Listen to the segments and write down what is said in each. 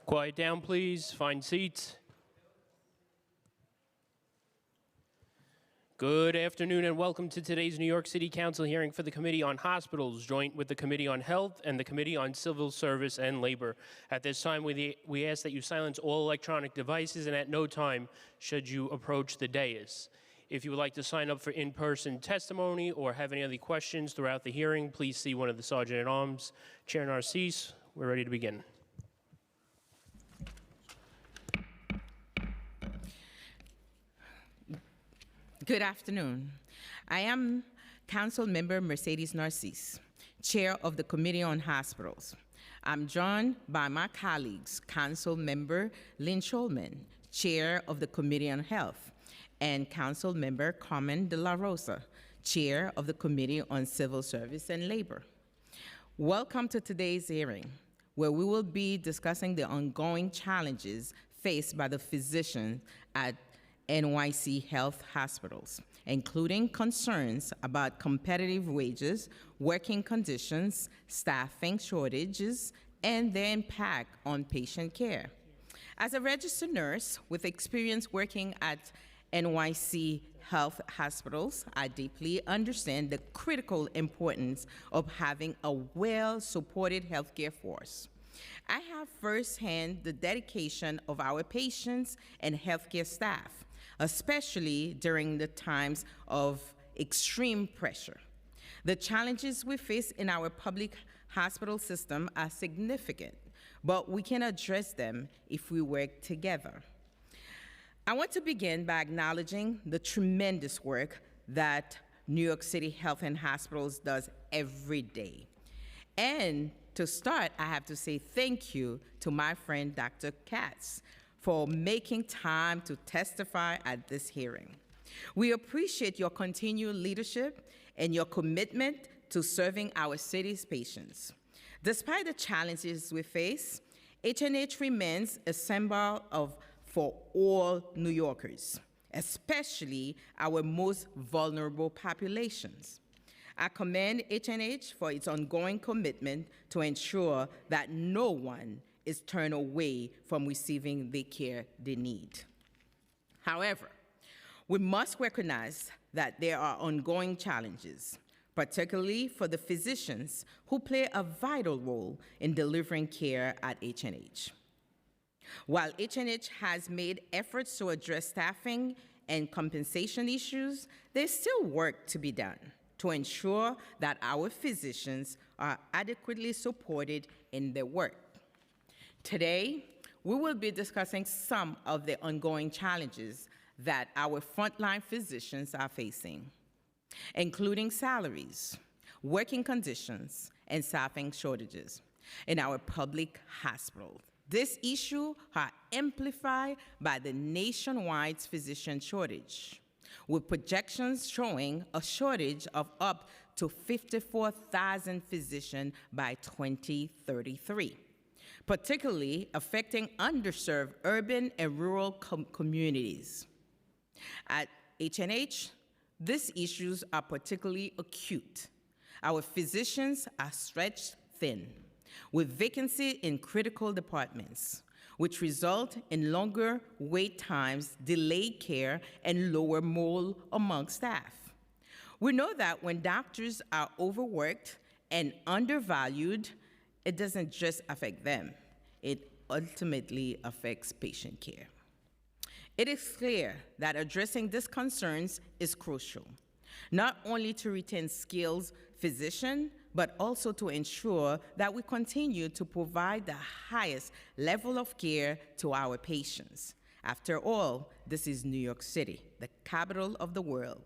Quiet down, please. Find seats. Good afternoon and welcome to today's New York City Council hearing for the Committee on Hospitals, joint with the Committee on Health and the Committee on Civil Service and Labor. At this time, we ask that you silence all electronic devices and at no time should you approach the dais. If you would like to sign up for in-person testimony or have any other questions throughout the hearing, please see one of the Sergeant-at-Arms. Chair Narcisse, we're ready to begin. Good afternoon. I am Council Member Mercedes Narcisse, Chair of the Committee on Hospitals. I'm joined by my colleagues, Council Member Lynn Shulman, Chair of the Committee on Health, and Council Member Carmen de la Rosa, Chair of the Committee on Civil Service and Labor. Welcome to today's hearing, where we will be discussing the ongoing challenges faced by the physicians at NYC Health hospitals, including concerns about competitive wages, working conditions, staffing shortages, and their impact on patient care. As a registered nurse with experience working at NYC Health hospitals, I deeply understand the critical importance of having a well-supported healthcare force. I have firsthand the dedication of our patients and healthcare staff, especially during the times of extreme pressure. The challenges we face in our public hospital system are significant, but we can address them if we work together. I want to begin by acknowledging the tremendous work that New York City Health and Hospitals does every day. And to start, I have to say thank you to my friend, Dr. Katz, for making time to testify at this hearing. We appreciate your continued leadership and your commitment to serving our city's patients. Despite the challenges we face, H&H remains a symbol for all New Yorkers, especially our most vulnerable populations. I commend H&H for its ongoing commitment to ensure that no one is turned away from receiving the care they need. However, we must recognize that there are ongoing challenges, particularly for the physicians who play a vital role in delivering care at H&H. While H&H has made efforts to address staffing and compensation issues, there's still work to be done to ensure that our physicians are adequately supported in their work. Today, we will be discussing some of the ongoing challenges that our frontline physicians are facing, including salaries, working conditions, and staffing shortages in our public hospitals. This issue are amplified by the nationwide physician shortage, with projections showing a shortage of up to 54,000 physicians by 2033. Particularly affecting underserved urban and rural communities. At H&H, these issues are particularly acute. Our physicians are stretched thin, with vacancy in critical departments, which result in longer wait times, delayed care, and lower morale among staff. We know that when doctors are overworked and undervalued, it doesn't just affect them, it ultimately affects patient care. It is clear that addressing these concerns is crucial, not only to retain skilled physicians, but also to ensure that we continue to provide the highest level of care to our patients. After all, this is New York City, the capital of the world.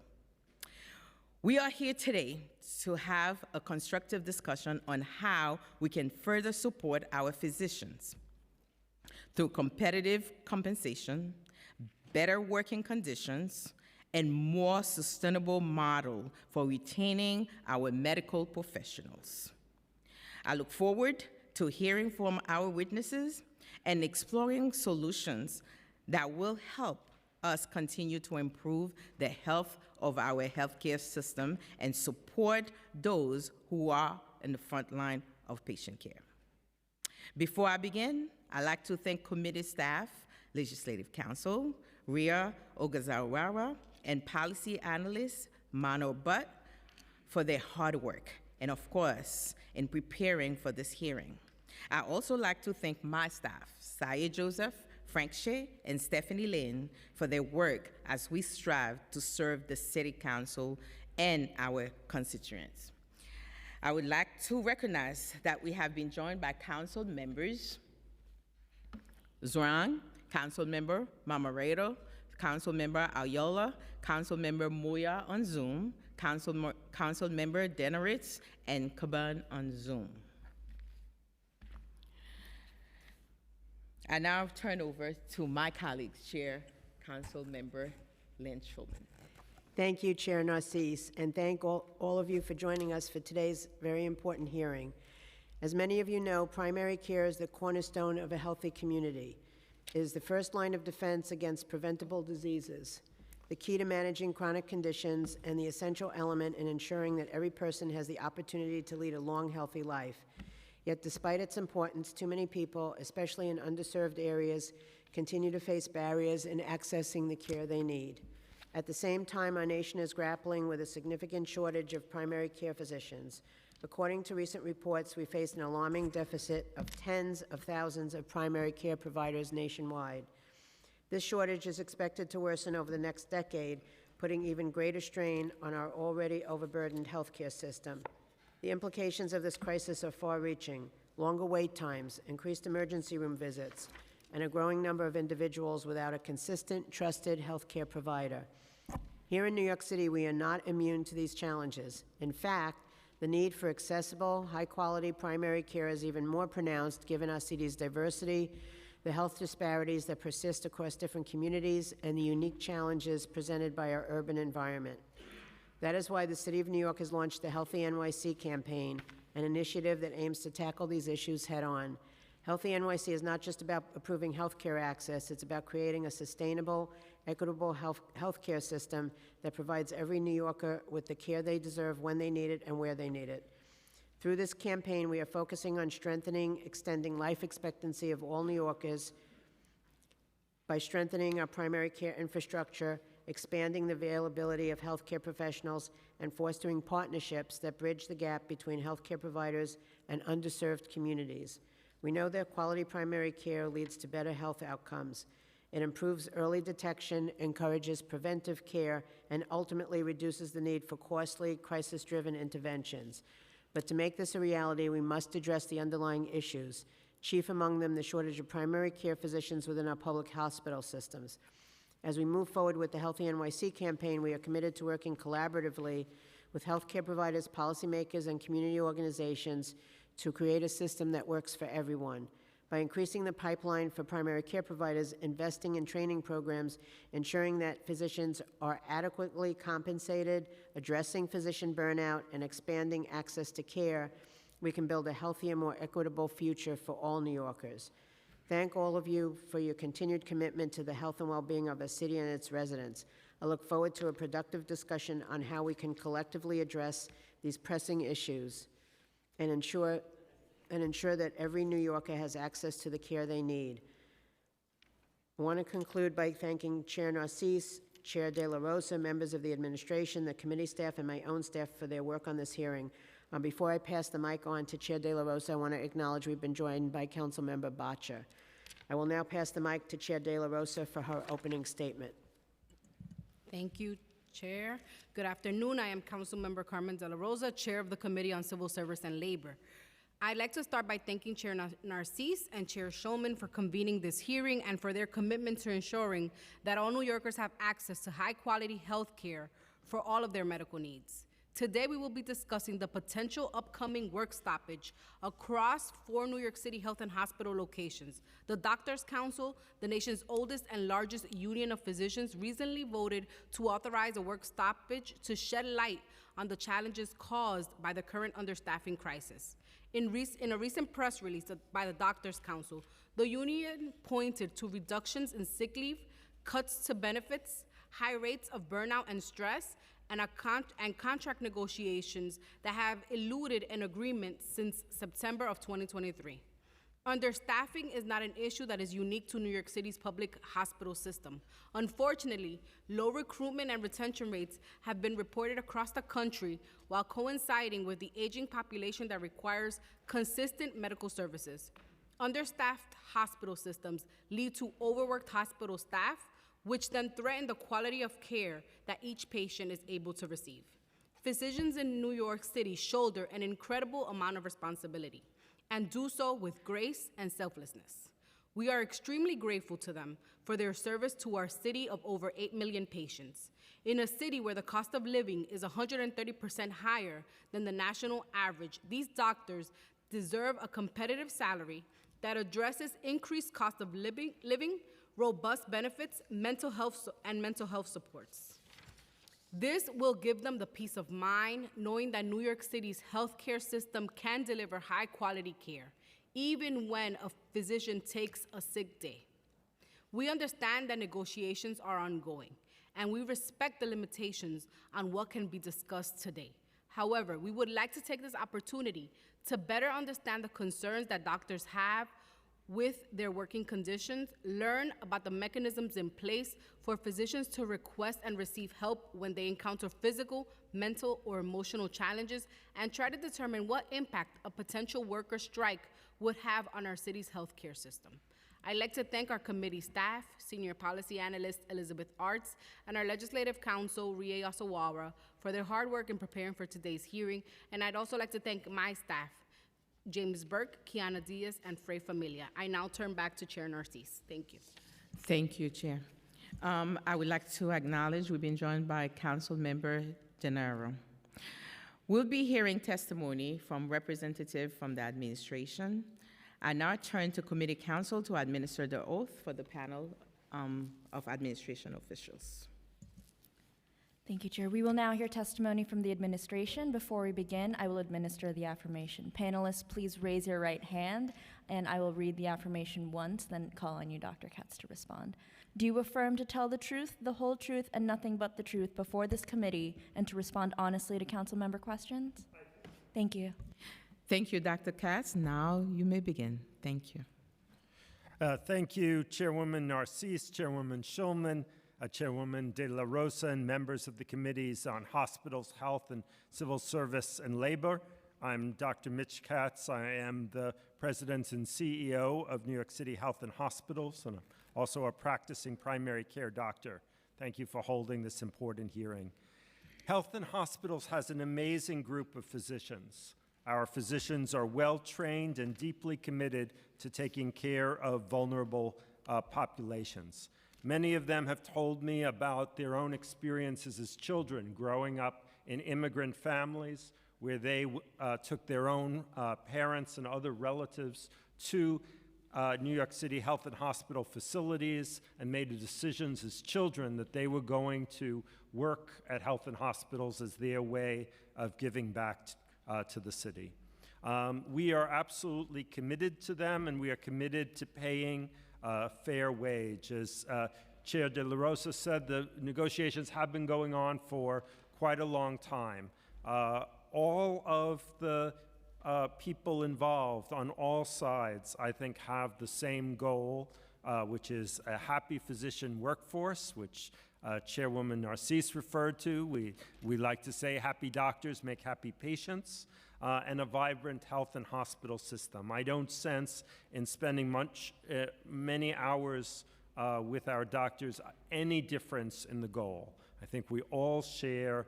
We are here today to have a constructive discussion on how we can further support our physicians through competitive compensation, better working conditions, and more sustainable model for retaining our medical professionals. I look forward to hearing from our witnesses and exploring solutions that will help us continue to improve the health of our healthcare system and support those who are in the front line of patient care. Before I begin, I'd like to thank committee staff, Legislative Counsel, Ria Ogazawa, and policy analyst, Mano Butt, for their hard work, and of course, in preparing for this hearing. I also like to thank my staff, Saya Joseph, Frank Shea, and Stephanie Lynn, for their work as we strive to serve the City Council and our constituents. I would like to recognize that we have been joined by council members Zhuang, Council Member Mamaredo, Council Member Ayola, Council Member Moya on Zoom, Council Member Deneritz, and Caban on Zoom. I now turn over to my colleague, Chair Council Member Lynn Schulman. Thank you, Chair Narcisse, and thank all of you for joining us for today's very important hearing. As many of you know, primary care is the cornerstone of a healthy community. It is the first line of defense against preventable diseases, the key to managing chronic conditions, and the essential element in ensuring that every person has the opportunity to lead a long, healthy life. Yet despite its importance, too many people, especially in underserved areas, continue to face barriers in accessing the care they need. At the same time, our nation is grappling with a significant shortage of primary care physicians. According to recent reports, we face an alarming deficit of tens of thousands of primary care providers nationwide. This shortage is expected to worsen over the next decade, putting even greater strain on our already overburdened healthcare system. The implications of this crisis are far-reaching: longer wait times, increased emergency room visits, and a growing number of individuals without a consistent, trusted healthcare provider. Here in New York City, we are not immune to these challenges. In fact, the need for accessible, high-quality primary care is even more pronounced given our city's diversity, the health disparities that persist across different communities, and the unique challenges presented by our urban environment. That is why the City of New York has launched the Healthy NYC campaign, an initiative that aims to tackle these issues head-on. Healthy NYC is not just about improving healthcare access, it's about creating a sustainable, equitable healthcare system that provides every New Yorker with the care they deserve when they need it and where they need it. Through this campaign, we are focusing on extending life expectancy of all New Yorkers by strengthening our primary care infrastructure, expanding the availability of healthcare professionals, and fostering partnerships that bridge the gap between healthcare providers and underserved communities. We know that quality primary care leads to better health outcomes. It improves early detection, encourages preventive care, and ultimately reduces the need for costly, crisis-driven interventions. But to make this a reality, we must address the underlying issues, chief among them the shortage of primary care physicians within our public hospital systems. As we move forward with the Healthy NYC campaign, we are committed to working collaboratively with healthcare providers, policymakers, and community organizations to create a system that works for everyone. By increasing the pipeline for primary care providers, investing in training programs, ensuring that physicians are adequately compensated, addressing physician burnout, and expanding access to care, we can build a healthier, more equitable future for all New Yorkers. Thank all of you for your continued commitment to the health and well-being of our city and its residents. I look forward to a productive discussion on how we can collectively address these pressing issues and ensure that every New Yorker has access to the care they need. I want to conclude by thanking Chair Narcisse, Chair De La Rosa, members of the administration, the committee staff, and my own staff for their work on this hearing. Before I pass the mic on to Chair De La Rosa, I want to acknowledge we've been joined by Councilmember Bottcher. I will now pass the mic to Chair De La Rosa for her opening statement. Thank you, Chair. Good afternoon. I am Councilmember Carmen De La Rosa, Chair of the Committee on Civil Service and Labor. I'd like to start by thanking Chair Narcisse and Chair Schulman for convening this hearing and for their commitment to ensuring that all New Yorkers have access to high-quality health care for all of their medical needs. Today, we will be discussing the potential upcoming work stoppage across 4 New York City health and hospital locations. The Doctors' Council, the nation's oldest and largest union of physicians, recently voted to authorize a work stoppage to shed light on the challenges caused by the current understaffing crisis. In a recent press release by the Doctors' Council, the union pointed to reductions in sick leave, cuts to benefits, high rates of burnout and stress, and contract negotiations that have eluded an agreement since September of 2023. Understaffing is not an issue that is unique to New York City's public hospital system. Unfortunately, low recruitment and retention rates have been reported across the country while coinciding with the aging population that requires consistent medical services. Understaffed hospital systems lead to overworked hospital staff, which then threaten the quality of care that each patient is able to receive. Physicians in New York City shoulder an incredible amount of responsibility and do so with grace and selflessness. We are extremely grateful to them for their service to our city of over 8 million patients. In a city where the cost of living is 130% higher than the national average, these doctors deserve a competitive salary that addresses increased cost of living, robust benefits, mental health supports. This will give them the peace of mind knowing that New York City's healthcare system can deliver high-quality care, even when a physician takes a sick day. We understand that negotiations are ongoing, and we respect the limitations on what can be discussed today. However, we would like to take this opportunity to better understand the concerns that doctors have with their working conditions, learn about the mechanisms in place for physicians to request and receive help when they encounter physical, mental, or emotional challenges, and try to determine what impact a potential worker strike would have on our city's healthcare system. I'd like to thank our committee staff, Senior Policy Analyst Elizabeth Arts, and our Legislative Counsel, Rie Osawara, for their hard work in preparing for today's hearing. And I'd also like to thank my staff, James Burke, Kiana Diaz, and Frey Familia. I now turn back to Chair Narcisse. Thank you. Thank you, Chair. I would like to acknowledge we've been joined by Council Member Gennaro. We'll be hearing testimony from representatives from the administration. I now turn to committee counsel to administer the oath for the panel of administration officials. Thank you, Chair. We will now hear testimony from the administration. Before we begin, I will administer the affirmation. Panelists, please raise your right hand, and I will read the affirmation once, then call on you, Dr. Katz, to respond. Do you affirm to tell the truth, the whole truth, and nothing but the truth before this committee, and to respond honestly to council member questions? Thank you. Thank you, Dr. Katz. Now you may begin. Thank you. Thank you, Chairwoman Narcisse, Chairwoman Schulman, Chairwoman De La Rosa, and members of the committees on hospitals, health, and civil service and labor. I'm Dr. Mitch Katz. I am the president and CEO of New York City Health and Hospitals, and I'm also a practicing primary care doctor. Thank you for holding this important hearing. Health and Hospitals has an amazing group of physicians. Our physicians are well-trained and deeply committed to taking care of vulnerable populations. Many of them have told me about their own experiences as children growing up in immigrant families where they took their own parents and other relatives to New York City Health and Hospital facilities and made decisions as children that they were going to work at health and hospitals as their way of giving back to the city. We are absolutely committed to them, and we are committed to paying a fair wage. As Chair De La Rosa said, the negotiations have been going on for quite a long time. All of the people involved on all sides, I think, have the same goal, which is a happy physician workforce, which Chairwoman Narcisse referred to. We like to say happy doctors make happy patients, and a vibrant health and hospital system. I don't sense in spending many hours with our doctors any difference in the goal. I think we all share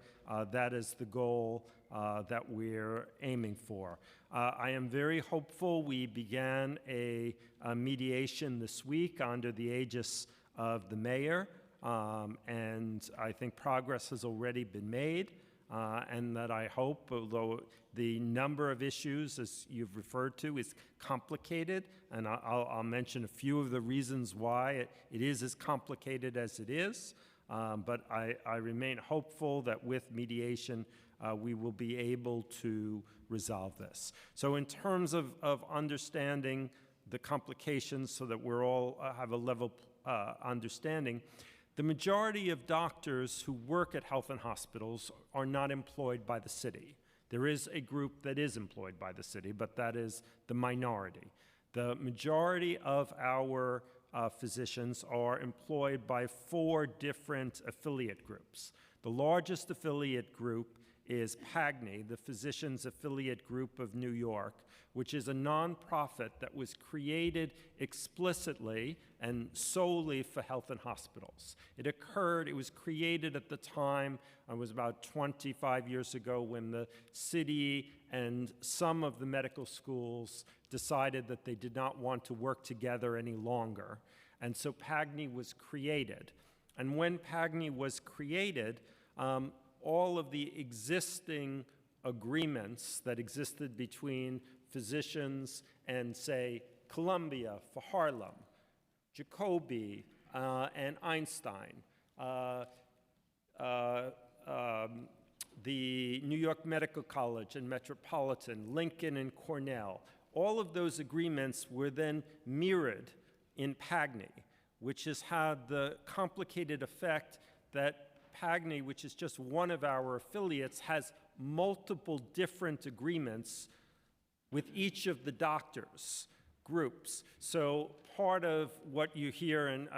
that as the goal that we're aiming for. I am very hopeful. We began a mediation this week under the aegis of the mayor, and I think progress has already been made, and that I hope, although the number of issues, as you've referred to, is complicated, and I'll mention a few of the reasons why it is as complicated as it is, but I remain hopeful that with mediation, we will be able to resolve this. So in terms of understanding the complications so that we're all have a level understanding, the majority of doctors who work at health and hospitals are not employed by the city. There is a group that is employed by the city, but that is the minority. The majority of our physicians are employed by 4 different affiliate groups. The largest affiliate group is PAGNY, the Physicians Affiliate Group of New York, which is a nonprofit that was created explicitly and solely for health and hospitals. It was created at the time, it was about 25 years ago, when the city and some of the medical schools decided that they did not want to work together any longer. And so PAGNY was created. And when PAGNY was created, all of the existing agreements that existed between physicians and, say, Columbia for Harlem, Jacobi and Einstein, the New York Medical College and Metropolitan, Lincoln and Cornell, all of those agreements were then mirrored in PAGNY, which has had the complicated effect that PAGNY, which is just one of our affiliates, has multiple different agreements with each of the doctors' groups. So part of what you hear, and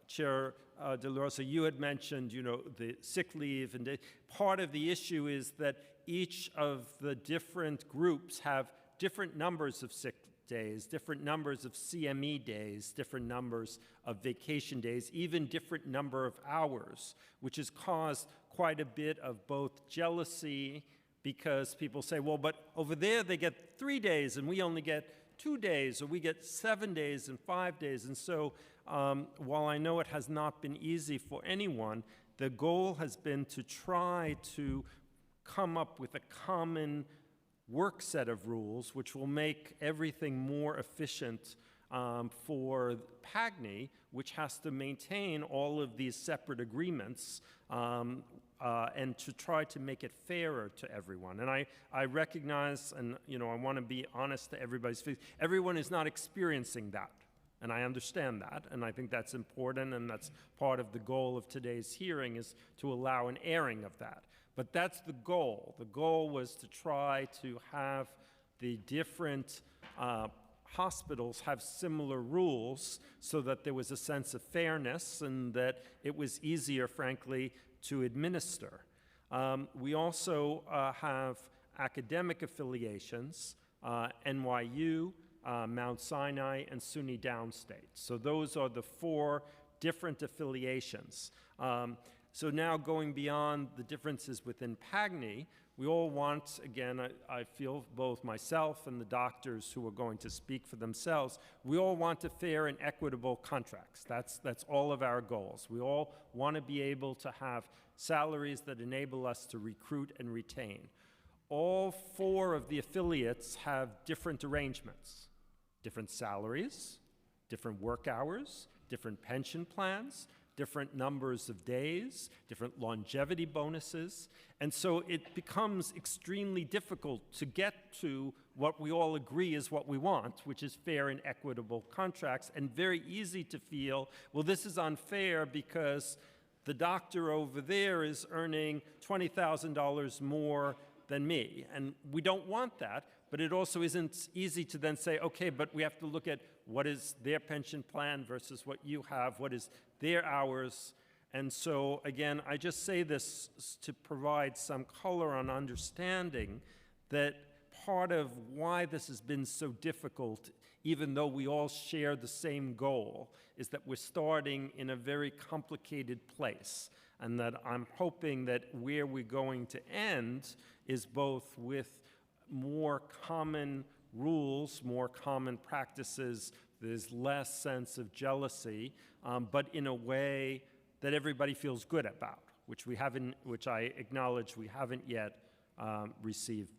Chair De La Rosa, you had mentioned, the sick leave, and part of the issue is that each of the different groups have different numbers of sick days, different numbers of CME days, different numbers of vacation days, even different number of hours, which has caused quite a bit of both jealousy, because people say, well, but over there they get 3 days and we only get 2 days, or we get 7 days and 5 days. And so while I know it has not been easy for anyone, the goal has been to try to come up with a common work set of rules which will make everything more efficient for PAGNY, which has to maintain all of these separate agreements and to try to make it fairer to everyone. And I recognize, and I want to be honest to everybody's face, everyone is not experiencing that. And I understand that, and I think that's important, and that's part of the goal of today's hearing, is to allow an airing of that. But that's the goal. The goal was to try to have the different hospitals have similar rules so that there was a sense of fairness and that it was easier, frankly, to administer. We also have academic affiliations, NYU, Mount Sinai, and SUNY Downstate. So those are the 4 different affiliations. So now going beyond the differences within PAGNY, we all want, again, I feel both myself and the doctors who are going to speak for themselves, we all want a fair and equitable contracts. That's all of our goals. We all want to be able to have salaries that enable us to recruit and retain. All 4 of the affiliates have different arrangements, different salaries, different work hours, different pension plans, different numbers of days, different longevity bonuses. And so it becomes extremely difficult to get to what we all agree is what we want, which is fair and equitable contracts, and very easy to feel, well, this is unfair because the doctor over there is earning $20,000 more than me. And we don't want that, but it also isn't easy to then say, okay, but we have to look at what is their pension plan versus what you have, what is their hours. And so, again, I just say this to provide some color on understanding that part of why this has been so difficult, even though we all share the same goal, is that we're starting in a very complicated place. And that I'm hoping that where we're going to end is both with more common rules, more common practices, there's less sense of jealousy, but in a way that everybody feels good about, which I acknowledge we haven't yet received.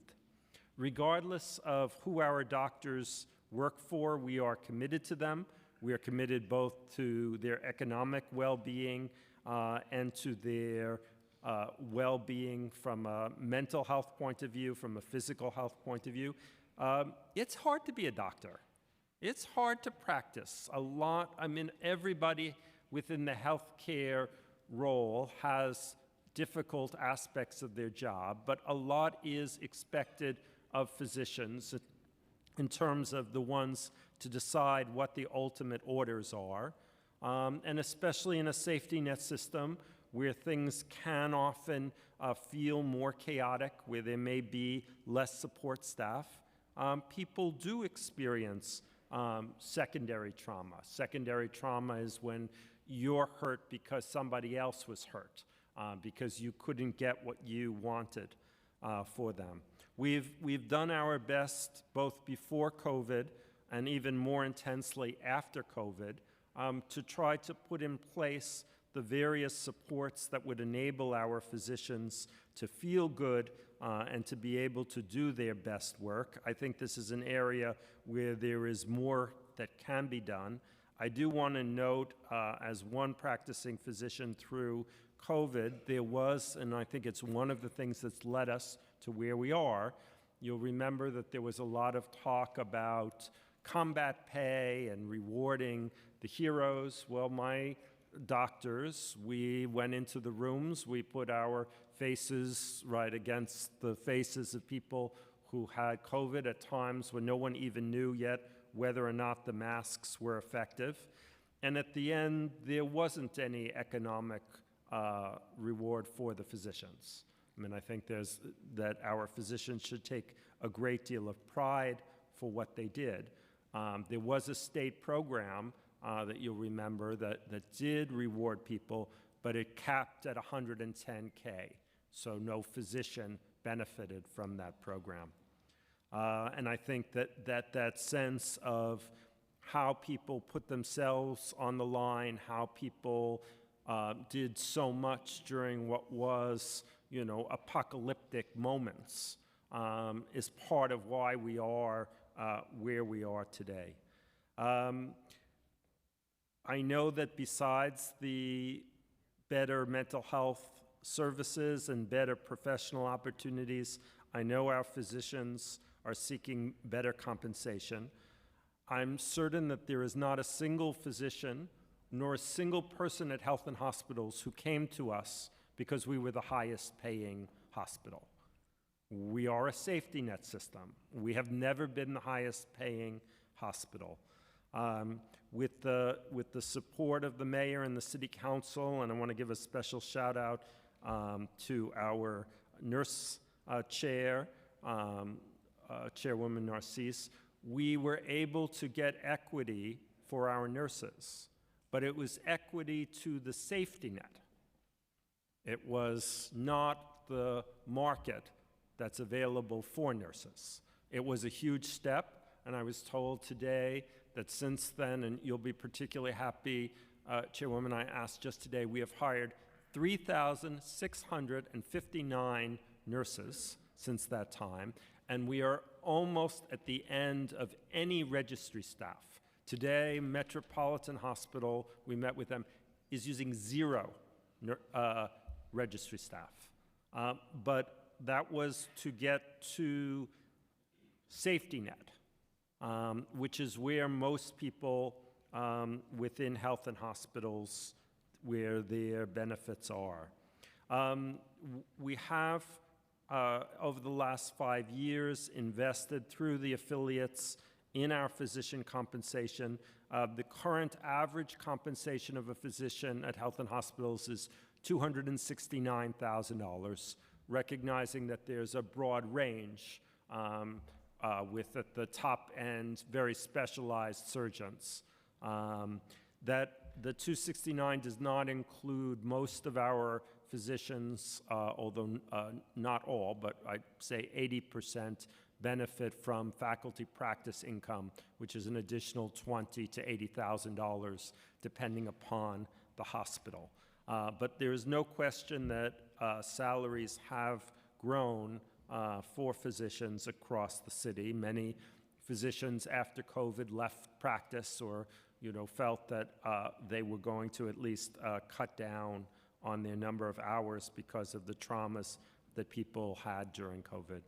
Regardless of who our doctors work for, we are committed to them. We are committed both to their economic well-being and to their well-being from a mental health point of view, from a physical health point of view. It's hard to be a doctor. It's hard to practice. Everybody within the healthcare role has difficult aspects of their job, but a lot is expected of physicians. in terms of the ones to decide what the ultimate orders are, and especially in a safety net system where things can often feel more chaotic, where there may be less support staff, people do experience secondary trauma. Secondary trauma is when you're hurt because somebody else was hurt, because you couldn't get what you wanted for them. We've done our best both before COVID and even more intensely after COVID to try to put in place the various supports that would enable our physicians to feel good and to be able to do their best work. I think this is an area where there is more that can be done. I do want to note, as one practicing physician through COVID, there was, and I think it's one of the things that's led us to where we are, you'll remember that there was a lot of talk about combat pay and rewarding the heroes. Well, my doctors, we went into the rooms, we put our faces right against the faces of people who had COVID at times when no one even knew yet whether or not the masks were effective. And at the end, there wasn't any economic reward for the physicians. I mean, I think that our physicians should take a great deal of pride for what they did. There was a state program that you'll remember that did reward people, but it capped at $110K, so no physician benefited from that program. And I think that sense of how people put themselves on the line, how people did so much during what was, apocalyptic moments, is part of why we are where we are today. I know that besides the better mental health services and better professional opportunities, I know our physicians are seeking better compensation. I'm certain that there is not a single physician nor a single person at Health and Hospitals who came to us because we were the highest paying hospital. We are a safety net system. We have never been the highest paying hospital. With the support of the mayor and the city council, and I want to give a special shout out to our nurse chair, Chairwoman Narcisse, we were able to get equity for our nurses, but it was equity to the safety net. It was not the market that's available for nurses. It was a huge step, and I was told today that since then, and you'll be particularly happy, Chairwoman, I asked just today, we have hired 3,659 nurses since that time, and we are almost at the end of any registry staff. Today, Metropolitan Hospital, we met with them, is using 0 registry staff. But that was to get to safety net, which is where most people within Health and Hospitals, where their benefits are. We have, over the last 5 years, invested through the affiliates in our physician compensation. The current average compensation of a physician at Health and Hospitals is $269,000, recognizing that there's a broad range with, at the top end, very specialized surgeons. That the 269 does not include most of our physicians, although not all, but I'd say 80% benefit from faculty practice income, which is an additional $20,000 to $80,000, depending upon the hospital. But there is no question that salaries have grown for physicians across the city. Many physicians after COVID left practice or felt that they were going to at least cut down on their number of hours because of the traumas that people had during COVID.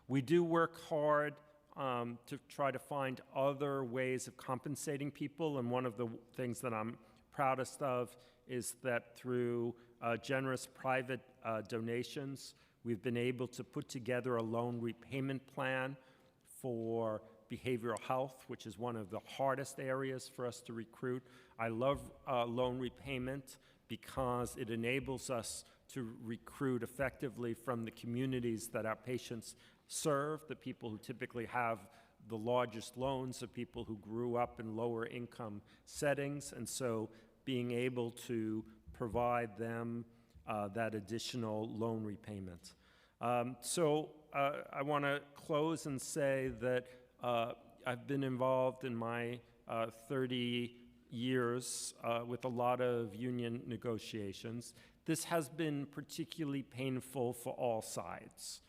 We do work hard to try to find other ways of compensating people, and one of the things that I'm proudest of is that through generous private donations, we've been able to put together a loan repayment plan for behavioral health, which is one of the hardest areas for us to recruit. I love loan repayment because it enables us to recruit effectively from the communities that our patients serve. The people who typically have the largest loans are people who grew up in lower income settings, and so being able to provide them that additional loan repayment. I want to close and say that I've been involved in my 30 years with a lot of union negotiations. This has been particularly painful for all sides.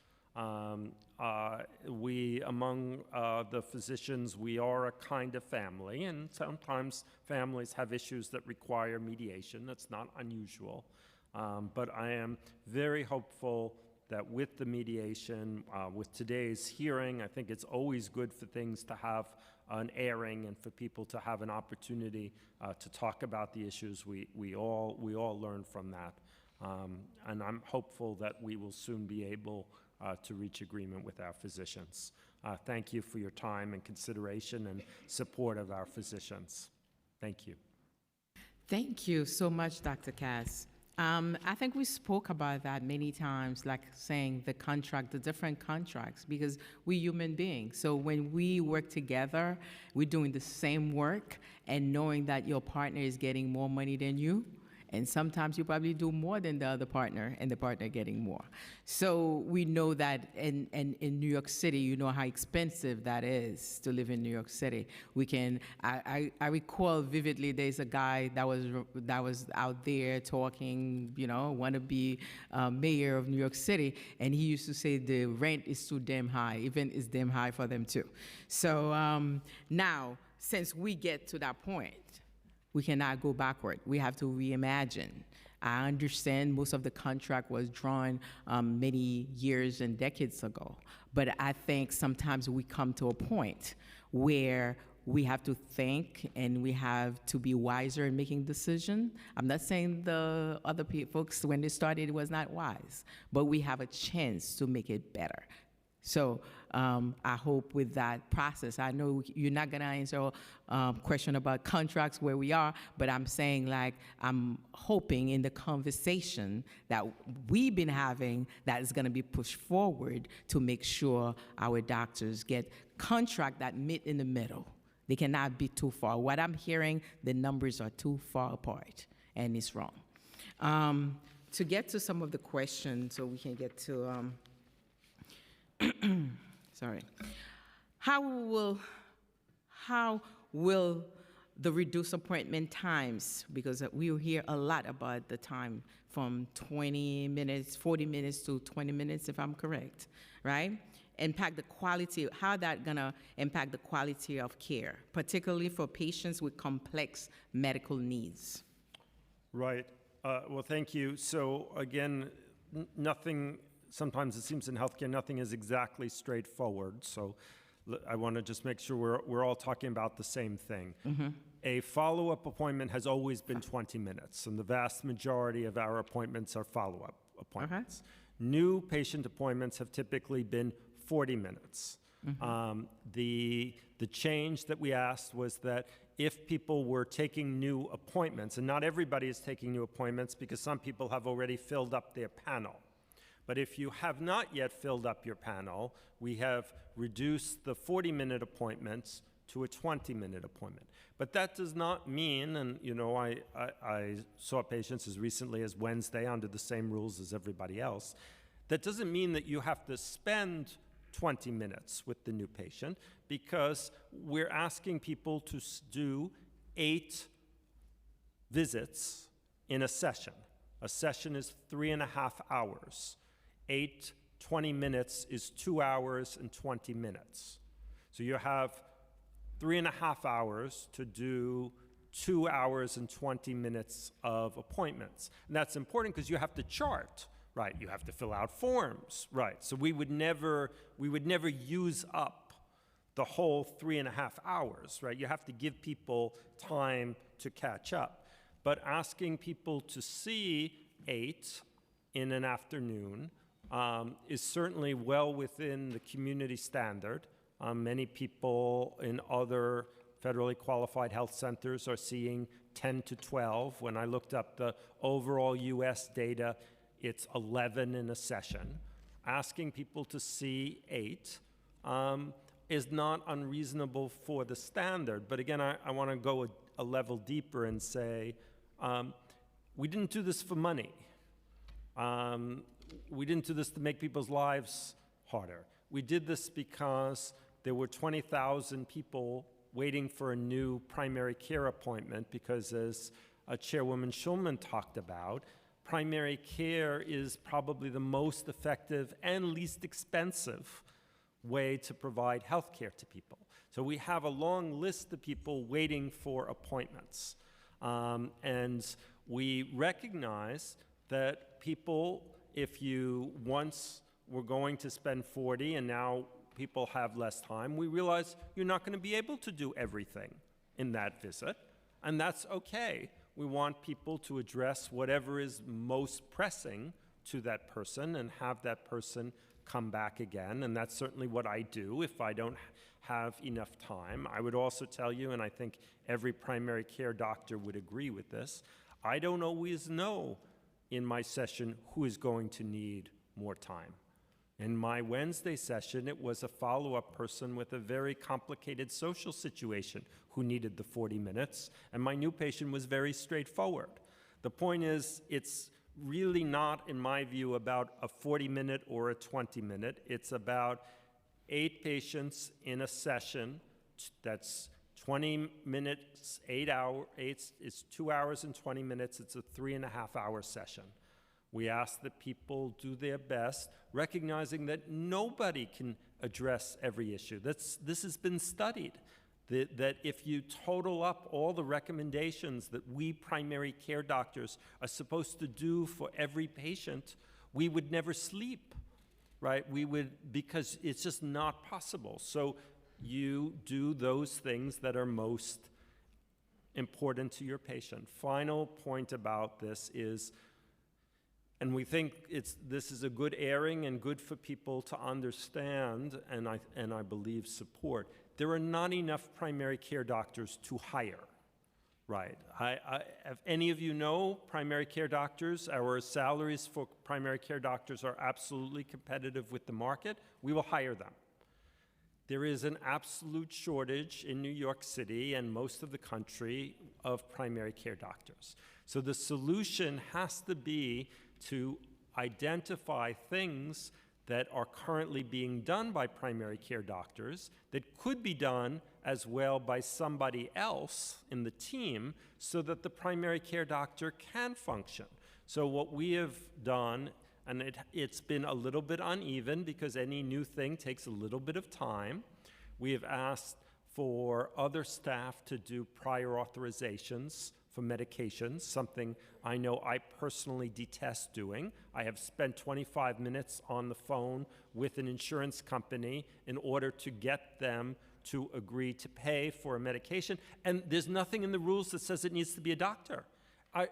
We, among the physicians, we are a kind of family, and sometimes families have issues that require mediation. That's not unusual. But I am very hopeful that with the mediation, with today's hearing, I think it's always good for things to have an airing and for people to have an opportunity to talk about the issues. We all learn from that. And I'm hopeful that we will soon be able to reach agreement with our physicians. Thank you for your time and consideration and support of our physicians. Thank you. Thank you so much, Dr. Cass. I think we spoke about that many times, like saying the contract, the different contracts, because we're human beings. So when we work together, we're doing the same work, and knowing that your partner is getting more money than you, and sometimes you probably do more than the other partner, and the partner getting more. So we know that in New York City, you know how expensive that is to live in New York City. I recall vividly, there's a guy that was out there talking, want to be mayor of New York City, and he used to say the rent is too damn high, even it's damn high for them too. So now, since we get to that point, we cannot go backward. We have to reimagine. I understand most of the contract was drawn many years and decades ago, but I think sometimes we come to a point where we have to think and we have to be wiser in making decisions. I'm not saying the other folks, when they started, it was not wise, but we have a chance to make it better. So I hope with that process, I know you're not going to answer a question about contracts where we are, but I'm saying, I'm hoping in the conversation that we've been having that is going to be pushed forward to make sure our doctors get contract that meet in the middle. They cannot be too far. What I'm hearing, the numbers are too far apart, and it's wrong. To get to some of the questions, so we can get to... sorry. How will the reduced appointment times, because we will hear a lot about the time from 20 minutes, 40 minutes to 20 minutes, if I'm correct, right? Impact the quality, how that gonna impact the quality of care, particularly for patients with complex medical needs? Right. Well, thank you. So again, nothing. Sometimes it seems in healthcare nothing is exactly straightforward. So I want to just make sure we're all talking about the same thing. Mm-hmm. A follow-up appointment has always been 20 minutes, and the vast majority of our appointments are follow-up appointments. New patient appointments have typically been 40 minutes. Mm-hmm. The change that we asked was that if people were taking new appointments, and not everybody is taking new appointments because some people have already filled up their panel. But if you have not yet filled up your panel, we have reduced the 40-minute appointments to a 20-minute appointment. But that does not mean, and I saw patients as recently as Wednesday under the same rules as everybody else, that doesn't mean that you have to spend 20 minutes with the new patient, because we're asking people to do 8 visits in a session. A session is 3.5 hours. 20 minutes is 2 hours and 20 minutes. So you have 3.5 hours to do 2 hours and 20 minutes of appointments. And that's important because you have to chart, right? You have to fill out forms, right? So we would never use up the whole 3.5 hours, right? You have to give people time to catch up. But asking people to see 8 in an afternoon is certainly well within the community standard. Many people in other federally qualified health centers are seeing 10 to 12. When I looked up the overall US data, it's 11 in a session. Asking people to see 8 is not unreasonable for the standard. But again, I want to go a level deeper and say, we didn't do this for money. We didn't do this to make people's lives harder. We did this because there were 20,000 people waiting for a new primary care appointment because, as Chairwoman Schulman talked about, primary care is probably the most effective and least expensive way to provide health care to people. So we have a long list of people waiting for appointments. And we recognize that people, if you once were going to spend 40 and now people have less time, we realize you're not going to be able to do everything in that visit, and that's okay. We want people to address whatever is most pressing to that person and have that person come back again, and that's certainly what I do if I don't have enough time. I would also tell you, and I think every primary care doctor would agree with this, I don't always know in my session who is going to need more time. In my Wednesday session, it was a follow-up person with a very complicated social situation who needed the 40 minutes, and my new patient was very straightforward. The point is, it's really not, in my view, about a 40-minute or a 20-minute. It's about 8 patients in a session that's 20 minutes, 8 hours, it's 2 hours and 20 minutes. It's a 3.5-hour session. We ask that people do their best, recognizing that nobody can address every issue. This has been studied, that if you total up all the recommendations that we primary care doctors are supposed to do for every patient, we would never sleep, right? Because it's just not possible. So you do those things that are most important to your patient. Final point about this is, and we think this is a good airing and good for people to understand, and I believe support. There are not enough primary care doctors to hire, right? If any of you know primary care doctors, our salaries for primary care doctors are absolutely competitive with the market. We will hire them. There is an absolute shortage in New York City and most of the country of primary care doctors. So the solution has to be to identify things that are currently being done by primary care doctors that could be done as well by somebody else in the team so that the primary care doctor can function. So what we have done, and it's been a little bit uneven because any new thing takes a little bit of time, we have asked for other staff to do prior authorizations for medications, something I know I personally detest doing. I have spent 25 minutes on the phone with an insurance company in order to get them to agree to pay for a medication, and there's nothing in the rules that says it needs to be a doctor.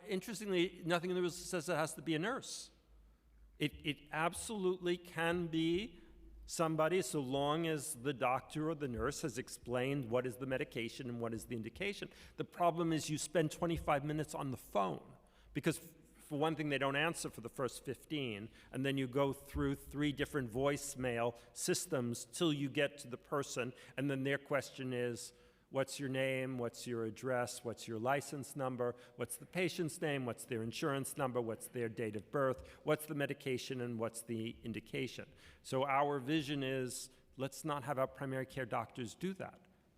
Interestingly, nothing in the rules that says it has to be a nurse. It absolutely can be somebody, so long as the doctor or the nurse has explained what is the medication and what is the indication. The problem is you spend 25 minutes on the phone because, for one thing, they don't answer for the first 15, and then you go through 3 different voicemail systems till you get to the person, and then their question is, what's your name, what's your address, what's your license number, what's the patient's name, what's their insurance number, what's their date of birth, what's the medication, and what's the indication. So our vision is, let's not have our primary care doctors do that.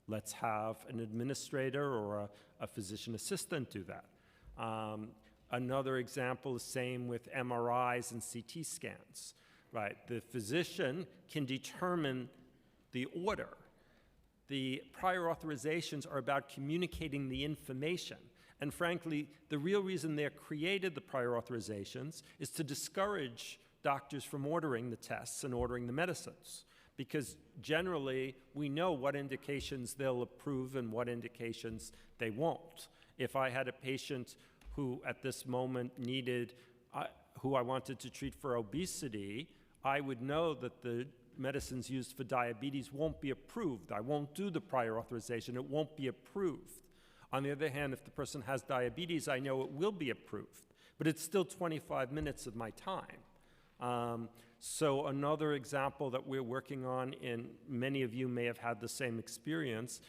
Let's have an administrator or a physician assistant do that. Another example is same with MRIs and CT scans, right? The physician can determine the order. The prior authorizations are about communicating the information. And frankly, the real reason they're created, the prior authorizations, is to discourage doctors from ordering the tests and ordering the medicines. Because generally, we know what indications they'll approve and what indications they won't. If I had a patient who at this moment needed, who I wanted to treat for obesity, I would know that the medicines used for diabetes won't be approved. I won't do the prior authorization. It won't be approved. On the other hand, if the person has diabetes, I know it will be approved. But it's still 25 minutes of my time. So another example that we're working on, and many of you may have had the same experience,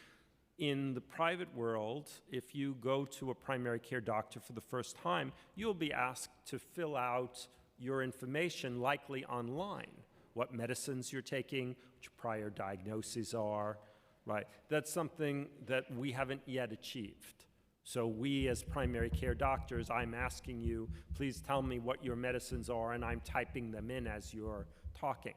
in the private world, if you go to a primary care doctor for the first time, you'll be asked to fill out your information, likely online, what medicines you're taking, what your prior diagnoses are, right? That's something that we haven't yet achieved. So we, as primary care doctors, I'm asking you, please tell me what your medicines are, and I'm typing them in as you're talking,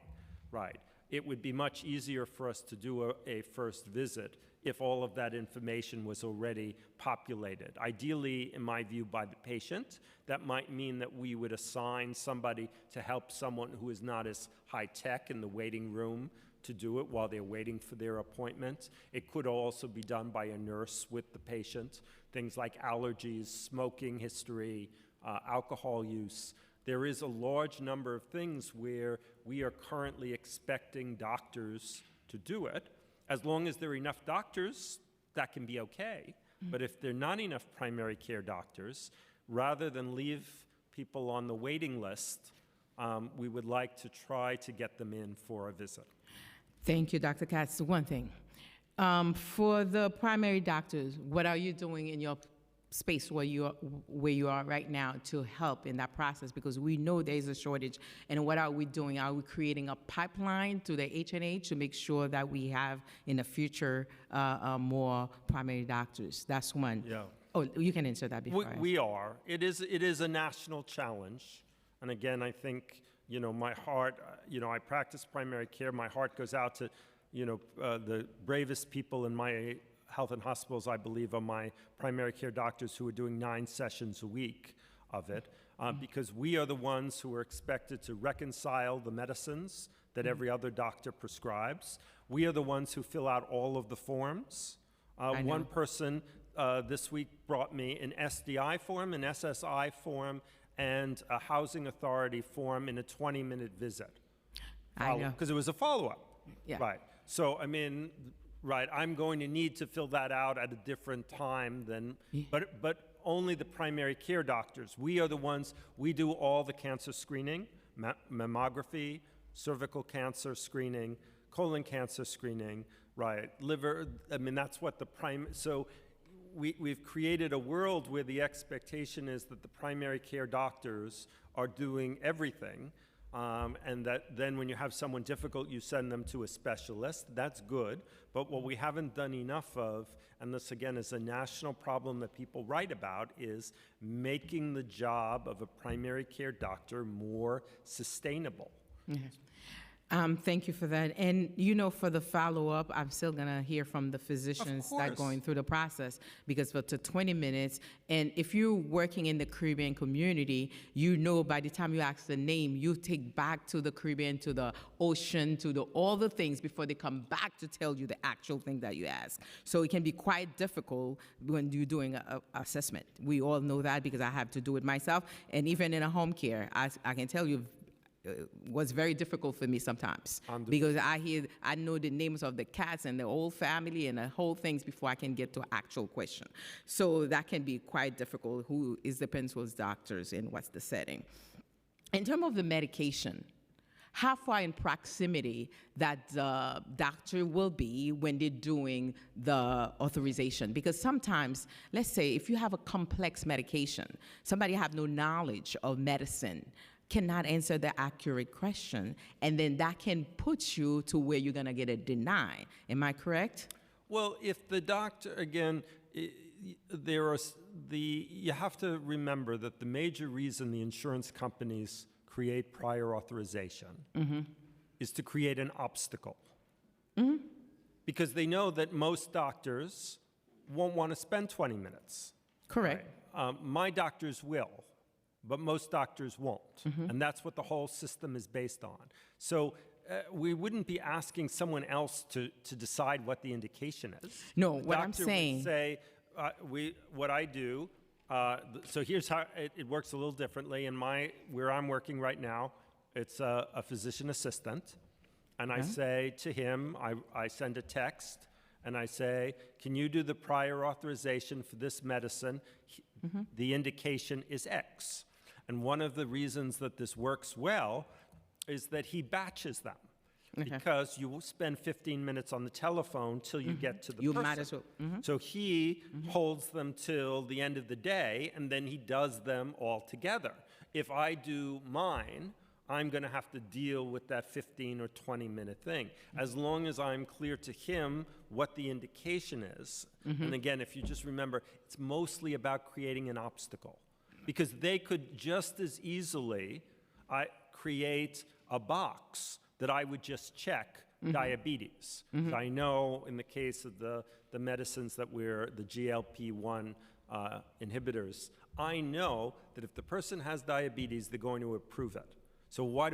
right? It would be much easier for us to do a first visit if all of that information was already populated. Ideally, in my view, by the patient. That might mean that we would assign somebody to help someone who is not as high-tech in the waiting room to do it while they're waiting for their appointment. It could also be done by a nurse with the patient. Things like allergies, smoking history, alcohol use. There is a large number of things where we are currently expecting doctors to do it. As long as there are enough doctors, that can be okay. But if there are not enough primary care doctors, rather than leave people on the waiting list, we would like to try to get them in for a visit. Thank you, Dr. Katz. One thing, for the primary doctors, what are you doing in your space where you are right now to help in that process? Because we know there is a shortage. And what are we doing? Are we creating a pipeline to the HNH to make sure that we have in the future more primary doctors? That's one. Yeah. Oh, you can answer that before. We are. It is a national challenge. And again, I think, my heart, I practice primary care. My heart goes out to, the bravest people in my health and hospitals, I believe, are my primary care doctors who are doing 9 sessions a week of it, because we are the ones who are expected to reconcile the medicines that every other doctor prescribes. We are the ones who fill out all of the forms. One person this week brought me an SDI form, an SSI form, and a housing authority form in a 20-minute visit. I know. Because it was a follow-up. Yeah. Right. So, right, I'm going to need to fill that out at a different time than, but only the primary care doctors. We are the ones, we do all the cancer screening, mammography, cervical cancer screening, colon cancer screening, right, liver, that's what so we've created a world where the expectation is that the primary care doctors are doing everything. And that then when you have someone difficult, you send them to a specialist. That's good. But what we haven't done enough of, and this again is a national problem that people write about, is making the job of a primary care doctor more sustainable. Thank you for that. And for the follow-up, I'm still going to hear from the physicians that are going through the process, because for 20 minutes, and if you're working in the Caribbean community, by the time you ask the name, you take back to the Caribbean, to the ocean, to all the things before they come back to tell you the actual thing that you ask. So it can be quite difficult when you're doing an assessment. We all know that because I have to do it myself. And even in a home care, I can tell you, was very difficult for me sometimes because I know the names of the cats and the whole family and the whole things before I can get to actual question. So that can be quite difficult. Depends who's doctors and what's the setting. In terms of the medication, how far in proximity that the doctor will be when they're doing the authorization? Because sometimes, let's say if you have a complex medication, somebody have no knowledge of medicine, cannot answer the accurate question, and then that can put you to where you're going to get a deny. Am I correct? Well, if the doctor, again, you have to remember that the major reason the insurance companies create prior authorization is to create an obstacle. Because they know that most doctors won't want to spend 20 minutes. Correct. Right? My doctors will, but most doctors won't. And that's what the whole system is based on. So we wouldn't be asking someone else to decide what the indication is. No, what I'm saying. Would say, what I do, so here's how it works a little differently. Where I'm working right now, it's a physician assistant. and I say to him, I send a text, and I say, can you do the prior authorization for this medicine? The indication is X. And one of the reasons that this works well is that he batches them. Because you will spend 15 minutes on the telephone till you get to the You person. might as well. So he holds them till the end of the day, and then he does them all together. If I do mine, I'm going to have to deal with that 15 or 20-minute thing. As long as I'm clear to him what the indication is. And again, if you just remember, it's mostly about creating an obstacle. Because they could just as easily create a box that I would just check diabetes. So I know in the case of the medicines that the GLP-1 inhibitors, I know that if the person has diabetes, they're going to approve it. So why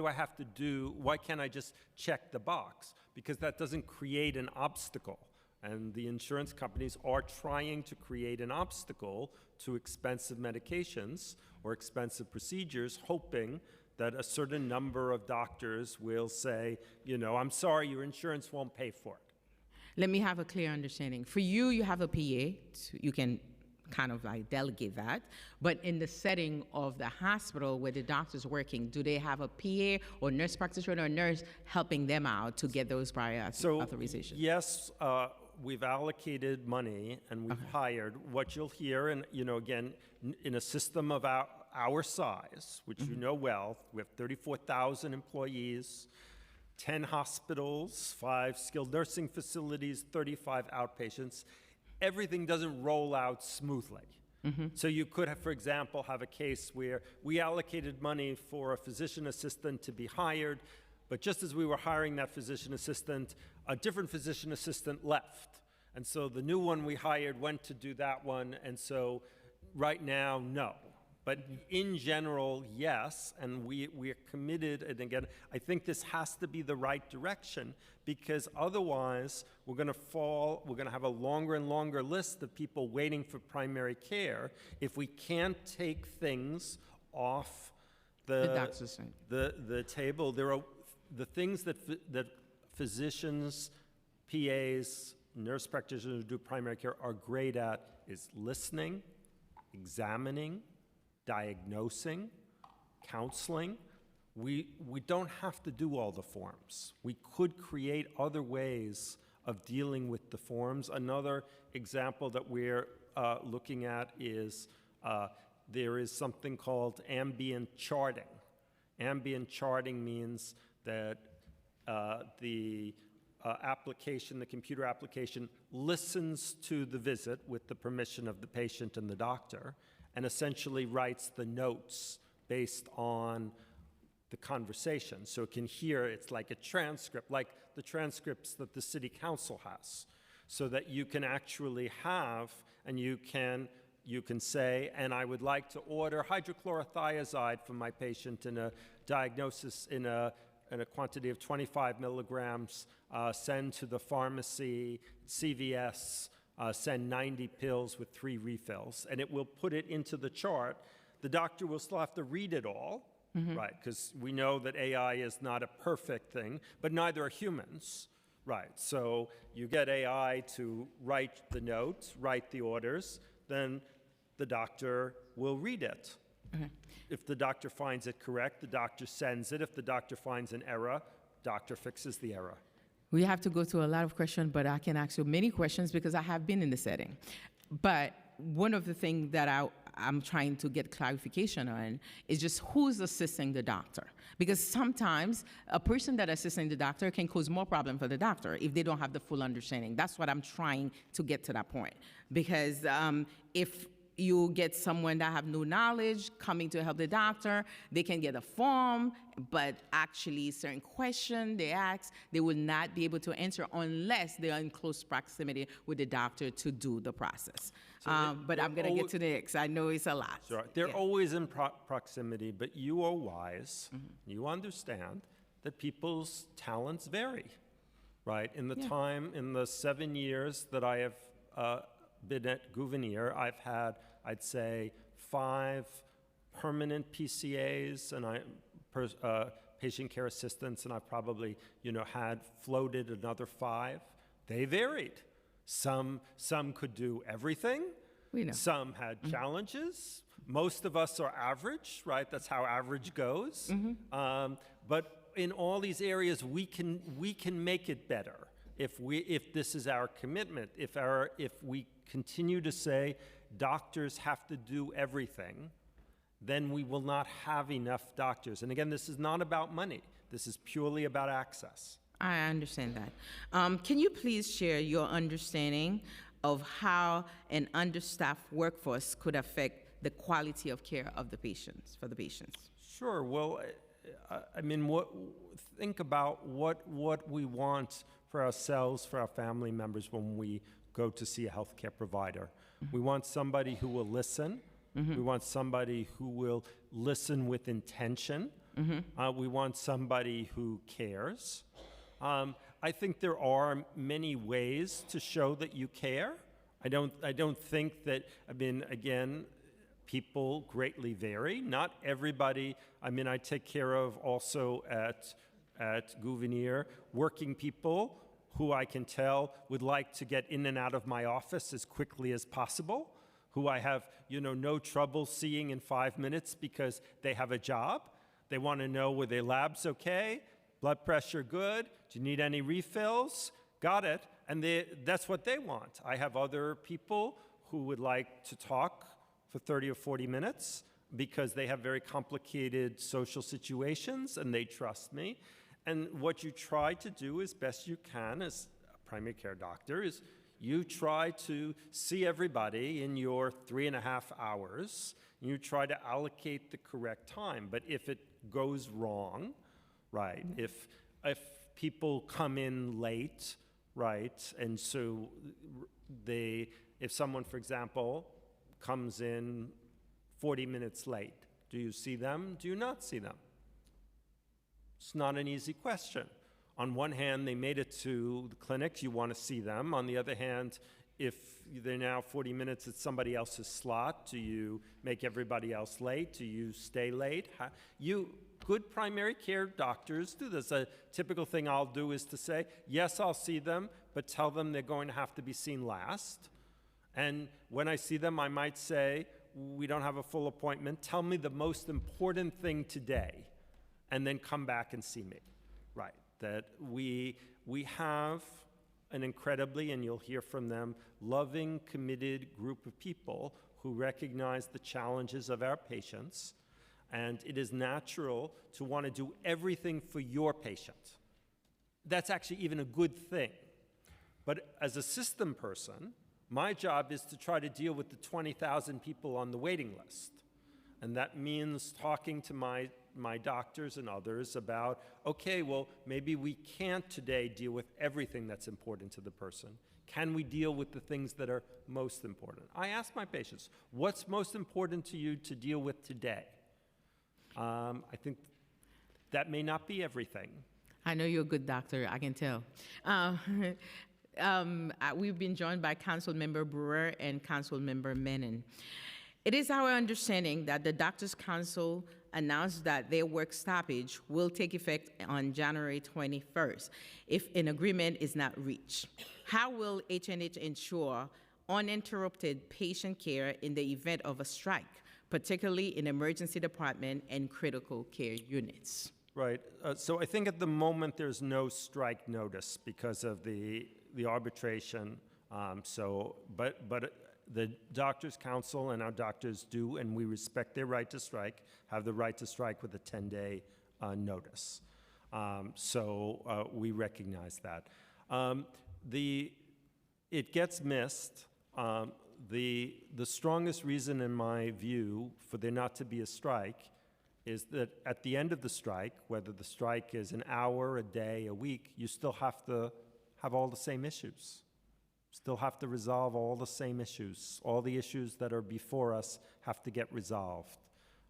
can't I just check the box? Because that doesn't create an obstacle. And the insurance companies are trying to create an obstacle to expensive medications or expensive procedures, hoping that a certain number of doctors will say, I'm sorry, your insurance won't pay for it. Let me have a clear understanding. For you, you have a PA. You can kind of like delegate that. But in the setting of the hospital where the doctor's working, do they have a PA or nurse practitioner or nurse helping them out to get those prior authorizations? Yes, we've allocated money and we've hired. What you'll hear, and again, in a system of our size, which you know well, we have 34,000 employees, 10 hospitals, 5 skilled nursing facilities, 35 outpatients. Everything doesn't roll out smoothly. So you could have, for example, have a case where we allocated money for a physician assistant to be hired, but just as we were hiring that physician assistant, a different physician assistant left. And so the new one we hired went to do that one, and so right now, no. But in general, yes, and we are committed, and again, I think this has to be the right direction, because otherwise we're going to have a longer and longer list of people waiting for primary care if we can't take things off the doctor's side. the table. There are the things that physicians, PAs, nurse practitioners who do primary care are great at is listening, examining, diagnosing, counseling. We don't have to do all the forms. We could create other ways of dealing with the forms. Another example that we're looking at is there is something called ambient charting. Ambient charting means that the computer application listens to the visit with the permission of the patient and the doctor, and essentially writes the notes based on the conversation. So it can hear, it's like a transcript, like the transcripts that the city council has, so that you can actually have, and you can say, and I would like to order hydrochlorothiazide for my patient in a diagnosis in a quantity of 25 milligrams, send to the pharmacy, CVS, send 90 pills with 3 refills, and it will put it into the chart. The doctor will still have to read it all, right? Because we know that AI is not a perfect thing, but neither are humans, right? So you get AI to write the notes, write the orders, then the doctor will read it. If the doctor finds it correct, the doctor sends it. If the doctor finds an error, doctor fixes the error. We have to go through a lot of questions, but I can ask you many questions because I have been in the setting. But one of the things that I'm trying to get clarification on is just who's assisting the doctor. Because sometimes a person that assisting the doctor can cause more problem for the doctor if they don't have the full understanding. That's what I'm trying to get to that point. Because if you get someone that have no knowledge coming to help the doctor, they can get a form, but actually certain question they ask, they will not be able to answer unless they are in close proximity with the doctor to do the process. But I'm gonna get to the next. I know it's a lot. Sure. They're always in proximity, but you are wise. You understand that people's talents vary, right? In the 7 years that I have been at Gouverneur, I've had, I'd say, 5 permanent PCAs and patient care assistants, and I've probably, had floated another 5. They varied. Some could do everything. We know. Some had challenges. Most of us are average, right? That's how average goes. But in all these areas, we can make it better if this is our commitment. If we continue to say doctors have to do everything, then we will not have enough doctors. And again, this is not about money. This is purely about access. I understand that. Can you please share your understanding of how an understaffed workforce could affect the quality of care of the patients, for the patients? Sure. Well, think about what we want for ourselves, for our family members when we go to see a healthcare provider. We want somebody who will listen. We want somebody who will listen with intention. We want somebody who cares. I think there are many ways to show that you care. I don't think that, again, people greatly vary. Not everybody, I take care of also at Gouverneur, working people who I can tell would like to get in and out of my office as quickly as possible, who I have, no trouble seeing in 5 minutes because they have a job. They want to know, were their labs okay? Blood pressure good? Do you need any refills? Got it. And that's what they want. I have other people who would like to talk for 30 or 40 minutes because they have very complicated social situations and they trust me. And what you try to do as best you can as a primary care doctor is you try to see everybody in your 3.5 hours. You try to allocate the correct time. But if it goes wrong, right, if people come in late, right, and so if someone, for example, comes in 40 minutes late, do you see them? Do you not see them? It's not an easy question. On one hand, they made it to the clinic, you want to see them. On the other hand, if they're now 40 minutes at somebody else's slot, do you make everybody else late? Do you stay late? Good primary care doctors do this. A typical thing I'll do is to say, yes, I'll see them, but tell them they're going to have to be seen last. And when I see them, I might say, we don't have a full appointment. Tell me the most important thing today, and then come back and see me. Right, that we have an incredibly, and you'll hear from them, loving, committed group of people who recognize the challenges of our patients. And it is natural to want to do everything for your patient. That's actually even a good thing. But as a system person, my job is to try to deal with the 20,000 people on the waiting list. And that means talking to my doctors and others about, okay, well, maybe we can't today deal with everything that's important to the person. Can we deal with the things that are most important? I ask my patients, what's most important to you to deal with today? I think that may not be everything. I know you're a good doctor, I can tell. We've been joined by Councilmember Brewer and Councilmember Menon. It is our understanding that the Doctors' Council announced that their work stoppage will take effect on January 21st if an agreement is not reached. How will H&H ensure uninterrupted patient care in the event of a strike, particularly in emergency department and critical care units? Right. So I think at the moment there's no strike notice because of the arbitration. But the Doctors' Council and our doctors do, and we respect their right to strike, have the right to strike with a 10-day notice. So we recognize that. It gets missed. The strongest reason, in my view, for there not to be a strike is that at the end of the strike, whether the strike is an hour, a day, a week, you still have to have all the same issues. Still have to resolve all the same issues. All the issues that are before us have to get resolved.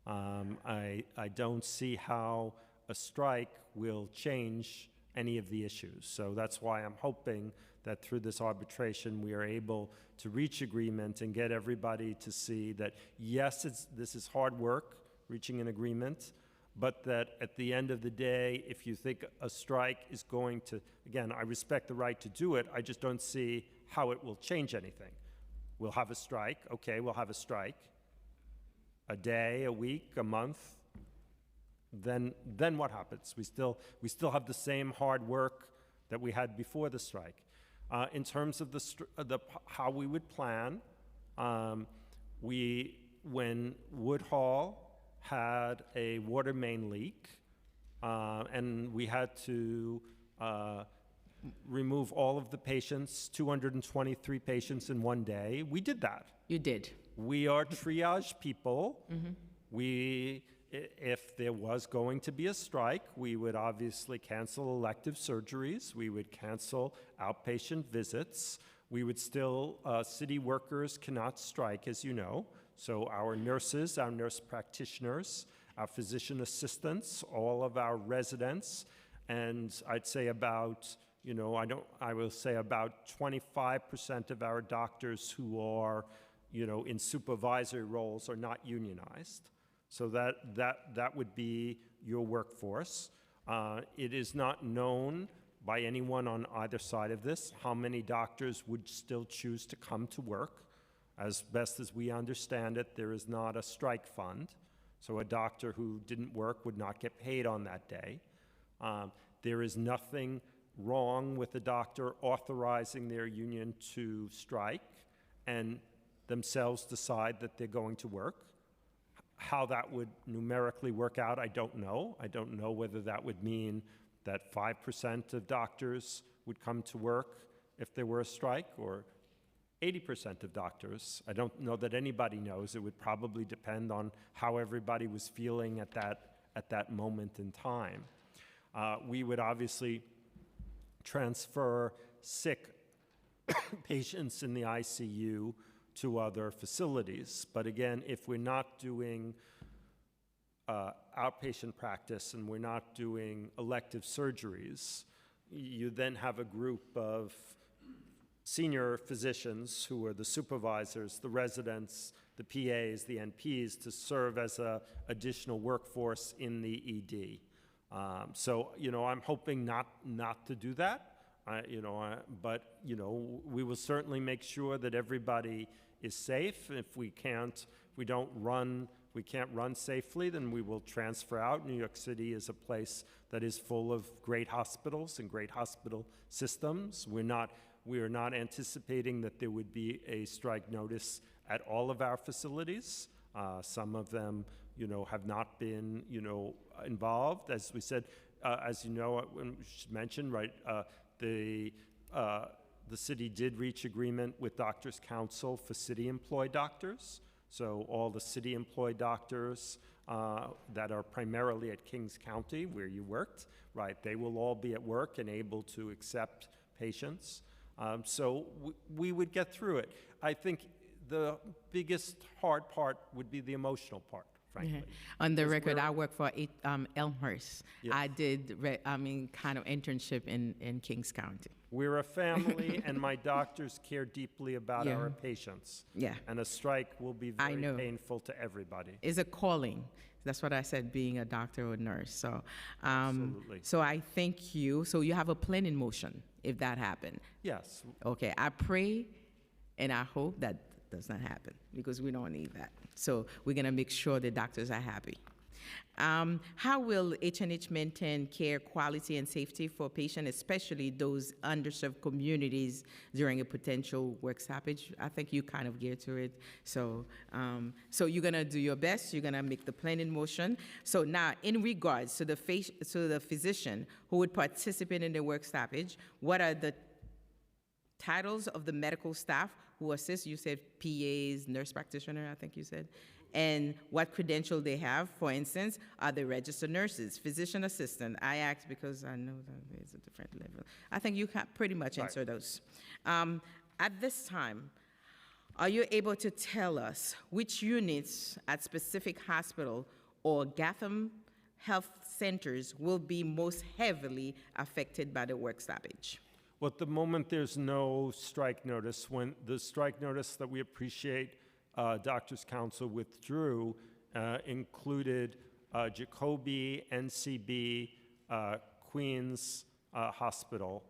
I don't see how a strike will change any of the issues. So that's why I'm hoping that through this arbitration we are able to reach agreement and get everybody to see that, yes, this is hard work, reaching an agreement, but that at the end of the day, if you think a strike is going to, again, I respect the right to do it, I just don't see how it will change anything. We'll have a strike, okay, we'll have a strike. A day, a week, a month, then what happens? We still have the same hard work that we had before the strike. In terms of how we would plan, when Woodhall had a water main leak, and we had to remove all of the patients, 223 patients in one day, we did that. You did. We are triage people. If there was going to be a strike, we would obviously cancel elective surgeries. We would cancel outpatient visits. We would still, city workers cannot strike, as you know. So our nurses, our nurse practitioners, our physician assistants, all of our residents, and I'd say about, I will say about 25% of our doctors who are, in supervisory roles are not unionized. So that would be your workforce. It is not known by anyone on either side of this how many doctors would still choose to come to work. As best as we understand it, there is not a strike fund. So a doctor who didn't work would not get paid on that day. There is nothing wrong with a doctor authorizing their union to strike and themselves decide that they're going to work. How that would numerically work out, I don't know. I don't know whether that would mean that 5% of doctors would come to work if there were a strike, or 80% of doctors. I don't know that anybody knows. It would probably depend on how everybody was feeling at that moment in time. We would obviously transfer sick patients in the ICU to other facilities. But again, if we're not doing outpatient practice and we're not doing elective surgeries, you then have a group of senior physicians who are the supervisors, the residents, the PAs, the NPs, to serve as an additional workforce in the ED. So, I'm hoping not to do that. But we will certainly make sure that everybody is safe. If we can't run safely, then we will transfer out. New York City is a place that is full of great hospitals and great hospital systems. We are not anticipating that there would be a strike notice at all of our facilities. Some of them, have not been, involved. As we said, as you know, we should mention, right, the city did reach agreement with Doctors' Council for city-employed doctors. So all the city-employed doctors that are primarily at Kings County, where you worked, right, they will all be at work and able to accept patients. So we would get through it. I think the biggest hard part would be the emotional part, frankly. On the record, I work for Elmhurst. Yes. I did, kind of internship in Kings County. We're a family, and my doctors care deeply about our patients. Yeah. And a strike will be I very know. painful to everybody. It's a calling. That's what I said, being a doctor or nurse. So, Absolutely. so I thank you. So you have a plan in motion if that happened. Yes. Okay, I pray and I hope that does not happen because we don't need that. So we're gonna make sure the doctors are happy. How will H&H maintain care quality and safety for patients, especially those underserved communities during a potential work stoppage? I think you kind of geared to it. So, so you're gonna do your best. You're gonna make the plan in motion. So now, in regards to the physician who would participate in the work stoppage, what are the titles of the medical staff who assist? You said PAs, nurse practitioner, I think you said. And what credential they have. For instance, are they registered nurses, physician assistant? I asked because I know that it's a different level. I think you can pretty much answer those. At this time, are you able to tell us which units at specific hospital or Gotham Health Centers will be most heavily affected by the work stoppage? Well, at the moment, there's no strike notice. When the strike notice that we appreciate Doctors' Council withdrew included Jacobi, NCB, Queens Hospital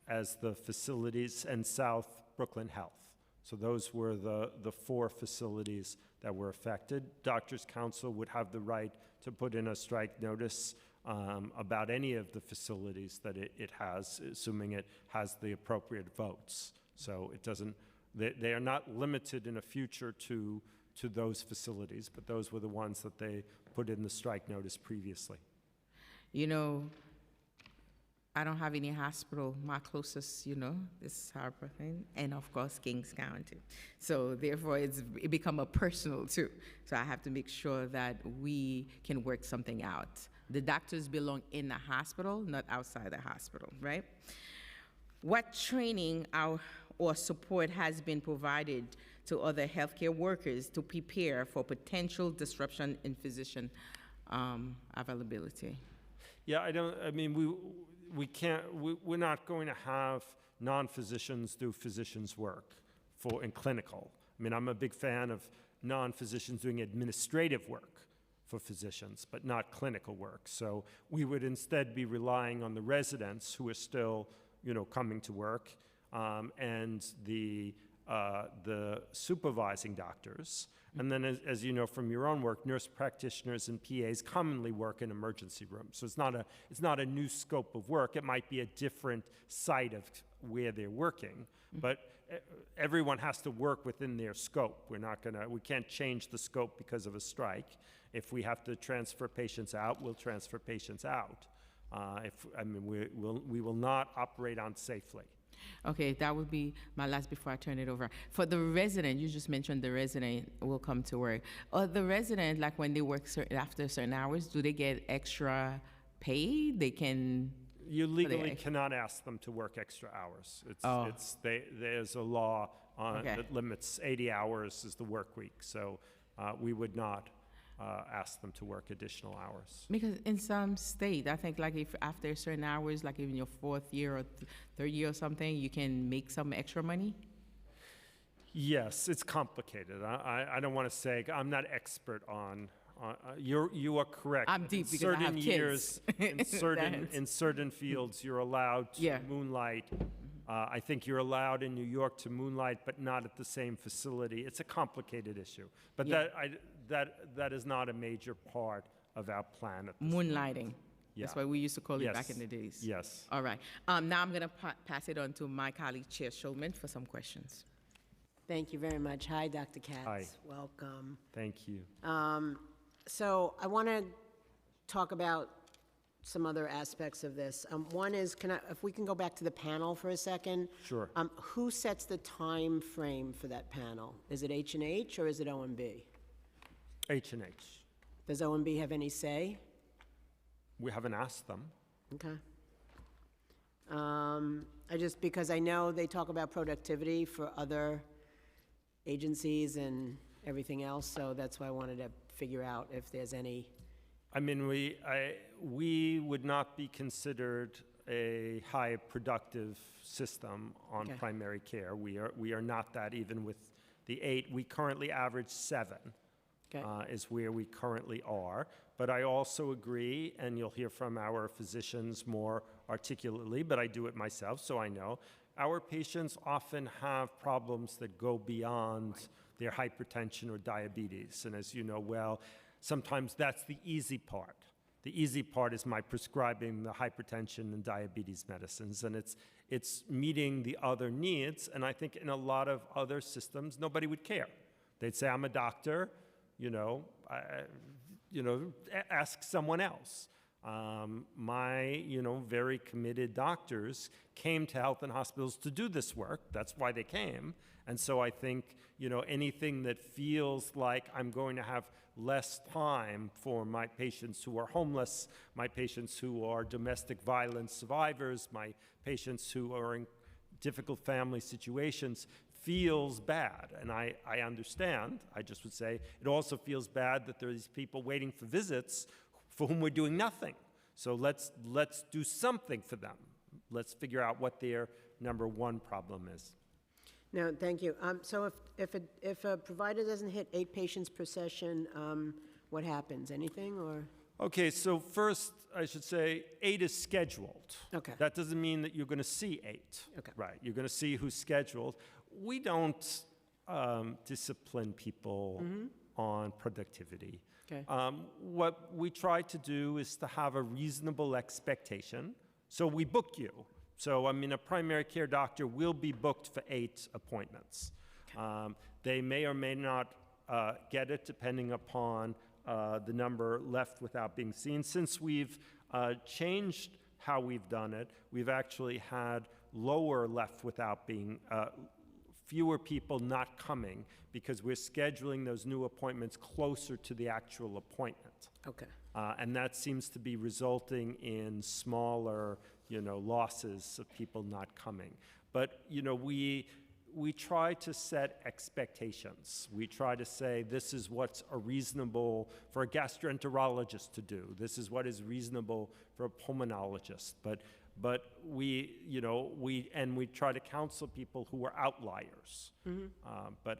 as the facilities, and South Brooklyn Health. So those were the 4 facilities that were affected. Doctors' Council would have the right to put in a strike notice about any of the facilities that it has, assuming it has the appropriate votes. So it doesn't, they are not limited in the future to those facilities, but those were the ones that they put in the strike notice previously. You know, I don't have any hospital. My closest, is Harper thing, and of course Kings County. So therefore, it become a personal too. So I have to make sure that we can work something out. The doctors belong in the hospital, not outside the hospital, right? What training or support has been provided to other healthcare workers to prepare for potential disruption in physician availability? Yeah, we're not going to have non-physicians do physicians' work in clinical. I mean, I'm a big fan of non-physicians doing administrative work for physicians, but not clinical work. So we would instead be relying on the residents who are still, coming to work, and the supervising doctors. And then, as you know from your own work, nurse practitioners and PAs commonly work in emergency rooms. So it's not a new scope of work. It might be a different site of where they're working, but everyone has to work within their scope. We can't change the scope because of a strike. If we have to transfer patients out, we'll transfer patients out. We will not operate unsafely. Okay, that would be my last before I turn it over. For the resident, you just mentioned the resident will come to work. Or the resident, like when they work after certain hours, do they get extra pay? They can. You legally cannot ask them to work extra hours. There's a law that limits 80 hours is the work week. So we would not ask them to work additional hours. Because in some state, I think like if after certain hours, like even your 4th year or 3rd year or something, you can make some extra money? Yes, it's complicated. I don't want to say, I'm not expert on, you are correct. I'm deep because I have kids. Years, in certain fields, you're allowed to moonlight. I think you're allowed in New York to moonlight, but not at the same facility. It's a complicated issue. But that is not a major part of our plan. Moonlighting. That's what we used to call it back in the days. Yes. All right. Now I'm going to pass it on to my colleague, Chair Schulman, for some questions. Thank you very much. Hi, Dr. Katz. Hi. Welcome. Thank you. So I want to talk about some other aspects of this. One is, if we can go back to the panel for a second. Sure. Who sets the time frame for that panel? Is it H&H or is it OMB? H&H. Does OMB have any say? We haven't asked them. Okay. Because I know they talk about productivity for other agencies and everything else, so that's why I wanted to figure out if there's any. I mean, we would not be considered a high productive system on primary care. We are not that, even with the 8. We currently average 7. Is where we currently are. But I also agree, and you'll hear from our physicians more articulately, but I do it myself, so I know. Our patients often have problems that go beyond their hypertension or diabetes. And as you know well, sometimes that's the easy part. The easy part is my prescribing the hypertension and diabetes medicines, and it's meeting the other needs. And I think in a lot of other systems, nobody would care. They'd say, I'm a doctor, ask someone else. My, very committed doctors came to health and hospitals to do this work. That's why they came. And so I think, anything that feels like I'm going to have less time for my patients who are homeless, my patients who are domestic violence survivors, my patients who are in difficult family situations, feels bad, and I understand. I just would say it also feels bad that there are these people waiting for visits for whom we're doing nothing. So let's do something for them. Let's figure out what their number one problem is. No, thank you. So if a provider doesn't hit 8 patients per session, What happens? Anything, or? Okay, so first, I should say 8 is scheduled. Okay. That doesn't mean that you're going to see 8. Okay. Right, you're going to see who's scheduled. We don't discipline people on productivity. Okay. What we try to do is to have a reasonable expectation. So we book you. So, I mean, a primary care doctor will be booked for 8 appointments. They may or may not get it depending upon the number left without being seen. Since we've changed how we've done it, we've actually had lower left without being, fewer people not coming because we're scheduling those new appointments closer to the actual appointment. Okay. And that seems to be resulting in smaller, losses of people not coming. But, we try to set expectations. We try to say this is what's reasonable for a gastroenterologist to do. This is what is reasonable for a pulmonologist. But we try to counsel people who are outliers. But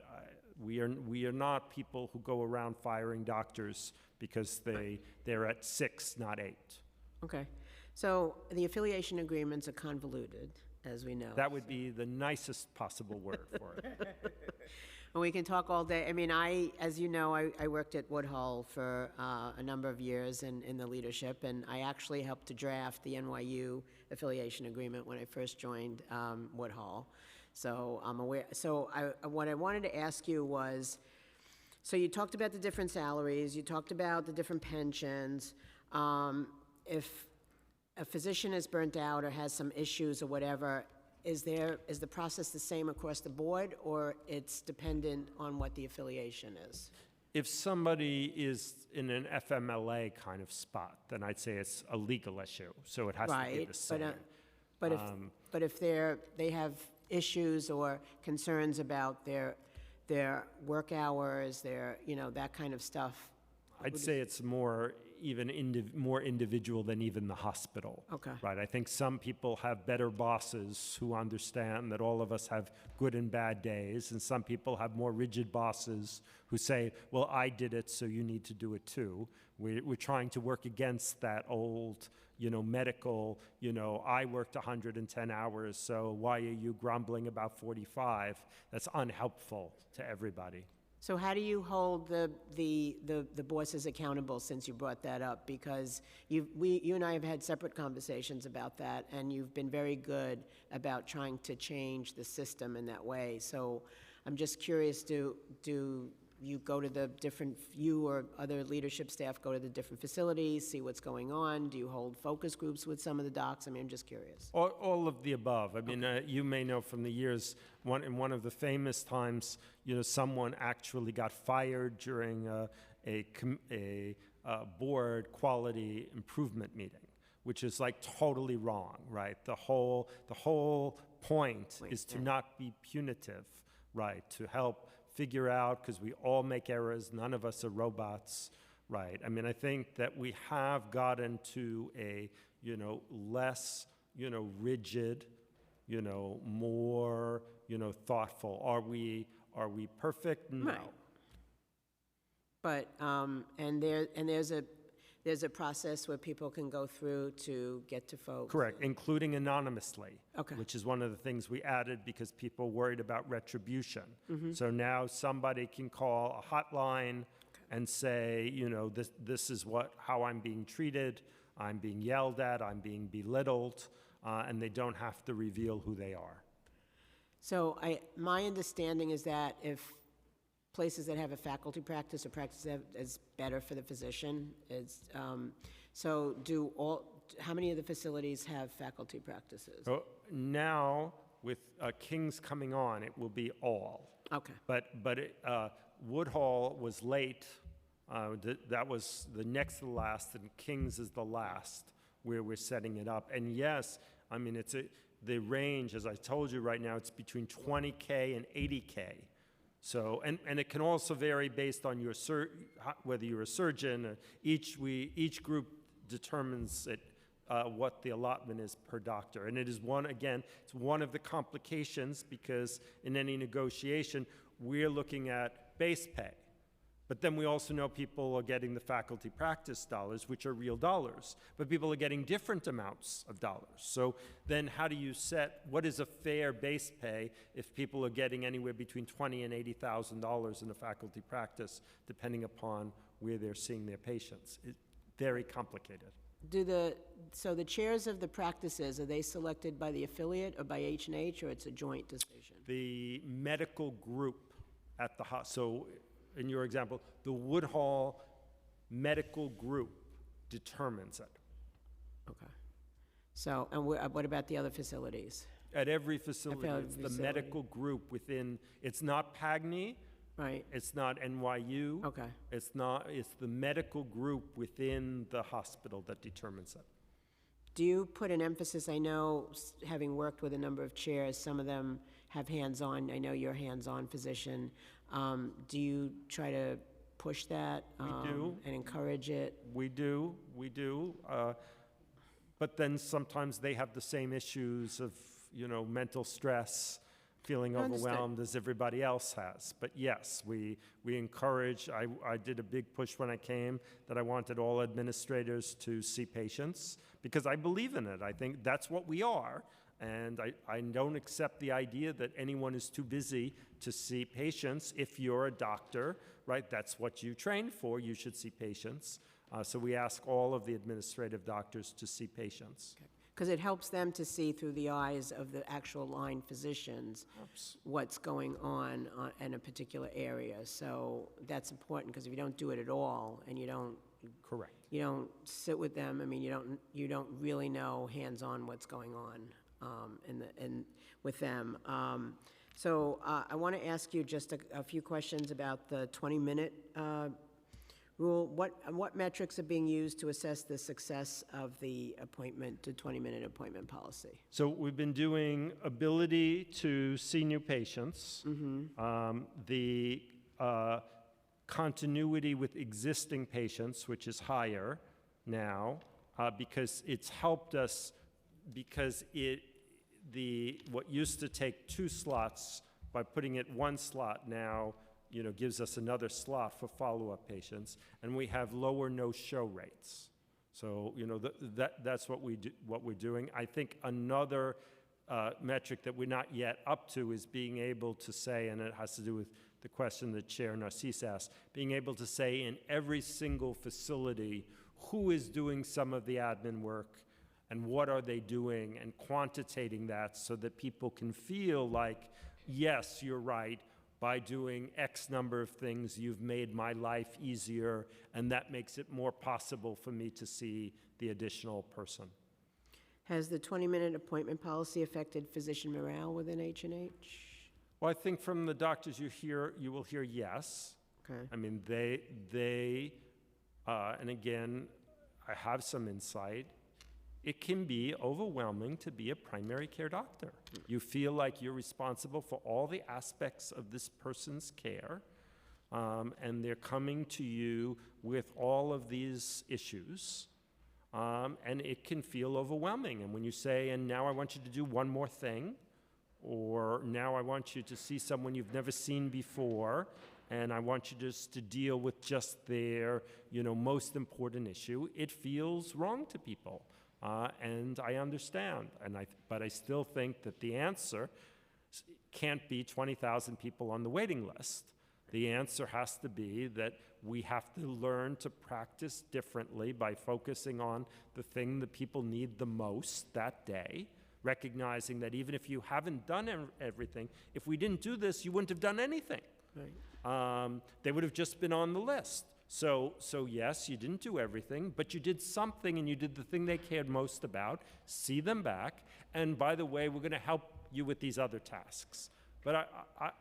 we are not people who go around firing doctors because they're at 6, not 8. Okay. So the affiliation agreements are convoluted, as we know. That would be the nicest possible word for it. And we can talk all day. I mean, as you know, I worked at Woodhull for a number of years in the leadership, and I actually helped to draft the NYU affiliation agreement when I first joined Woodhull. So I'm aware. So what I wanted to ask you was, so you talked about the different salaries, you talked about the different pensions. If a physician is burnt out or has some issues or whatever, is the process the same across the board, or it's dependent on what the affiliation is? If somebody is in an FMLA kind of spot, then I'd say it's a legal issue, so it has to be the same. But if they have issues or concerns about their work hours, that kind of stuff. I'd say it's more more individual than even the hospital. Okay. Right. I think some people have better bosses who understand that all of us have good and bad days, and some people have more rigid bosses who say, "Well, I did it, so you need to do it too." We're trying to work against that old, medical, I worked 110 hours, so why are you grumbling about 45? That's unhelpful to everybody. So how do you hold the bosses accountable, since you brought that up? Because you and I have had separate conversations about that, and you've been very good about trying to change the system in that way. So I'm just curious, do you go to the different, you or other leadership staff go to the different facilities, see what's going on? Do you hold focus groups with some of the docs? I mean, I'm just curious. All of the above. I mean, you may know from the years, in one of the famous times, someone actually got fired during a board quality improvement meeting, which is like totally wrong, right? The whole point is to not be punitive, right? To help figure out, because we all make errors, none of us are robots, right? I mean, I think that we have gotten to a, less, rigid, more, thoughtful. Are we perfect? No. Right. But there's a process where people can go through to get to folks. Correct, including anonymously. Okay. Which is one of the things we added because people worried about retribution. So now somebody can call a hotline and say, this is how I'm being treated, I'm being yelled at, I'm being belittled, and they don't have to reveal who they are. So my understanding is that if places that have a faculty practice or practice that is better for the physician, how many of the facilities have faculty practices? So now, with King's coming on, it will be all. Okay. But Woodhull was late. That was the next to the last, and King's is the last where we're setting it up. And yes, I mean, the range, as I told you right now, it's between 20K and 80K. So, and it can also vary based on whether you're a surgeon. Each group determines what the allotment is per doctor. And it is it's one of the complications, because in any negotiation, we're looking at base pay. But then we also know people are getting the faculty practice dollars, which are real dollars, but people are getting different amounts of dollars. So then how do you set, what is a fair base pay if people are getting anywhere between $20,000 and $80,000 in a faculty practice, depending upon where they're seeing their patients? It's very complicated. So the chairs of the practices, are they selected by the affiliate or by H&H, or it's a joint decision? The medical group at the so in your example, the Woodhall Medical Group determines it. Okay. So, and what about the other facilities? At every facility, every it's the facility. medical group within, it's not PAGNY, Right, it's not NYU. okay. It's the medical group within the hospital that determines it. Do you put an emphasis, I know, having worked with a number of chairs, some of them have hands-on, I know you're a hands-on physician. Do you try to push that? do. And encourage it? We do. But then sometimes they have the same issues of, mental stress, feeling Understood. overwhelmed as everybody else has. But yes, we encourage, I did a big push when I came that I wanted all administrators to see patients because I believe in it. I think that's what we are. And I don't accept the idea that anyone is too busy to see patients. If you're a doctor, right, that's what you trained for, you should see patients. So we ask all of the administrative doctors to see patients. Because it helps them to see through the eyes of the actual line physicians what's going on in a particular area. So that's important, because if you don't do it at all and you don't Correct. sit with them, I mean, you don't really know hands-on what's going on with them. So I want to ask you just a few questions about the 20-minute rule. What metrics are being used to assess the success of the 20-minute appointment policy? So we've been doing ability to see new patients, the continuity with existing patients, which is higher now, because it's helped us, because what used to take 2 slots, by putting it 1 slot now, gives us another slot for follow-up patients, and we have lower no-show rates. So, that's what we're doing. I think another metric that we're not yet up to is being able to say, and it has to do with the question that Chair Narcisse asked, being able to say in every single facility who is doing some of the admin work and what are they doing, and quantitating that so that people can feel like, yes, you're right, by doing X number of things, you've made my life easier, and that makes it more possible for me to see the additional person. Has the 20-minute appointment policy affected physician morale within H&H? Well, I think from the doctors you will hear yes. Okay. I mean, and again, I have some insight. It can be overwhelming to be a primary care doctor. You feel like you're responsible for all the aspects of this person's care, and they're coming to you with all of these issues, and it can feel overwhelming. And when you say, and now I want you to do one more thing, or now I want you to see someone you've never seen before, and I want you just to deal with just their, most important issue, it feels wrong to people. And I understand, but I still think that the answer can't be 20,000 people on the waiting list. The answer has to be that we have to learn to practice differently by focusing on the thing that people need the most that day, recognizing that even if you haven't done everything, if we didn't do this, you wouldn't have done anything. Right. They would have just been on the list. So yes, you didn't do everything, but you did something, and you did the thing they cared most about. See them back, and by the way, we're going to help you with these other tasks. But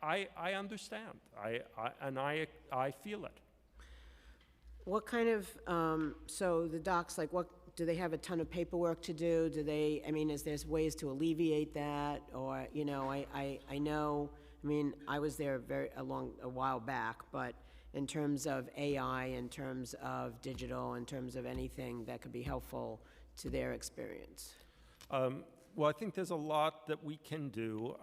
I understand, I feel it. What kind of, so the docs, what, do they have a ton of paperwork to do? Is there ways to alleviate that? Or, I know, I was there a while back, but in terms of AI, in terms of digital, in terms of anything that could be helpful to their experience? Well, I think there's a lot that we can do.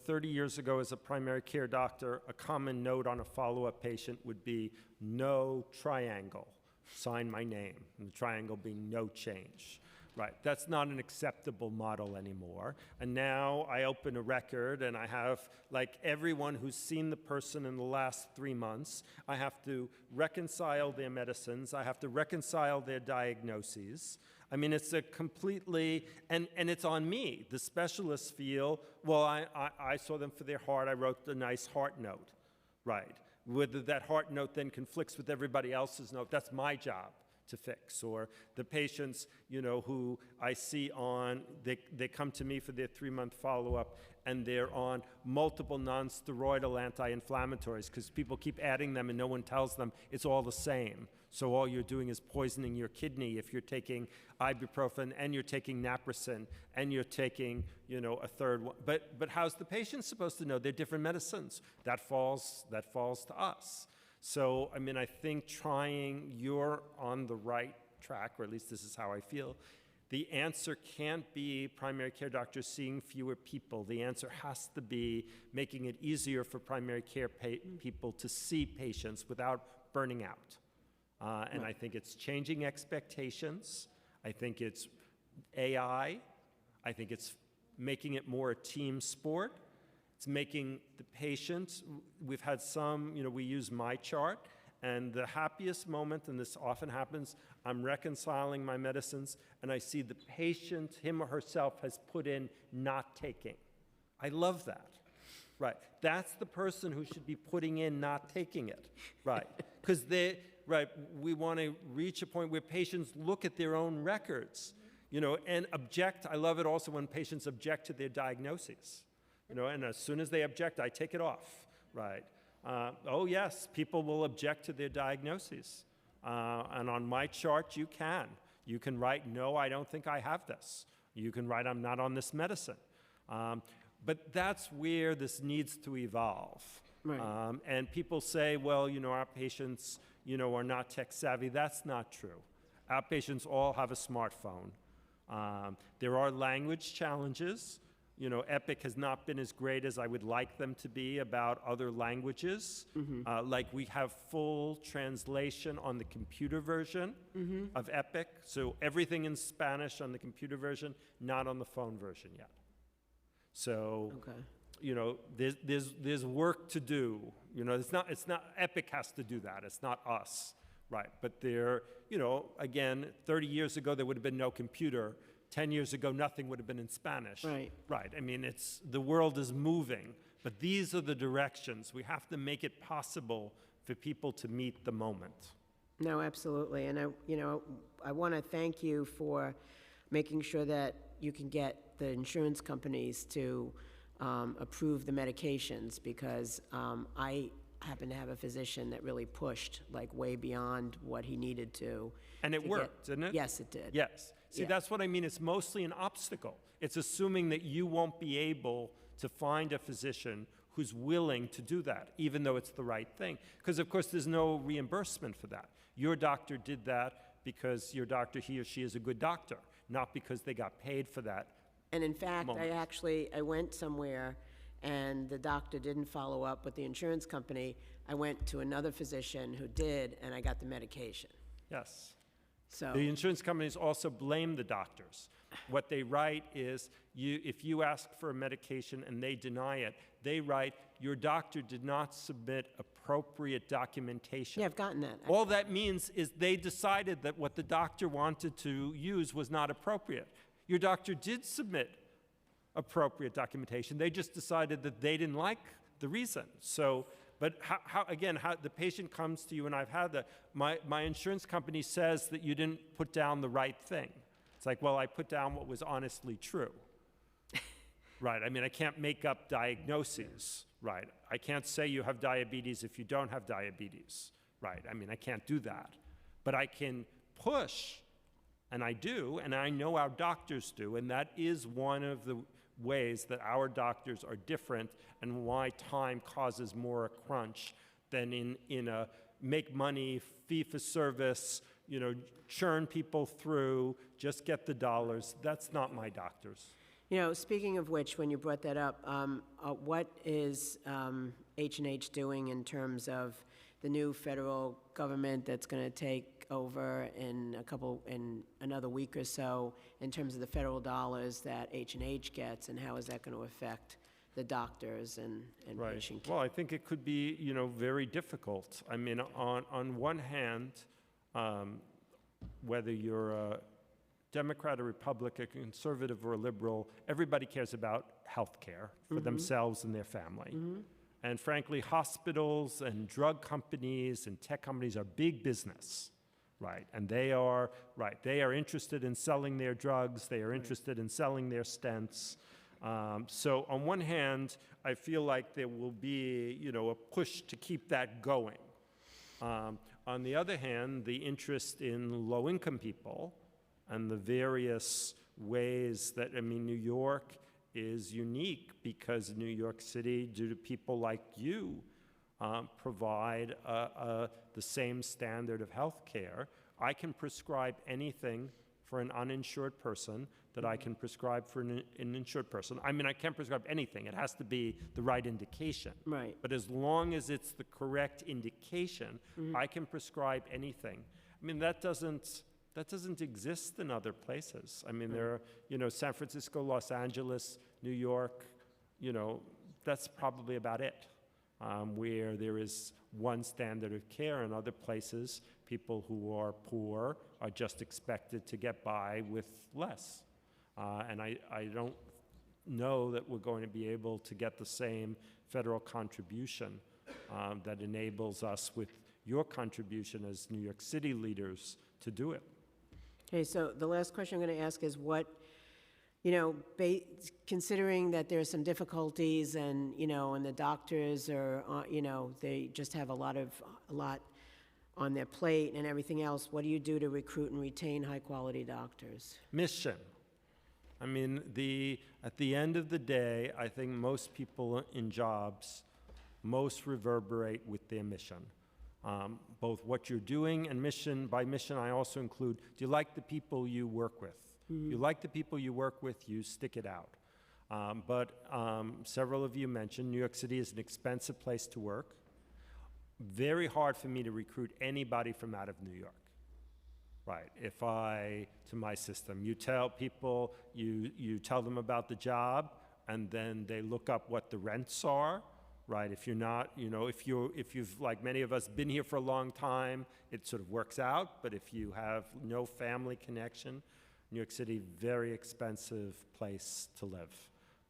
30 years ago as a primary care doctor, a common note on a follow-up patient would be no triangle, sign my name, and the triangle being no change. Right, that's not an acceptable model anymore. And now I open a record and I have, like everyone who's seen the person in the last 3 months, I have to reconcile their medicines, I have to reconcile their diagnoses. I mean, it's a completely, and it's on me. The specialists feel, well, I saw them for their heart, I wrote a nice heart note, right? Whether that heart note then conflicts with everybody else's note, that's my job to fix. Or the patients, who I see on, they come to me for their 3-month follow-up and they're on multiple non-steroidal anti-inflammatories because people keep adding them and no one tells them it's all the same. So all you're doing is poisoning your kidney if you're taking ibuprofen and you're taking naproxen and you're taking, a third one. But how's the patient supposed to know? They're different medicines. That falls to us. So, I think you're on the right track, or at least this is how I feel. The answer can't be primary care doctors seeing fewer people. The answer has to be making it easier for primary care people to see patients without burning out. And I think it's changing expectations. I think it's AI. I think it's making it more a team sport. It's making the patient, we've had some, we use MyChart, and the happiest moment, and this often happens, I'm reconciling my medicines, and I see the patient, him or herself, has put in not taking. I love that. Right. That's the person who should be putting in not taking it. Right. Because we want to reach a point where patients look at their own records, and object. I love it also when patients object to their diagnoses. And as soon as they object, I take it off, right? Oh yes, people will object to their diagnoses. And on MyChart, you can write, no, I don't think I have this. You can write, I'm not on this medicine. But that's where this needs to evolve. Right. And people say, well, our patients, are not tech savvy. That's not true. Our patients all have a smartphone. There are language challenges. Epic has not been as great as I would like them to be about other languages. Like we have full translation on the computer version of Epic. So everything in Spanish on the computer version, not on the phone version yet. So, there's work to do. It's not Epic has to do that. It's not us, right? But again, 30 years ago, there would have been no computer. 10 years ago, nothing would have been in Spanish. Right. Right. The world is moving, but these are the directions. We have to make it possible for people to meet the moment. No, absolutely. And I want to thank you for making sure that you can get the insurance companies to approve the medications, because I happen to have a physician that really pushed way beyond what he needed to. And it worked, didn't it? Yes, it did. Yes. See, that's what I mean. It's mostly an obstacle. It's assuming that you won't be able to find a physician who's willing to do that, even though it's the right thing. Because, of course, there's no reimbursement for that. Your doctor did that because your doctor, he or she, is a good doctor, not because they got paid for that. And in fact, moment. I went somewhere and the doctor didn't follow up with the insurance company. I went to another physician who did, and I got the medication. Yes. So, The insurance companies also blame the doctors. What they write is, if you ask for a medication and they deny it, they write, your doctor did not submit appropriate documentation. yeah, I've gotten that. All that means is they decided that what the doctor wanted to use was not appropriate. Your doctor did submit appropriate documentation. They just decided that they didn't like the reason. So, but how the patient comes to you, and I've had that, my insurance company says that you didn't put down the right thing. It's like, well, I put down what was honestly true. Right, I can't make up diagnoses, right? I can't say you have diabetes if you don't have diabetes, right? I can't do that. But I can push, and I do, and I know our doctors do, and that is one of the ways that our doctors are different and why time causes more a crunch than in a make money, fee for service, churn people through, just get the dollars. That's not my doctors. You know, speaking of which, when you brought that up, what is H&H doing in terms of the new federal government that's going to take over in another week or so, in terms of the federal dollars that H&H gets, and how is that going to affect the doctors and Right. patient care? Well, I think it could be, very difficult. I mean, on one hand, whether you're a Democrat or Republican, a conservative or a liberal, everybody cares about health care for themselves and their family. And frankly, hospitals and drug companies and tech companies are big business, right? And they are interested in selling their drugs. They are interested in selling their stents. So on one hand, I feel like there will be, a push to keep that going. On the other hand, the interest in low-income people and the various ways that, New York is unique because New York City, due to people like you, provide the same standard of health care. I can prescribe anything for an uninsured person that I can prescribe for an insured person. I can't prescribe anything. It has to be the right indication. Right. But as long as it's the correct indication, I can prescribe anything. That doesn't exist in other places. There are, San Francisco, Los Angeles, New York, that's probably about it, where there is one standard of care. In other places, people who are poor are just expected to get by with less. And I don't know that we're going to be able to get the same federal contribution that enables us with your contribution as New York City leaders to do it. Okay, so the last question I'm going to ask is what, considering that there are some difficulties and, and the doctors are, they just have a lot on their plate and everything else, what do you do to recruit and retain high-quality doctors? Mission. At the end of the day, I think most people in jobs most reverberate with their mission. Both what you're doing and mission. By mission, I also include, do you like the people you work with? You like the people you work with, you stick it out. But several of you mentioned New York City is an expensive place to work. Very hard for me to recruit anybody from out of New York. Right, to my system, you tell people, you tell them about the job, and then they look up what the rents are, right? If you're not, if you've, like many of us, been here for a long time, it sort of works out, but if you have no family connection, New York City, very expensive place to live.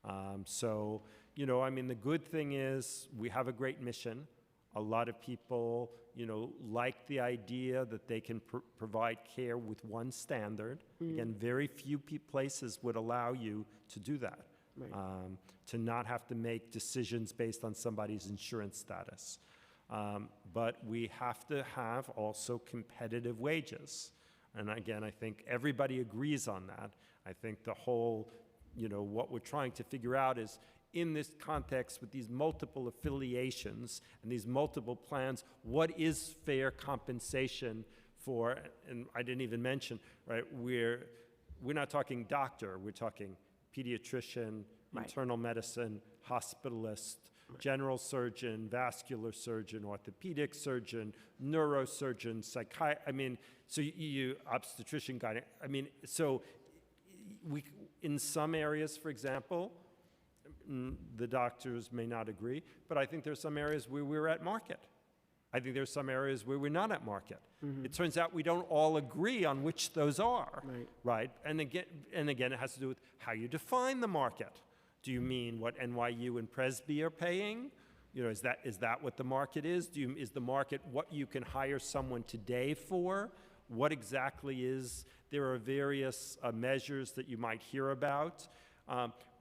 The good thing is we have a great mission. A lot of people, like the idea that they can provide care with one standard. Again, very few places would allow you to do that, Right. To not have to make decisions based on somebody's insurance status. But we have to have also competitive wages. And again, I think everybody agrees on that. I think the whole, what we're trying to figure out is, in this context with these multiple affiliations and these multiple plans, what is fair compensation for, and I didn't even mention, right, we're not talking doctor, we're talking pediatrician, Right. internal medicine, hospitalist, general surgeon, vascular surgeon, orthopedic surgeon, neurosurgeon, so you obstetrician, gyne. So we, in some areas, for example, the doctors may not agree, but I think there's some areas where we're at market. I think there's some areas where we're not at market. It turns out we don't all agree on which those are, right? And again, it has to do with how you define the market. Do you mean what NYU and Presby are paying? Is that what the market is? Is the market what you can hire someone today for? What exactly is? There are various measures that you might hear about.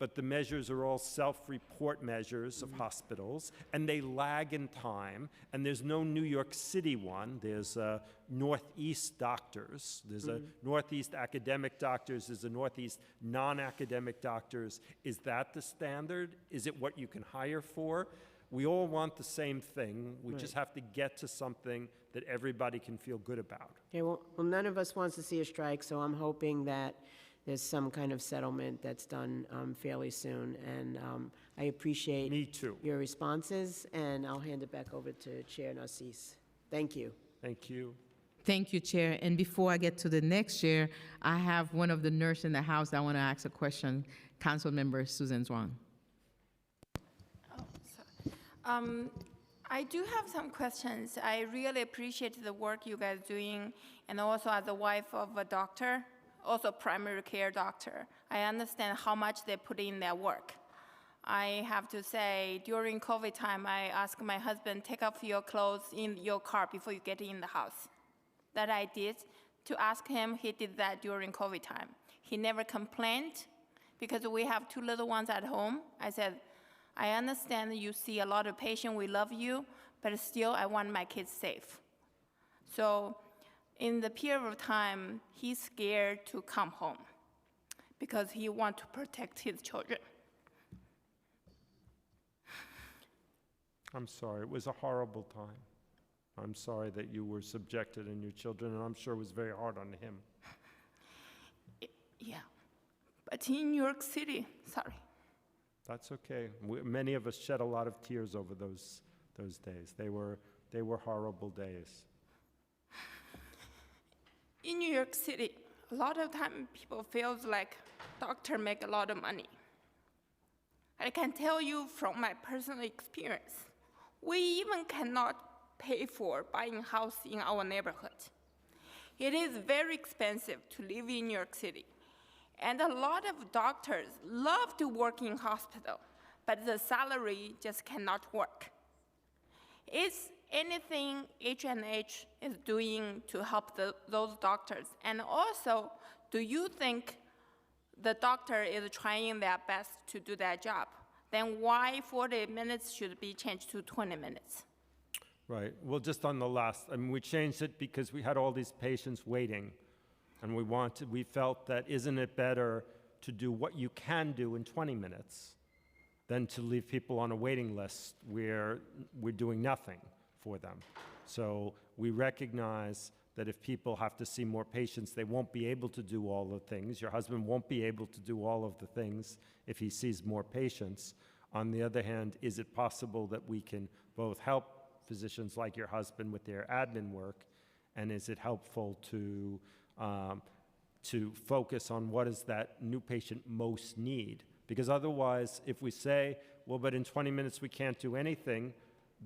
But the measures are all self-report measures of hospitals, and they lag in time, and there's no New York City one. There's Northeast doctors, there's a Northeast academic doctors, there's a Northeast non-academic doctors. Is that the standard? Is it what you can hire for? We all want the same thing. We just have to get to something that everybody can feel good about. Okay, well, none of us wants to see a strike, so I'm hoping that there's some kind of settlement that's done fairly soon. And I appreciate Me too. your responses, and I'll hand it back over to Chair Narcisse. Thank you. Thank you. Thank you, Chair. And before I get to the next chair, I have one of the nurses in the house that want to ask a question, Councilmember Susan Zhuang. I do have some questions. I really appreciate the work you guys doing, and also as a wife of a doctor, also primary care doctor, I understand how much they put in their work. I have to say, during COVID time, I asked my husband, take off your clothes in your car before you get in the house. That I did. To ask him, he did that during COVID time. He never complained because we have 2 little ones at home. I said, I understand you see a lot of patients, we love you, but still I want my kids safe. So in the period of time, he's scared to come home because he wants to protect his children. I'm sorry. It was a horrible time. I'm sorry that you were subjected and your children, and I'm sure it was very hard on him. Yeah, but in New York City, sorry. That's okay. Many of us shed a lot of tears over those days. They were horrible days. In New York City, a lot of time people feels like doctor make a lot of money. I can tell you from my personal experience, we even cannot pay for buying house in our neighborhood. It is very expensive to live in New York City. And a lot of doctors love to work in hospital, but the salary just cannot work. Is anything H&H is doing to help those doctors? And also, do you think the doctor is trying their best to do their job? Then why 40 minutes should be changed to 20 minutes? Right. Well, just on the last, I mean, we changed it because we had all these patients waiting. And we felt that isn't it better to do what you can do in 20 minutes than to leave people on a waiting list where we're doing nothing for them. So we recognize that if people have to see more patients, they won't be able to do all the things. Your husband won't be able to do all of the things if he sees more patients. On the other hand, is it possible that we can both help physicians like your husband with their admin work, and is it helpful to focus on what does that new patient most need? Because otherwise, if we say, well, but in 20 minutes we can't do anything,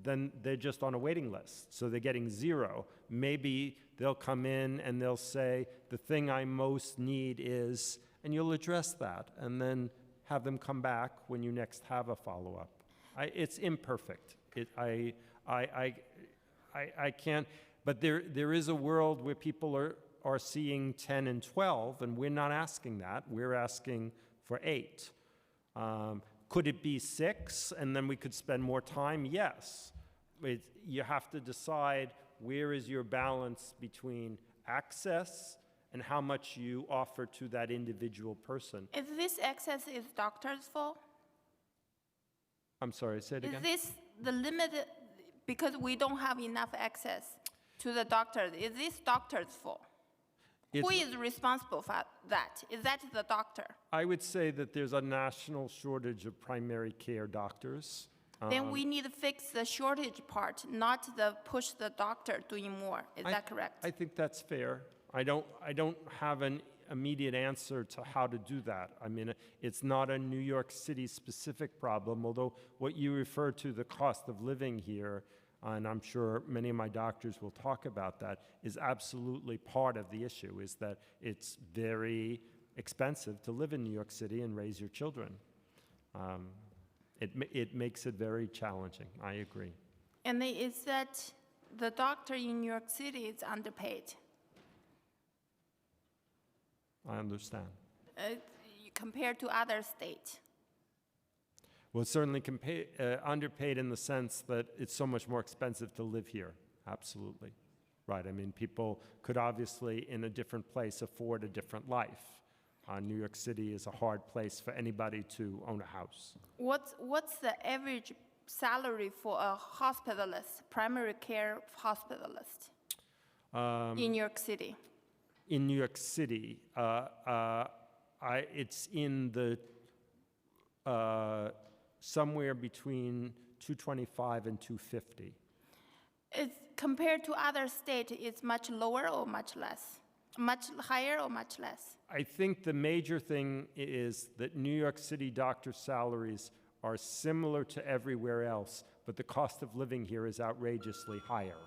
then they're just on a waiting list. So they're getting 0. Maybe they'll come in and they'll say, the thing I most need is, and you'll address that, and then have them come back when you next have a follow-up. It's imperfect. I can't, but there is a world where people are seeing 10 and 12, and we're not asking that. We're asking for 8. Could it be 6, and then we could spend more time? Yes. You have to decide where is your balance between access and how much you offer to that individual person. Is this access is doctor's fault? I'm sorry, say it again? Is this the limit, because we don't have enough access to the doctors, is this doctor's fault? Who is responsible for that? Is that the doctor? I would say that there's a national shortage of primary care doctors. Then we need to fix the shortage part, not push the doctor doing more. Is that correct? I think that's fair. I don't have an immediate answer to how to do that. I mean, it's not a New York City specific problem, although what you refer to, the cost of living here, and I'm sure many of my doctors will talk about that, is absolutely part of the issue, is that it's very expensive to live in New York City and raise your children. It makes it very challenging, I agree. And is that the doctor in New York City is underpaid? I understand. Compared to other states. Well, it's certainly underpaid in the sense that it's so much more expensive to live here. Absolutely. Right. I mean, people could obviously, in a different place, afford a different life. New York City is a hard place for anybody to own a house. What's the average salary for a hospitalist, primary care hospitalist in New York City? In New York City, It's in the somewhere between 225 and 250. It's compared to other states, it's much lower or much less? Much higher or much less? I think the major thing is that New York City doctor salaries are similar to everywhere else, but the cost of living here is outrageously higher.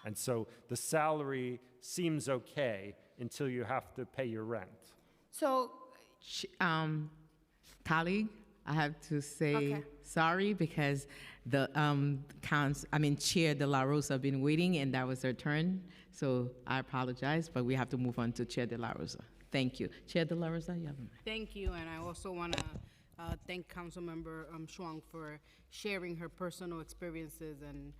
And so the salary seems okay until you have to pay your rent. So, Colleague, I have to say Okay. sorry because the Chair De La Rosa been waiting and that was her turn. So I apologize, but we have to move on to Chair De La Rosa. Thank you. Chair De La Rosa, you have the mic. Thank you, and I also want to thank Councilmember Shuang for sharing her personal experiences, and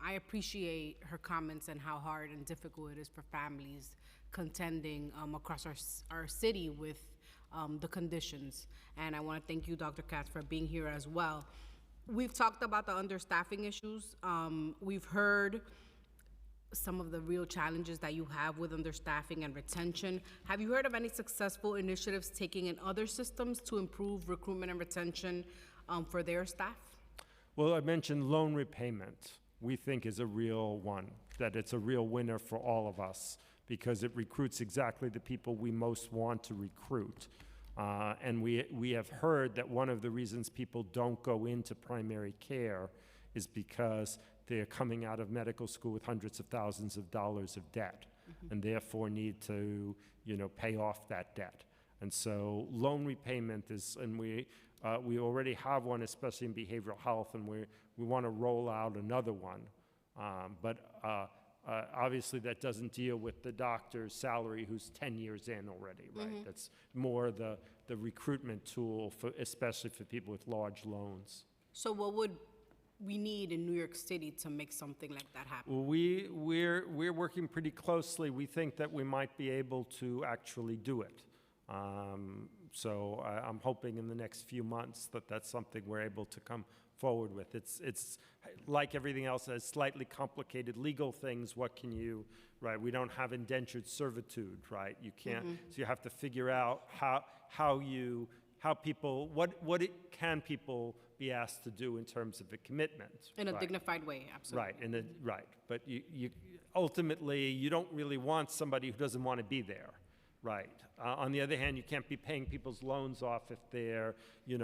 I appreciate her comments and how hard and difficult it is for families contending across our city with the conditions. And I want to thank you, Dr. Katz, for being here as well. We've talked about the understaffing issues. We've heard some of the real challenges that you have with understaffing and retention. Have you heard of any successful initiatives taken in other systems to improve recruitment and retention for their staff? Well, I mentioned loan repayment, we think is a real one, that it's a real winner for all of us because it recruits exactly the people we most want to recruit. And we have heard that one of the reasons people don't go into primary care is because they're coming out of medical school with hundreds of thousands of dollars of debt, and therefore need to, pay off that debt. And so loan repayment is, and we already have one, especially in behavioral health, and we want to roll out another one. But obviously that doesn't deal with the doctor's salary who's 10 years in already, right? That's more the recruitment tool, especially for people with large loans. So what would we need in New York City to make something like that happen? Well, we're working pretty closely. We think that we might be able to actually do it. So I'm hoping in the next few months that that's something we're able to come forward with. It's like everything else, has slightly complicated legal things. What can you, right? We don't have indentured servitude, right? You can't, so you have to figure out can people be asked to do in terms of a commitment. In a right? dignified way, absolutely. Right, but you ultimately, you don't really want somebody who doesn't want to be there, right? On the other hand, you can't be paying people's loans off if they're,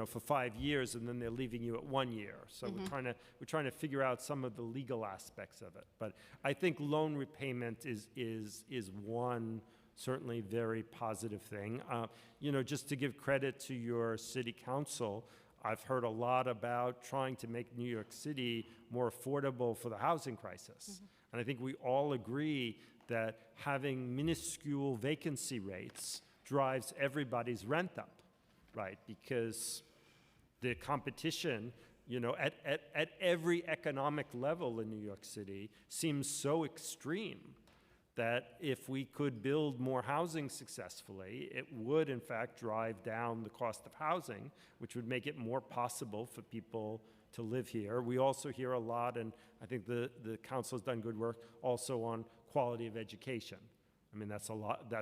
for 5 years and then they're leaving you at 1 year. So we're trying to figure out some of the legal aspects of it. But I think loan repayment is one certainly very positive thing. Just to give credit to your city council, I've heard a lot about trying to make New York City more affordable for the housing crisis. And I think we all agree that having minuscule vacancy rates drives everybody's rent up, right? Because the competition, at every economic level in New York City seems so extreme that if we could build more housing successfully, it would in fact drive down the cost of housing, which would make it more possible for people to live here. We also hear a lot, and I think the council has done good work also on quality of education. I mean, that's a lot,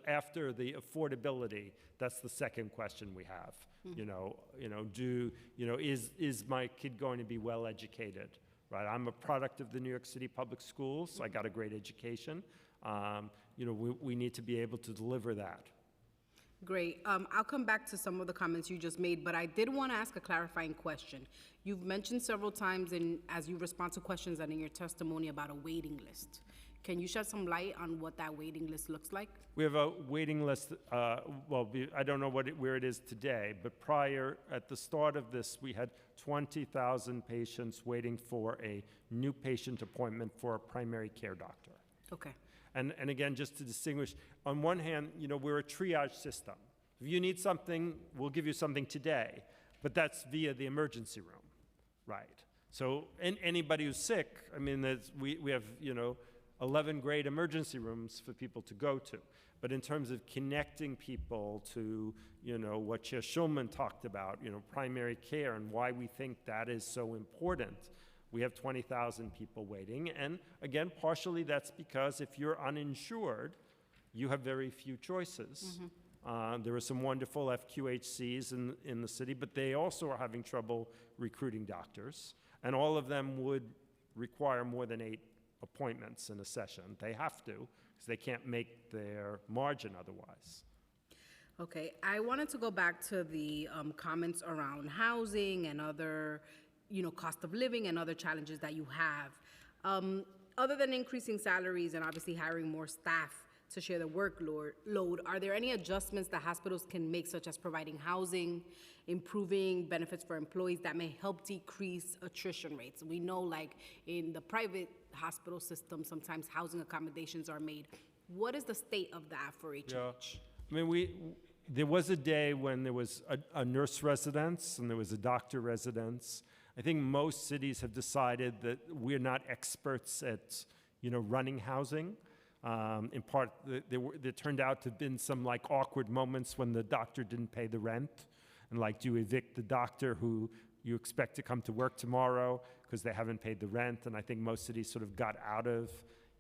after the affordability, that's the second question we have. Is my kid going to be well educated? Right, I'm a product of the New York City public schools. I got a great education. We need to be able to deliver that. Great. I'll come back to some of the comments you just made, but I did want to ask a clarifying question. You've mentioned several times as you respond to questions and in your testimony about a waiting list. Can you shed some light on what that waiting list looks like? We have a waiting list. I don't know where it is today, but at the start of this, we had 20,000 patients waiting for a new patient appointment for a primary care doctor. Okay. And again, just to distinguish, on one hand, we're a triage system. If you need something, we'll give you something today, but that's via the emergency room, right? So anybody who's sick, I mean, we have, 11 great emergency rooms for people to go to. But in terms of connecting people to, what Chair Schulman talked about, primary care and why we think that is so important, we have 20,000 people waiting. And again, partially that's because if you're uninsured, you have very few choices. There are some wonderful FQHCs in the city, but they also are having trouble recruiting doctors. And all of them would require more than 8 appointments in a session. They have to, because they can't make their margin otherwise. Okay, I wanted to go back to the comments around housing and other, cost of living and other challenges that you have. Other than increasing salaries and obviously hiring more staff to share the workload, are there any adjustments that hospitals can make, such as providing housing, improving benefits for employees that may help decrease attrition rates? We know, like, in the private hospital system, sometimes housing accommodations are made. What is the state of that for HH? Yeah. I mean, there was a day when there was a nurse residence and there was a doctor residence. I think most cities have decided that we're not experts at, running housing. In part, there turned out to have been some awkward moments when the doctor didn't pay the rent, and do you evict the doctor who you expect to come to work tomorrow because they haven't paid the rent? And I think most cities sort of got out of,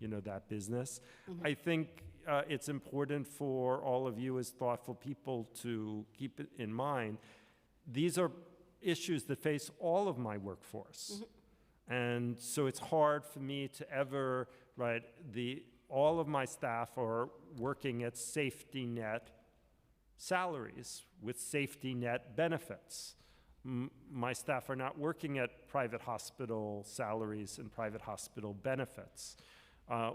that business. Mm-hmm. I think it's important for all of you as thoughtful people to keep it in mind. These are issues that face all of my workforce. Mm-hmm. And so it's hard for me to ever, all of my staff are working at safety net salaries with safety net benefits. My staff are not working at private hospital salaries and private hospital benefits.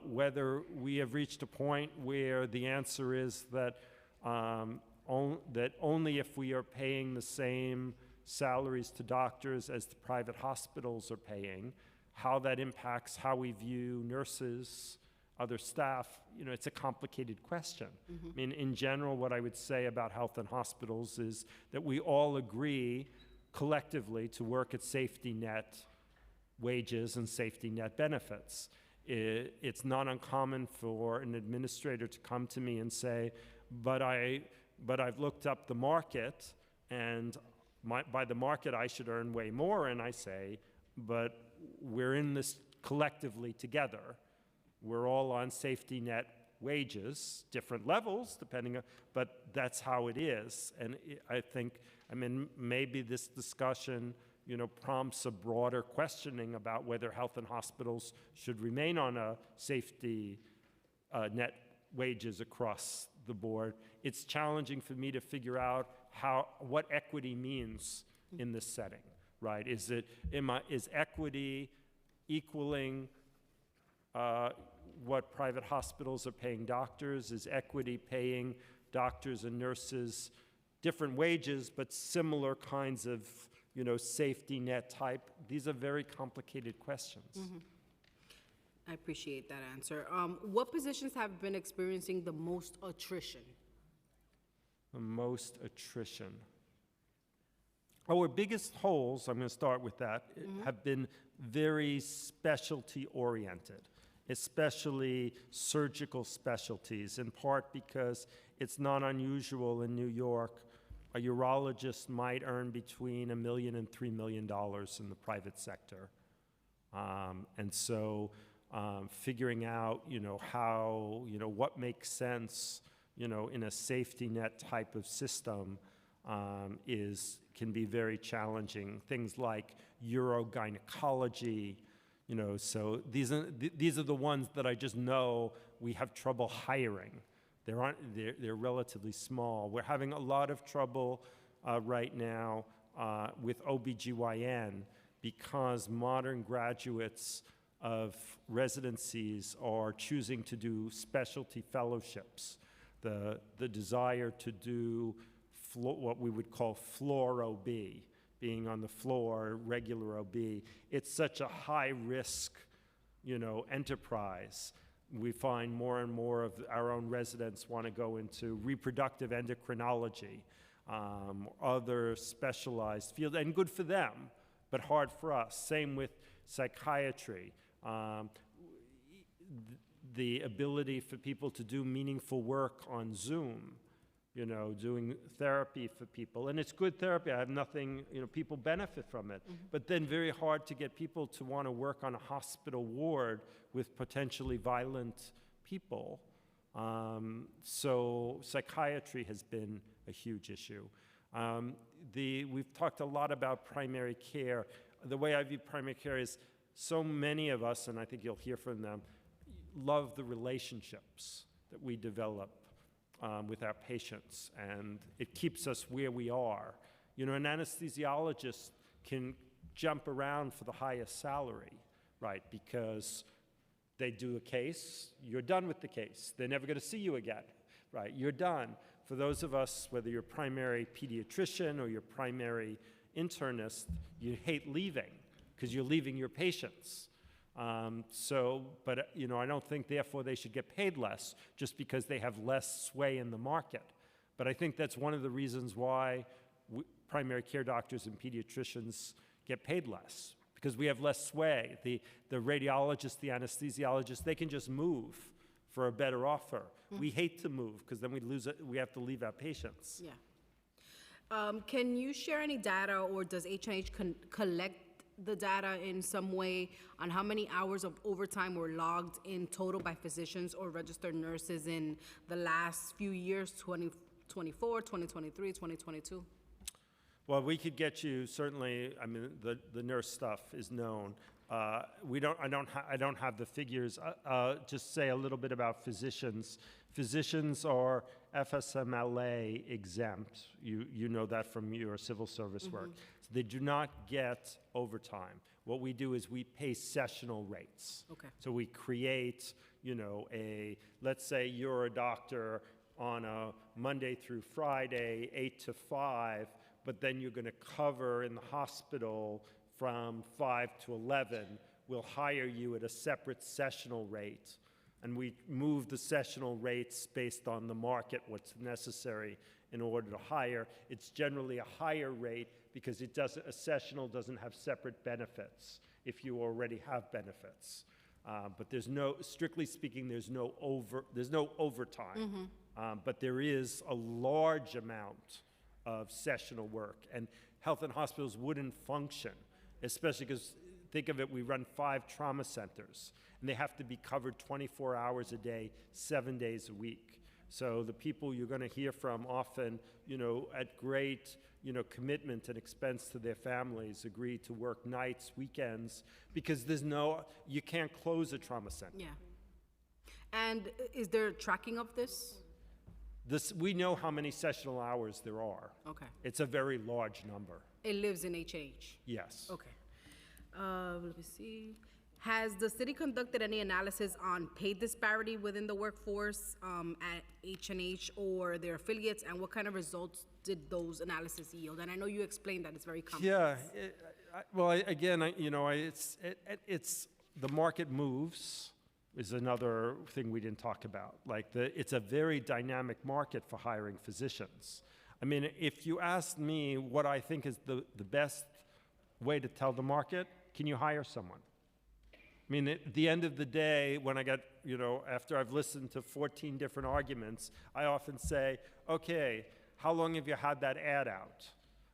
Whether we have reached a point where the answer is that only if we are paying the same salaries to doctors as the private hospitals are paying, how that impacts how we view nurses, other staff, it's a complicated question. Mm-hmm. I mean, in general, what I would say about health and hospitals is that we all agree collectively to work at safety net wages and safety net benefits. It's not uncommon for an administrator to come to me and say, but I've looked up the market, and by the market I should earn way more. And I say, but we're in this collectively together. We're all on safety net wages, different levels depending on, but that's how it is. And I think, maybe this discussion, prompts a broader questioning about whether health and hospitals should remain on a safety net wages across the board. It's challenging for me to figure out what equity means in this setting, right? Is equity equaling what private hospitals are paying doctors? Is equity paying doctors and nurses different wages but similar kinds of, safety net type? These are very complicated questions. Mm-hmm. I appreciate that answer. What positions have been experiencing the most attrition? The most attrition. Our biggest holes, I'm going to start with that, have been very specialty oriented, especially surgical specialties, in part because it's not unusual in New York. A urologist might earn between $1 million and $3 million in the private sector. And so figuring out, how, what makes sense, in a safety net type of system can be very challenging. Things like urogynecology, so these are the ones that I just know we have trouble hiring. They're relatively small. We're having a lot of trouble right now with OBGYN because modern graduates of residencies are choosing to do specialty fellowships. The desire to do what we would call floor OB, being on the floor, regular OB. It's such a high risk, enterprise. We find more and more of our own residents want to go into reproductive endocrinology, other specialized fields, and good for them, but hard for us. Same with psychiatry. The ability for people to do meaningful work on Zoom, doing therapy for people. And it's good therapy. I have nothing, people benefit from it. Mm-hmm. But then very hard to get people to want to work on a hospital ward with potentially violent people. So psychiatry has been a huge issue. We've talked a lot about primary care. The way I view primary care is so many of us, and I think you'll hear from them, love the relationships that we develop with our patients, and it keeps us where we are. You know, an anesthesiologist can jump around for the highest salary, right? Because they do a case, you're done with the case. They're never going to see you again, right? You're done. For those of us, whether you're a primary pediatrician or you're primary internist, you hate leaving because you're leaving your patients. But you know, I don't think therefore they should get paid less just because they have less sway in the market. But I think that's one of the reasons why primary care doctors and pediatricians get paid less, because we have less sway. The radiologist, the anesthesiologist, they can just move for a better offer. We hate to move because then we have to leave our patients. Yeah. Can you share any data, or does H&H collect the data in some way on how many hours of overtime were logged in total by physicians or registered nurses in the last few years, 2024, 2023, 2022? Well, we could get you, certainly, I mean, the nurse stuff is known. I don't have the figures. Just say a little bit about physicians. Physicians are FSMLA exempt. You know that from your civil service work. So they do not get overtime. What we do is we pay sessional rates. Okay. So we create, you know, let's say you're a doctor on a Monday through Friday, 8 to 5, but then you're going to cover in the hospital from 5 to 11. We'll hire you at a separate sessional rate, and we move the sessional rates based on the market, what's necessary in order to hire. It's generally a higher rate because a sessional doesn't have separate benefits if you already have benefits. But there's no, strictly speaking, there's no overtime. But there is a large amount of sessional work, and health and hospitals wouldn't function, especially because, think of it, we run 5 trauma centers, and they have to be covered 24 hours a day, 7 days a week. So the people you're going to hear from often, you know, at great, you know, commitment and expense to their families, agree to work nights, weekends, because you can't close a trauma center. Yeah. And is there tracking of this? We know how many sessional hours there are. Okay. It's a very large number. It lives in H&H? Yes. Okay. Let me see. Has the city conducted any analysis on pay disparity within the workforce at H&H or their affiliates, and what kind of results did those analyses yield? And I know you explained that it's very complex. Yeah. It's the market moves is another thing we didn't talk about. It's a very dynamic market for hiring physicians. I mean, if you ask me what I think is the best way to tell the market, can you hire someone? I mean, at the end of the day, when I get, you know, after I've listened to 14 different arguments, I often say, okay, how long have you had that ad out?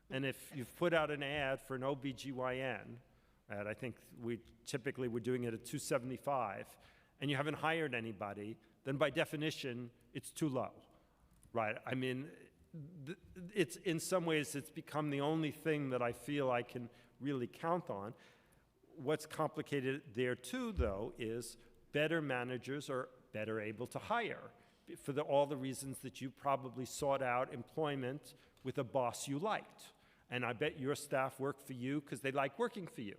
And if you've put out an ad for an OBGYN, and I think we're doing it at $275, and you haven't hired anybody, then by definition, it's too low, right? I mean, it's in some ways, it's become the only thing that I feel I can really count on. What's complicated there too, though, is better managers are better able to hire for all the reasons that you probably sought out employment with a boss you liked. And I bet your staff work for you because they like working for you.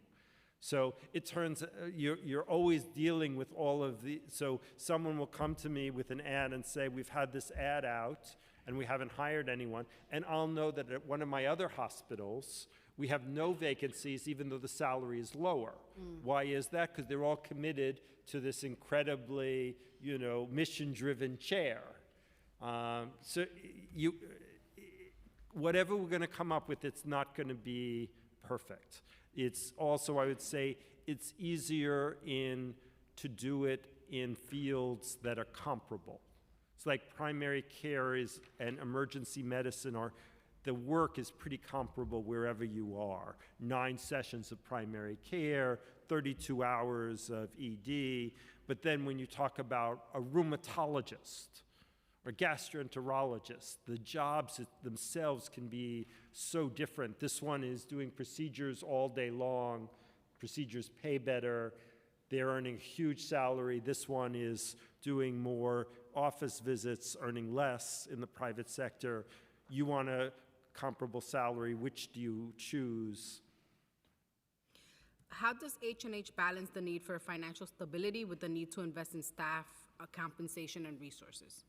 So it turns, you're always dealing with all of so someone will come to me with an ad and say, we've had this ad out and we haven't hired anyone. And I'll know that at one of my other hospitals, we have no vacancies even though the salary is lower. Why is that? Because they're all committed to this incredibly, you know, mission-driven chair. Whatever we're going to come up with, it's not going to be perfect. It's also, I would say, it's easier to do it in fields that are comparable. It's like primary care and emergency medicine are the work is pretty comparable wherever you are. 9 sessions of primary care, 32 hours of ED, but then when you talk about a rheumatologist or gastroenterologist, the jobs themselves can be so different. This one is doing procedures all day long. Procedures pay better. They're earning a huge salary. This one is doing more office visits, earning less in the private sector. You want a comparable salary. Which do you choose? How does H&H balance the need for financial stability with the need to invest in staff, compensation, and resources?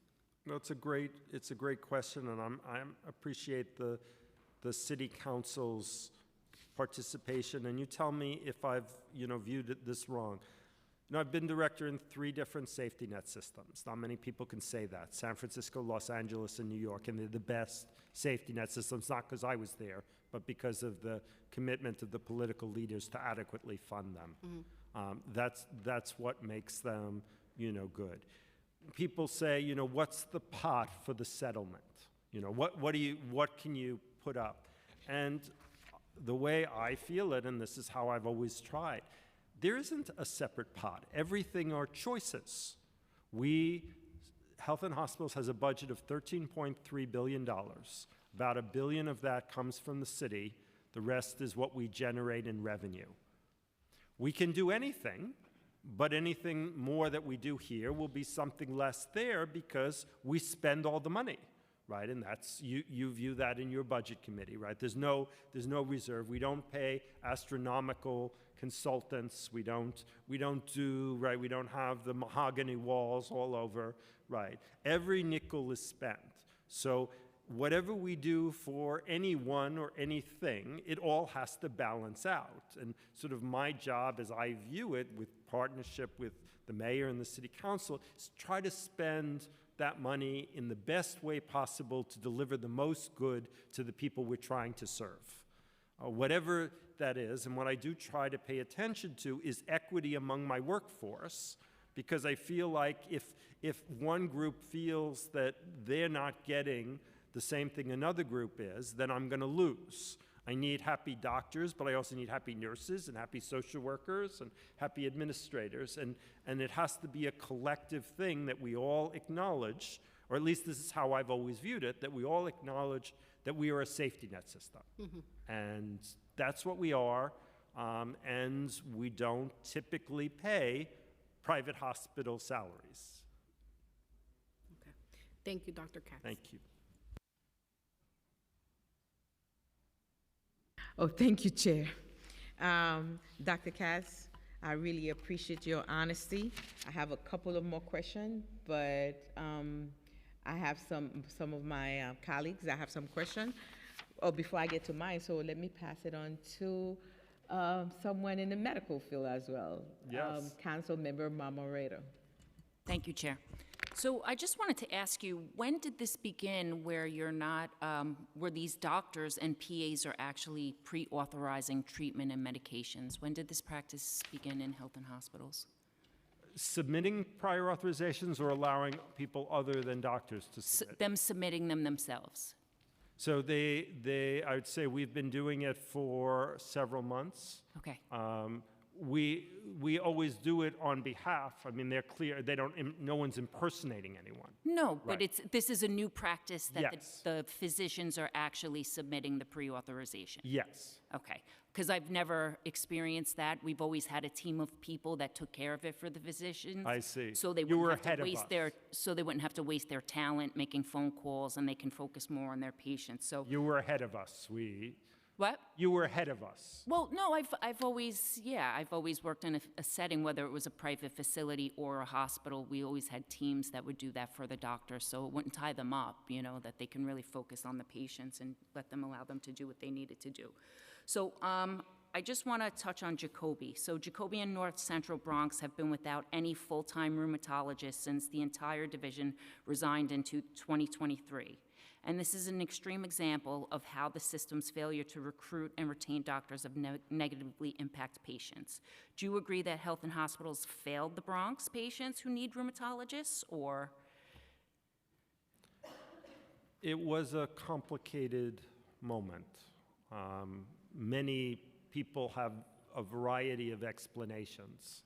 No, it's a great question, and I appreciate the city council's participation. And you tell me if I've viewed this wrong. I've been director in 3 different safety net systems. Not many people can say that. San Francisco, Los Angeles, and New York, and they're the best safety net systems, not because I was there, but because of the commitment of the political leaders to adequately fund them. That's what makes them, good. People say, what's the pot for the settlement? What can you put up? And the way I feel it, and this is how I've always tried, there isn't a separate pot. Everything are choices. Health and Hospitals has a budget of $13.3 billion. About $1 billion of that comes from the city. The rest is what we generate in revenue. We can do anything, but anything more that we do here will be something less there because we spend all the money, right? And that's you view that in your budget committee, right? There's no reserve. We don't pay astronomical consultants. We don't do, right? We don't have the mahogany walls all over, right? Every nickel is spent. So whatever we do for anyone or anything, it all has to balance out. And sort of my job, as I view it, with partnership with the mayor and the city council, is try to spend that money in the best way possible to deliver the most good to the people we're trying to serve. Whatever that is, and what I do try to pay attention to is equity among my workforce, because I feel like if one group feels that they're not getting the same thing another group is, then I'm going to lose. I need happy doctors, but I also need happy nurses and happy social workers and happy administrators, and it has to be a collective thing that we all acknowledge, or at least this is how I've always viewed it, that we all acknowledge that we are a safety net system. And that's what we are, and we don't typically pay private hospital salaries. Okay. Thank you, Dr. Katz. Thank you. Oh, thank you, Chair. Dr. Katz, I really appreciate your honesty. I have a couple of more questions, but I have some of my colleagues. I have some questions. Oh, before I get to mine, so let me pass it on to someone in the medical field as well. Yes. Council Member Marmoreto. Thank you, Chair. So I just wanted to ask you, when did this begin where you're not, where these doctors and PAs are actually pre-authorizing treatment and medications? When did this practice begin in health and hospitals? Submitting prior authorizations or allowing people other than doctors to submit? Them submitting them themselves. So I would say we've been doing it for several months. Okay. We always do it on behalf. I mean, they're clear. No one's impersonating anyone. No, but Right. this is a new practice that Yes. the physicians are actually submitting the pre-authorization. Yes. Okay, because I've never experienced that. We've always had a team of people that took care of it for the physicians. I see. So they You were wouldn't have ahead to of waste us. so they wouldn't have to waste their talent making phone calls, and they can focus more on their patients. So You were ahead of us. what? You were ahead of us. Well, no, I've always worked in a setting, whether it was a private facility or a hospital. We always had teams that would do that for the doctors, so it wouldn't tie them up, that they can really focus on the patients and allow them to do what they needed to do. So I just want to touch on Jacobi. So Jacobi and North Central Bronx have been without any full-time rheumatologists since the entire division resigned in 2023. And this is an extreme example of how the system's failure to recruit and retain doctors have negatively impact patients. Do you agree that health and hospitals failed the Bronx patients who need rheumatologists, or? It was a complicated moment. Many people have a variety of explanations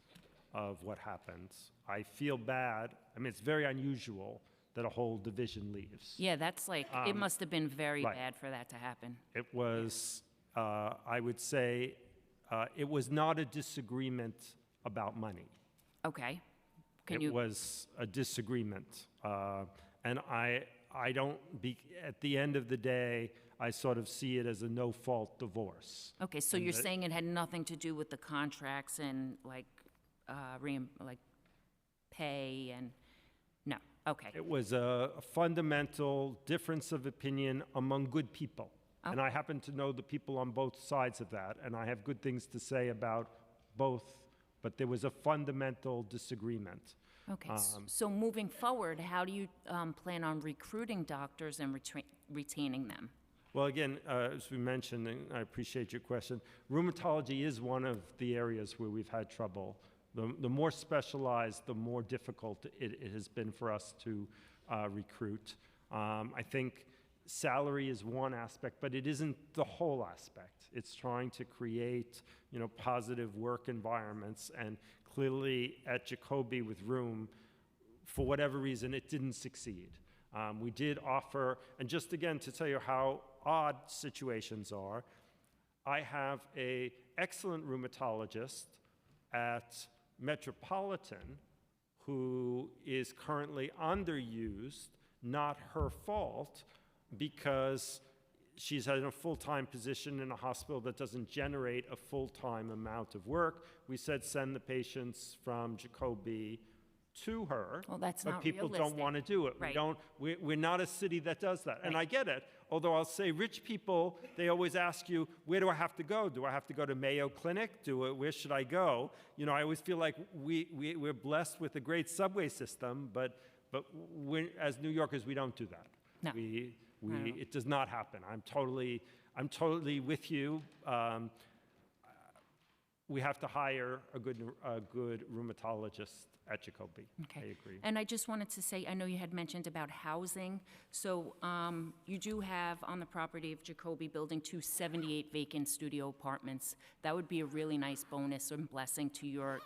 of what happens. I feel bad. I mean, it's very unusual that a whole division leaves. Yeah, that's like, it must have been very right. bad for that to happen. It was, I would say, it was not a disagreement about money. Okay. Can It you, was a disagreement. And I don't, at the end of the day, I sort of see it as a no-fault divorce. okay, so you're saying it had nothing to do with the contracts and like, like pay and, no, okay. It was a fundamental difference of opinion among good people. And I happen to know the people on both sides of that, and I have good things to say about both, but there was a fundamental disagreement. Okay, so moving forward, how do you plan on recruiting doctors and retaining them? Well, again, as we mentioned, and I appreciate your question, rheumatology is one of the areas where we've had trouble. The more specialized, the more difficult it has been for us to recruit. I think salary is one aspect, but it isn't the whole aspect. It's trying to create, positive work environments, and clearly at Jacobi with Room, for whatever reason, it didn't succeed. We did offer, and just again to tell you how odd situations are, I have an excellent rheumatologist at Metropolitan who is currently underused, not her fault, because she's in a full-time position in a hospital that doesn't generate a full-time amount of work. We said send the patients from Jacobi to her, Well, that's but not people don't realistic. want to do it. Right. We're not a city that does that. And I get it, although I'll say rich people, they always ask you, where do I have to go? Do I have to go to Mayo Clinic? Where should I go? I always feel like we're blessed with a great subway system, but as New Yorkers, we don't do that. No. It does not happen. I'm totally with you. We have to hire a good rheumatologist at Jacobi. Okay. I agree. And I just wanted to say, I know you had mentioned about housing. So you do have on the property of Jacobi Building 278 vacant studio apartments. That would be a really nice bonus and blessing to your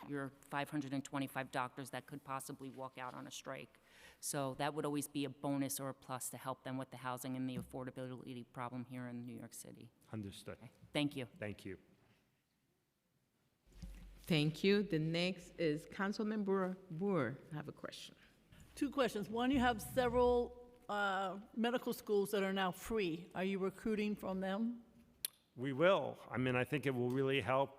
525 doctors that could possibly walk out on a strike. So that would always be a bonus or a plus to help them with the housing and the affordability problem here in New York City. Understood. Okay. Thank you. Thank you. Thank you. The next is Councilmember Boer. I have a question. Two questions. One, you have several medical schools that are now free. Are you recruiting from them? We will. I mean, I think it will really help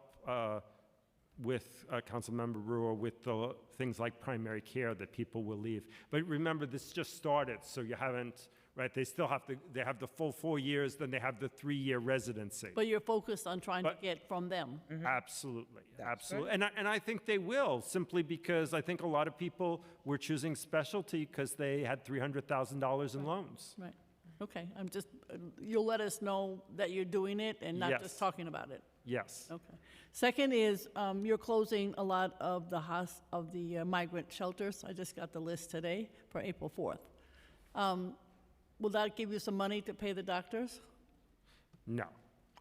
with Councilmember Brewer with the things like primary care that people will leave. But remember, this just started, so you haven't, right? They still have they have the full 4 years, then they have the 3-year residency. But you're focused on trying to But- get from them. Absolutely, absolutely. And I think they will, simply because I think a lot of people were choosing specialty because they had $300,000 in loans. Right. Okay. I'm just, you'll let us know that you're doing it and not Yes. just talking about it. Yes. Okay. Second is, you're closing a lot of the migrant shelters. I just got the list today for April 4th. Will that give you some money to pay the doctors? No.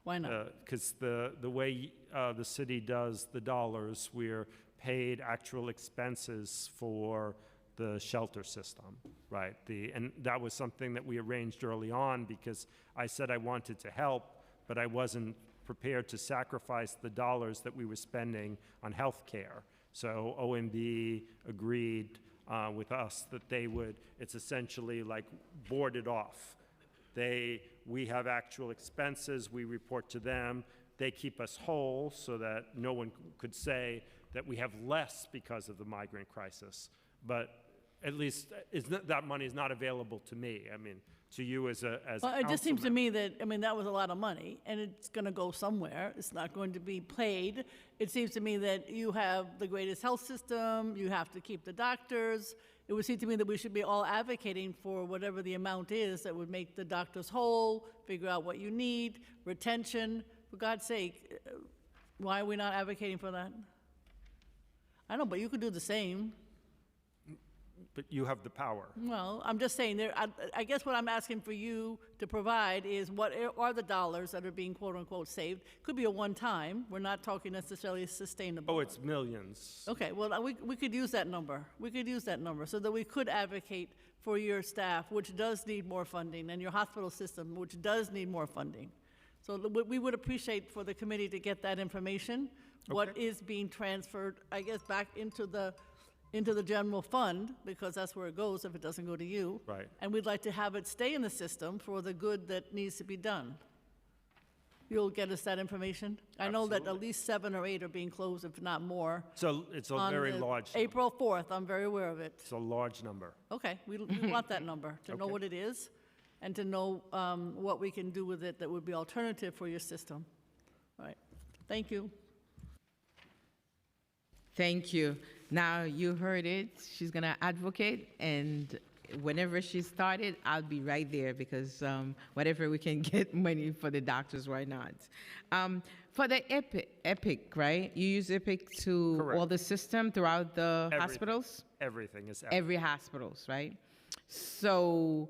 Why not? Because the way the city does the dollars, we're paid actual expenses for the shelter system, right? And that was something that we arranged early on because I said I wanted to help, but I wasn't prepared to sacrifice the dollars that we were spending on health care. So OMB agreed with us that they would, it's essentially like boarded off. We have actual expenses, we report to them, they keep us whole so that no one could say that we have less because of the migrant crisis. But at least that money is not available to me. I mean, to you as a Well, it just seems to councilman. me that, that was a lot of money, and it's going to go somewhere. It's not going to be paid. It seems to me that you have the greatest health system, you have to keep the doctors. It would seem to me that we should be all advocating for whatever the amount is that would make the doctors whole, figure out what you need, retention. For God's sake, why are we not advocating for that? I know, but you could do the same. but you have the power. Well, I'm just saying, I guess what I'm asking for you to provide is what are the dollars that are being quote-unquote saved? Could be a one-time, we're not talking necessarily sustainable. Oh, it's millions. Okay, well, we could use that number. We could use that number so that we could advocate for your staff, which does need more funding, and your hospital system, which does need more funding. So we would appreciate for the committee to get that information, what is being transferred, I guess, back into the general fund, because that's where it goes if it doesn't go to you. Right. And we'd like to have it stay in the system for the good that needs to be done. You'll get us that information? I know that at least 7 or 8 are being closed, if not more. So it's a on very the large, April 4th, I'm very aware of it. it's a large number. Okay, we want that number, to know Okay. what it is, and to know what we can do with it that would be alternative for your system. All right, thank you. Thank you. Now, you heard it. She's going to advocate, and whenever she started, I'll be right there because whatever we can get money for the doctors, why not? For the Epic, right? You use Epic to Correct. all the system throughout the Everything. hospitals? Everything is Every hospitals, right? So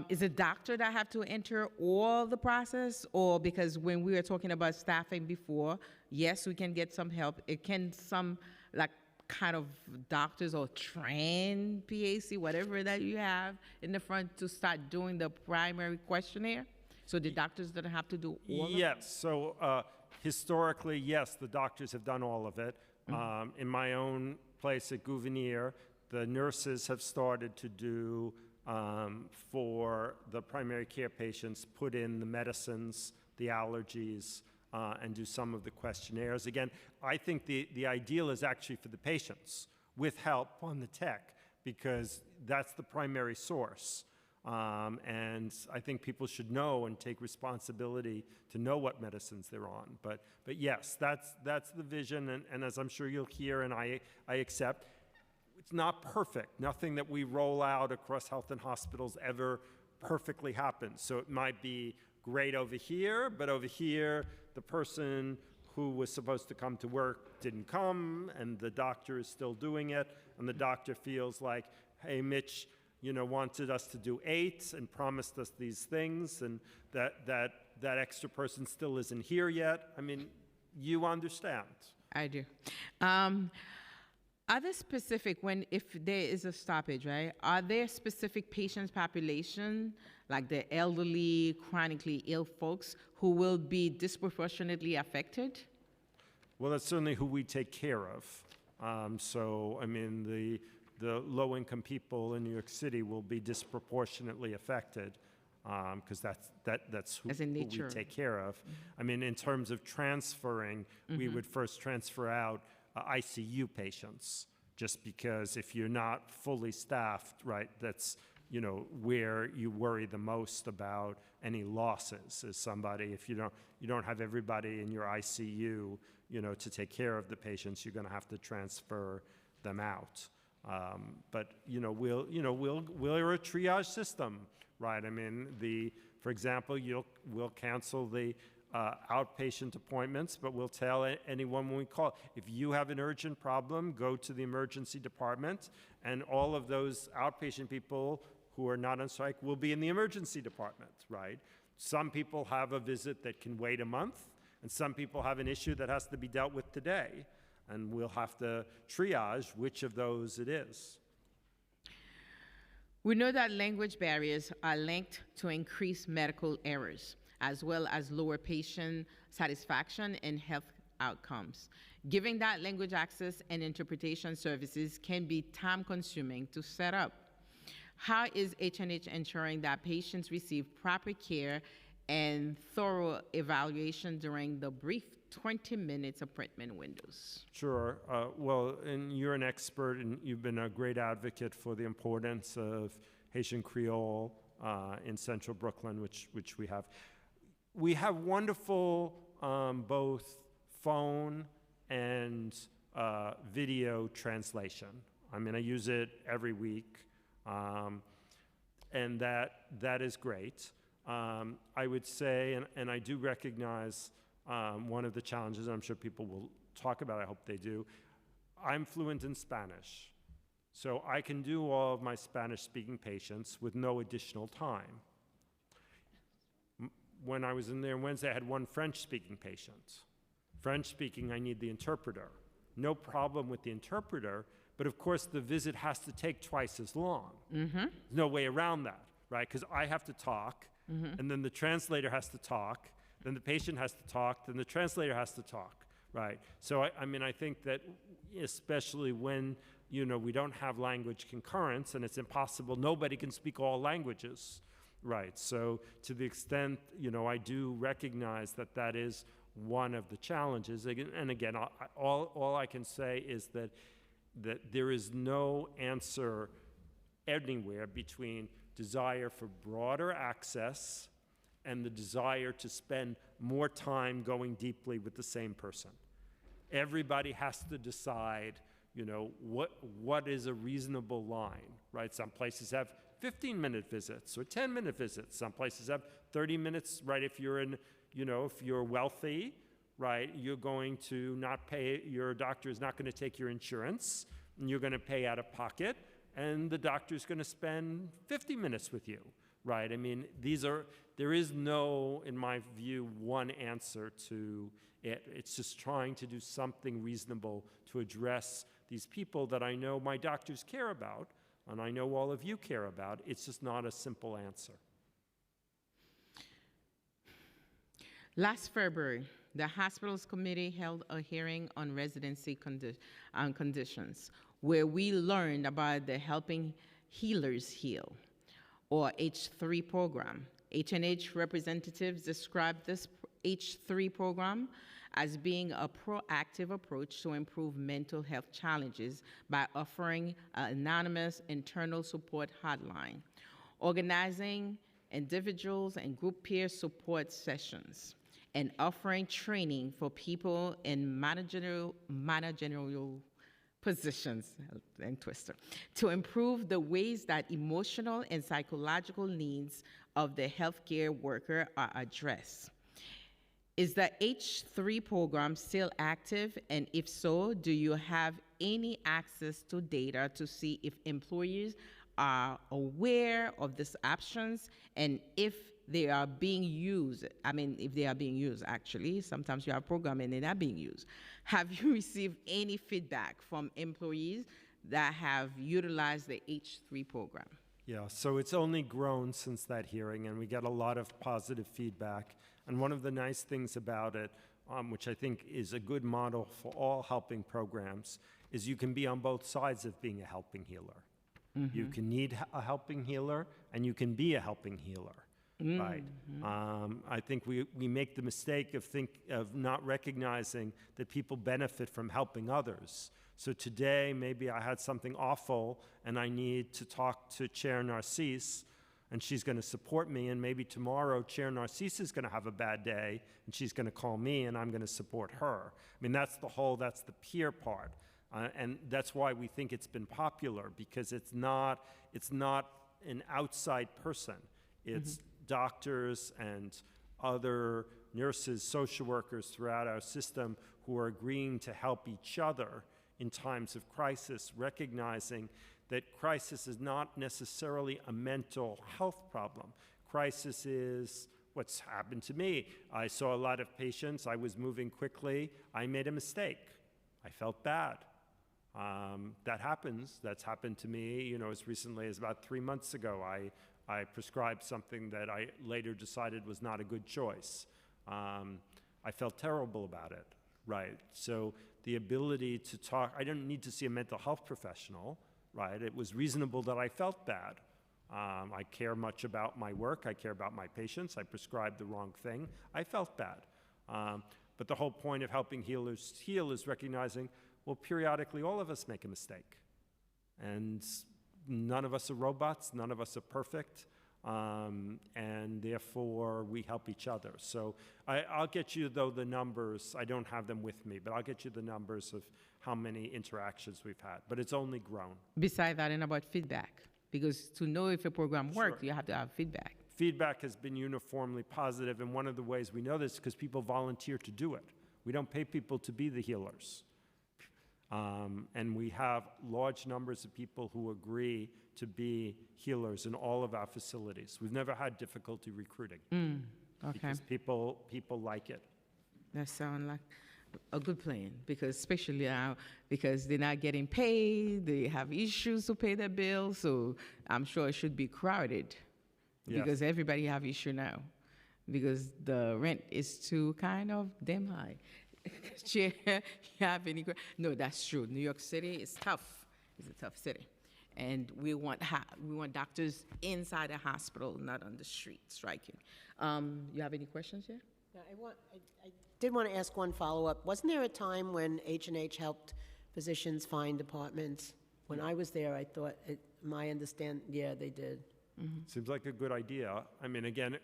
is a doctor that have to enter all the process? Or because when we were talking about staffing before, yes, we can get some help. It can some like kind of doctors or trained PAC, whatever that you have in the front to start doing the primary questionnaire? So the doctors don't have to do all of it? Yes, so historically, yes, the doctors have done all of it. In my own place at Gouverneur, the nurses have started to do, for the primary care patients, put in the medicines, the allergies, and do some of the questionnaires. Again, I think the ideal is actually for the patients with help on the tech, because that's the primary source. And I think people should know and take responsibility to know what medicines they're on. But yes, that's the vision, and as I'm sure you'll hear, and I accept, it's not perfect. Nothing that we roll out across health and hospitals ever perfectly happens. So it might be great over here, but over here, the person who was supposed to come to work didn't come, and the doctor is still doing it, and the doctor feels like, hey, Mitch, wanted us to do 8 and promised us these things, and that extra person still isn't here yet. I mean, you understand. I do. Are there specific, if there is a stoppage, right? Are there specific patients population, like the elderly, chronically ill folks, who will be disproportionately affected? Well, that's certainly who we take care of. So, I mean, the low-income people in New York City will be disproportionately affected, because that's who we take care of. I mean, in terms of transferring, we would first transfer out ICU patients, just because if you're not fully staffed, right, that's where you worry the most about any losses is somebody. If you don't have everybody in your ICU, to take care of the patients, you're going to have to transfer them out. But we're a triage system, right? I mean, for example, we'll cancel the outpatient appointments, but we'll tell anyone when we call, if you have an urgent problem, go to the emergency department, and all of those outpatient people who are not on strike will be in the emergency department, right? Some people have a visit that can wait a month, and some people have an issue that has to be dealt with today, and we'll have to triage which of those it is. We know that language barriers are linked to increased medical errors, as well as lower patient satisfaction and health outcomes. Giving that language access and interpretation services can be time-consuming to set up. How is H&H ensuring that patients receive proper care and thorough evaluation during the brief 20-minute appointment windows? Sure. Well, and you're an expert, and you've been a great advocate for the importance of Haitian Creole in Central Brooklyn, which we have. We have wonderful both phone and video translation. I mean, I use it every week, and that is great. I would say, and I do recognize one of the challenges, and I'm sure people will talk about it, I hope they do, I'm fluent in Spanish. So I can do all of my Spanish-speaking patients with no additional time. When I was in there Wednesday, I had one French-speaking patient. French-speaking, I need the interpreter. No problem with the interpreter, but of course the visit has to take twice as long. There's no way around that, right? Because I have to talk, and then the translator has to talk, then the patient has to talk, then the translator has to talk, right? So I think that especially when we don't have language concurrence and it's impossible, nobody can speak all languages, right? So to the extent, I do recognize that that is one of the challenges. And again, all I can say is that there is no answer anywhere between desire for broader access and the desire to spend more time going deeply with the same person. Everybody has to decide, what is a reasonable line, right? Some places have 15-minute visits or 10-minute visits. Some places have 30 minutes, right? If you're if you're wealthy, right, you're going to not pay, your doctor is not going to take your insurance, and you're going to pay out of pocket, and the doctor's going to spend 50 minutes with you, right? I mean, there is no, in my view, one answer to it. It's just trying to do something reasonable to address these people that I know my doctors care about, and I know all of you care about. It's just not a simple answer. Last February, the Hospitals Committee held a hearing on residency conditions, where we learned about the Helping Healers Heal, or H3 program. H&H representatives described this H3 program as being a proactive approach to improve mental health challenges by offering an anonymous internal support hotline, organizing individuals and group peer support sessions, and offering training for people in managerial positions, and twister, to improve the ways that emotional and psychological needs of the healthcare worker are addressed. Is the H3 program still active? And if so, do you have any access to data to see if employees are aware of these options and if they are being used? I mean, if they are being used, actually. Sometimes you have programs and they're not being used. Have you received any feedback from employees that have utilized the H3 program? Yeah, so it's only grown since that hearing, and we get a lot of positive feedback. And one of the nice things about it, which I think is a good model for all helping programs, is you can be on both sides of being a helping healer. You can need a helping healer, and you can be a helping healer, right? I think we make the mistake of not recognizing that people benefit from helping others. So today, maybe I had something awful, and I need to talk to Chair Narcisse, and she's going to support me, and maybe tomorrow Chair Narcisse is going to have a bad day, and she's going to call me, and I'm going to support her. I mean, that's the peer part. And that's why we think it's been popular, because it's not an outside person. It's doctors and other nurses, social workers throughout our system who are agreeing to help each other in times of crisis, recognizing that crisis is not necessarily a mental health problem. Crisis is what's happened to me. I saw a lot of patients. I was moving quickly. I made a mistake. I felt bad. That happens. That's happened to me, as recently as about 3 months ago. I prescribed something that I later decided was not a good choice. I felt terrible about it, right? So the ability to talk, I didn't need to see a mental health professional, right? It was reasonable that I felt bad. I care much about my work. I care about my patients. I prescribed the wrong thing. I felt bad. But the whole point of helping healers heal is recognizing, well, periodically all of us make a mistake. And none of us are robots. None of us are perfect. And therefore, we help each other. So I'll get you, though, the numbers. I don't have them with me, but I'll get you the numbers of how many interactions we've had. But it's only grown. Besides that, and about feedback, because to know if a program works, you have to have feedback. Feedback has been uniformly positive, and one of the ways we know this is because people volunteer to do it. We don't pay people to be the healers. And we have large numbers of people who agree to be healers in all of our facilities. We've never had difficulty recruiting Okay. because people like it. That sounds like a good plan, because especially now, because they're not getting paid, they have issues to pay their bills, so I'm sure it should be crowded. Yes. Because everybody have issue now, because the rent is too kind of damn high. Chair, you have any? No, that's true. New York City is tough. It's a tough city, and we want doctors inside the hospital, not on the street striking. You have any questions here? Yeah, I did want to ask one follow-up. Wasn't there a time when H&H helped physicians find apartments? When I was there, I thought, my understand, yeah, they did. Seems like a good idea. I mean, again,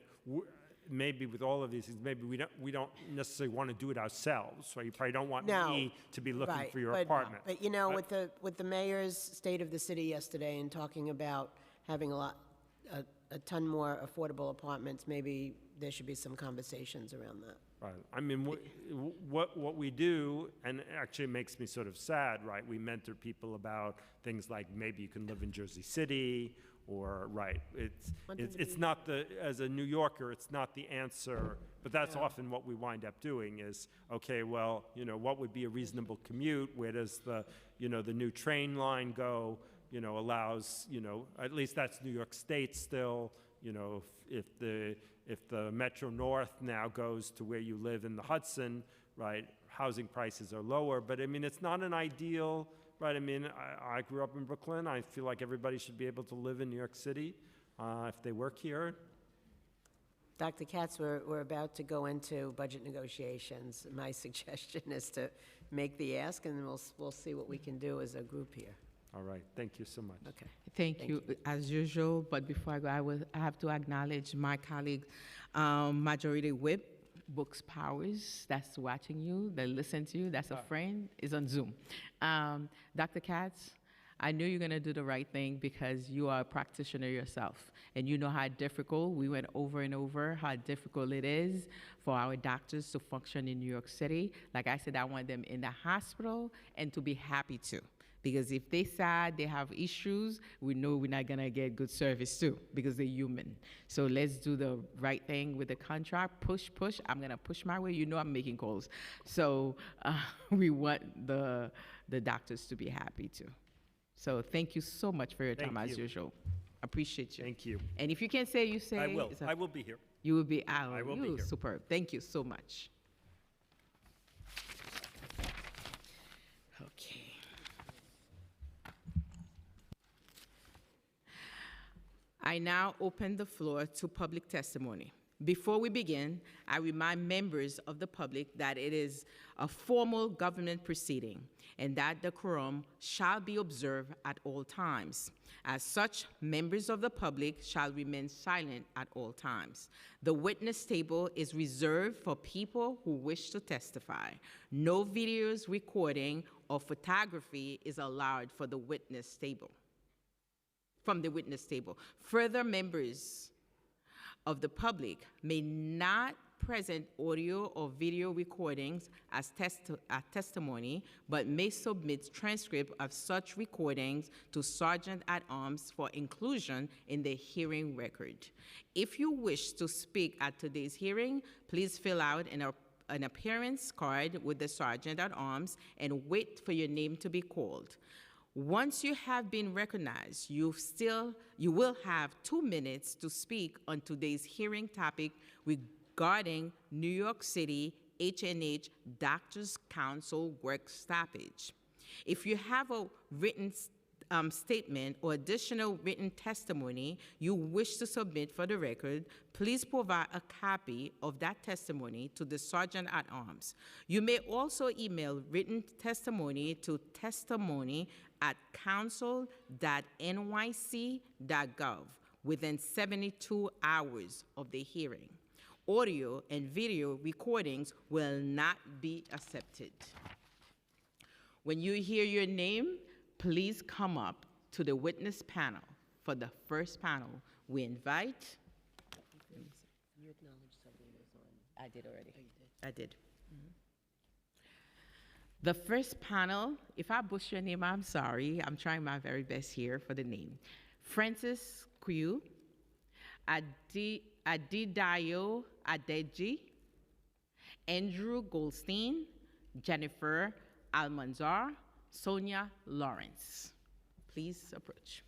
maybe with all of these things, maybe we don't necessarily want to do it ourselves, right? You probably don't want No. me to be looking Right, for your but- apartment. But, you know, But- with the mayor's State of the City yesterday and talking about having a ton more affordable apartments, maybe there should be some conversations around that. Right. I mean, what we do, and it actually makes me sort of sad, right? We mentor people about things like maybe you can live in Jersey City, or, right, it's not the, as a New Yorker, it's not the answer, but that's often what we wind up doing is, okay, well, you know, what would be a reasonable commute? Where does the, you know, the new train line go? You know, allows, you know, at least that's New York State still, you know, if the Metro North now goes to where you live in the Hudson, right, housing prices are lower. But I mean, it's not an ideal, right? I mean, I grew up in Brooklyn. I feel like everybody should be able to live in New York City if they work here. Dr. Katz, we're about to go into budget negotiations. My suggestion is to make the ask, and we'll see what we can do as a group here. All right, thank you so much. Okay. Thank you, as usual. But before I go, I have to acknowledge my colleague, Majority Whip, Books Powers, that's watching you, that listen to you, that's a friend, is on Zoom. Dr. Katz, I knew you're going to do the right thing because you are a practitioner yourself, and you know how difficult, we went over and over, how difficult it is for our doctors to function in New York City. Like I said, I want them in the hospital and to be happy too. Because if they sad, they have issues, we know we're not gonna get good service too, because they're human. So let's do the right thing with the contract, push. I'm gonna push my way, you know I'm making calls. So we want the doctors to be happy too. So thank you so much for your time, Thank as you. usual. Appreciate you. Thank you. And if you can say, you say. I will. It's I will be here. You will be out. I will be here. Superb. Thank you so much. Okay. I now open the floor to public testimony. Before we begin, I remind members of the public that it is a formal government proceeding and that the quorum shall be observed at all times. As such, members of the public shall remain silent at all times. The witness table is reserved for people who wish to testify. No videos, recording, or photography is allowed for the witness table. From the witness table. Further, members of the public may not present audio or video recordings as testimony, but may submit transcript of such recordings to Sergeant-at-Arms for inclusion in the hearing record. If you wish to speak at today's hearing, please fill out an appearance card with the Sergeant-at-Arms and wait for your name to be called. Once you have been recognized, you will have 2 minutes to speak on today's hearing topic regarding New York City H&H Doctors Council work stoppage. If you have a written statement or additional written testimony you wish to submit for the record, please provide a copy of that testimony to the Sergeant-at-Arms. You may also email written testimony to testimony@council.nyc.gov within 72 hours of the hearing. Audio and video recordings will not be accepted. When you hear your name, please come up to the witness panel. For the first panel, we invite. You acknowledged something was on. I did already. Oh, you did? I did. The first panel, if I butcher your name, I'm sorry. I'm trying my very best here for the name. Francis Quiu, Adidayo Adeji, Andrew Goldstein, Jennifer Almanzar, Sonia Lawrence. Please approach.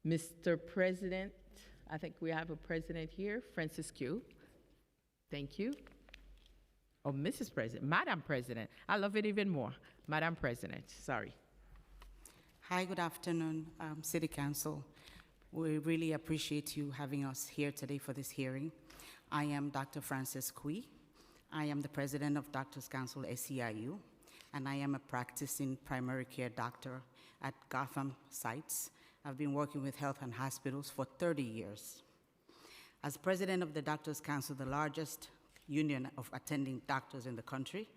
Mr. President, I think we have a president here, Francis Q. Thank you. Oh, Mrs. President, Madam President. I love it even more. Madam President, sorry. Hi, good afternoon, City Council. We really appreciate you having us here today for this hearing. I am Dr. Frances Kui. I am the president of Doctors Council SEIU, and I am a practicing primary care doctor at Gotham sites. I've been working with health and hospitals for 30 years. As president of the Doctors Council, the largest union of attending doctors in the country,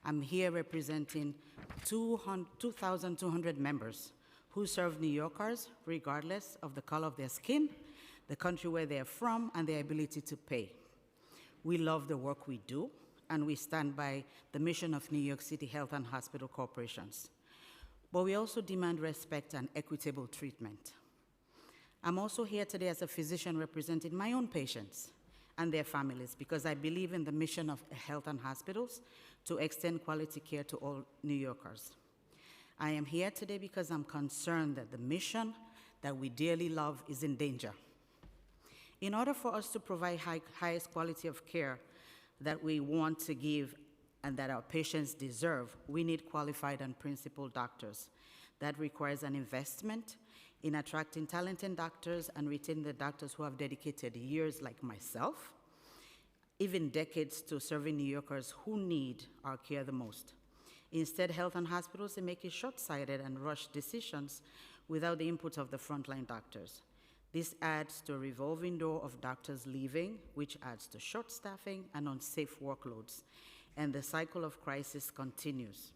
I'm here representing 2,200 members who serve New Yorkers regardless of the color of their skin, the country where they're from, and their ability to pay. We love the work we do, and we stand by the mission of New York City Health and Hospital Corporations. But we also demand respect and equitable treatment. I'm also here today as a physician representing my own patients and their families because I believe in the mission of health and hospitals to extend quality care to all New Yorkers. I am here today because I'm concerned that the mission that we dearly love is in danger. In order for us to provide highest quality of care that we want to give and that our patients deserve, we need qualified and principled doctors. That requires an investment in attracting talented doctors and retaining the doctors who have dedicated years like myself, even decades to serving New Yorkers who need our care the most. Instead, health and hospitals are making short-sighted and rushed decisions without the input of the frontline doctors. This adds to a revolving door of doctors leaving, which adds to short staffing and unsafe workloads, and the cycle of crisis continues.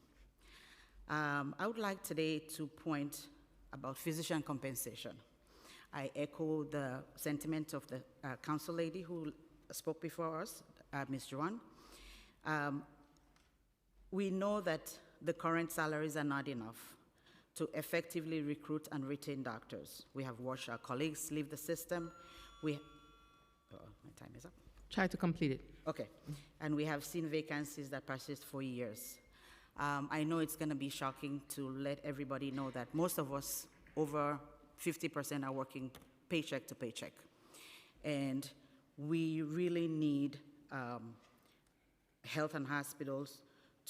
I would like today to point about physician compensation. I echo the sentiment of the council lady who spoke before us, Ms. Juan. We know that the current salaries are not enough to effectively recruit and retain doctors. We have watched our colleagues leave the system. My time is up. Try to complete it. Okay, and we have seen vacancies that persist for years. I know it's gonna be shocking to let everybody know that most of us, over 50%, are working paycheck to paycheck. And we really need health and hospitals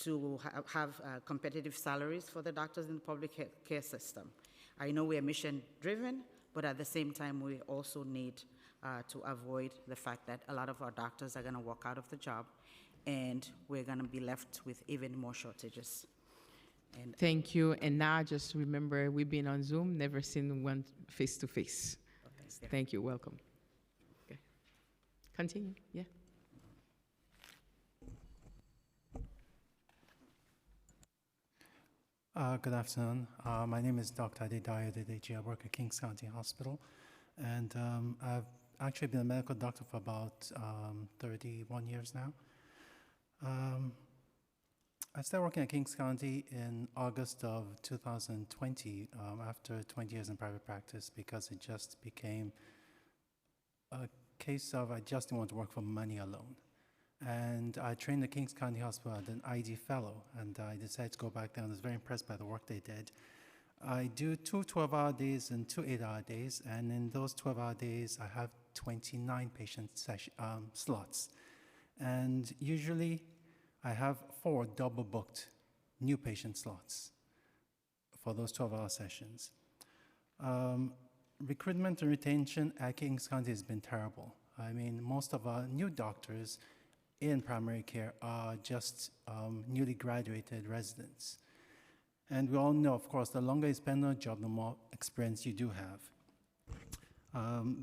to have competitive salaries for the doctors in the public care system. I know we are mission driven, but at the same time, we also need to avoid the fact that a lot of our doctors are gonna walk out of the job and we're gonna be left with even more shortages. And Thank you. And now just remember, we've been on Zoom, never seen one face to face. Thank you. Welcome. Okay. Continue. Yeah. Good afternoon. My name is Dr. Adidayo Adeji. I work at Kings County Hospital, and I've actually been a medical doctor for about 31 years now. I started working at Kings County in August of 2020 after 20 years in private practice because it just became a case of I just didn't want to work for money alone. And I trained at Kings County Hospital as an ID fellow, and I decided to go back there and I was very impressed by the work they did. I do 2 12-hour days and 2 8-hour days, and in those 12-hour days, I have 29 patient slots. And usually, I have 4 double-booked new patient slots for those 12-hour sessions. Recruitment and retention at Kings County has been terrible. I mean, most of our new doctors in primary care are just newly graduated residents. And we all know, of course, the longer you spend on a job, the more experience you do have.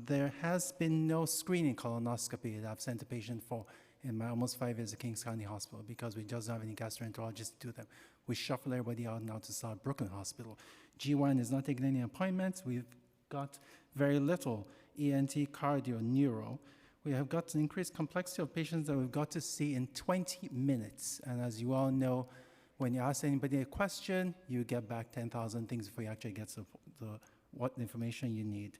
There has been no screening colonoscopy that I've sent a patient for in my almost 5 years at Kings County Hospital because we just don't have any gastroenterologists to do them. We shuffle everybody out now to South Brooklyn Hospital. GYN is not taking any appointments. We've got very little ENT, cardio, neuro. We have got an increased complexity of patients that we've got to see in 20 minutes. And as you all know, when you ask anybody a question, you get back 10,000 things before you actually get what information you need.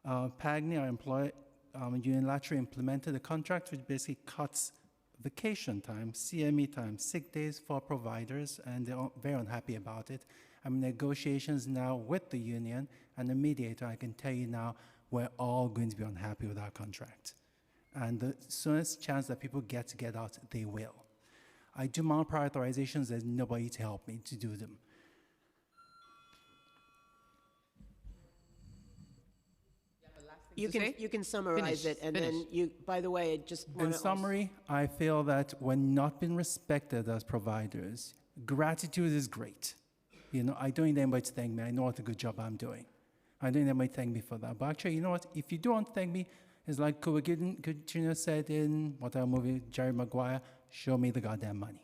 PAGNI, our employer, unilaterally implemented a contract which basically cuts vacation time, CME time, sick days for providers, and they're very unhappy about it. I'm in negotiations now with the union and the mediator. I can tell you now we're all going to be unhappy with our contract. And the soonest chance that people get out, they will. I do my prior authorizations, there's nobody to help me to do them. You can summarize it, and then you, by the way, I just want In summary, I feel that we're not being respected as providers. Gratitude is great. You know, I don't need anybody to thank me. I know what a good job I'm doing. I don't need anybody to thank me for that. But actually, you know what? If you don't thank me, it's like Cuba Gooding Jr. said in whatever movie, Jerry Maguire, show me the goddamn money.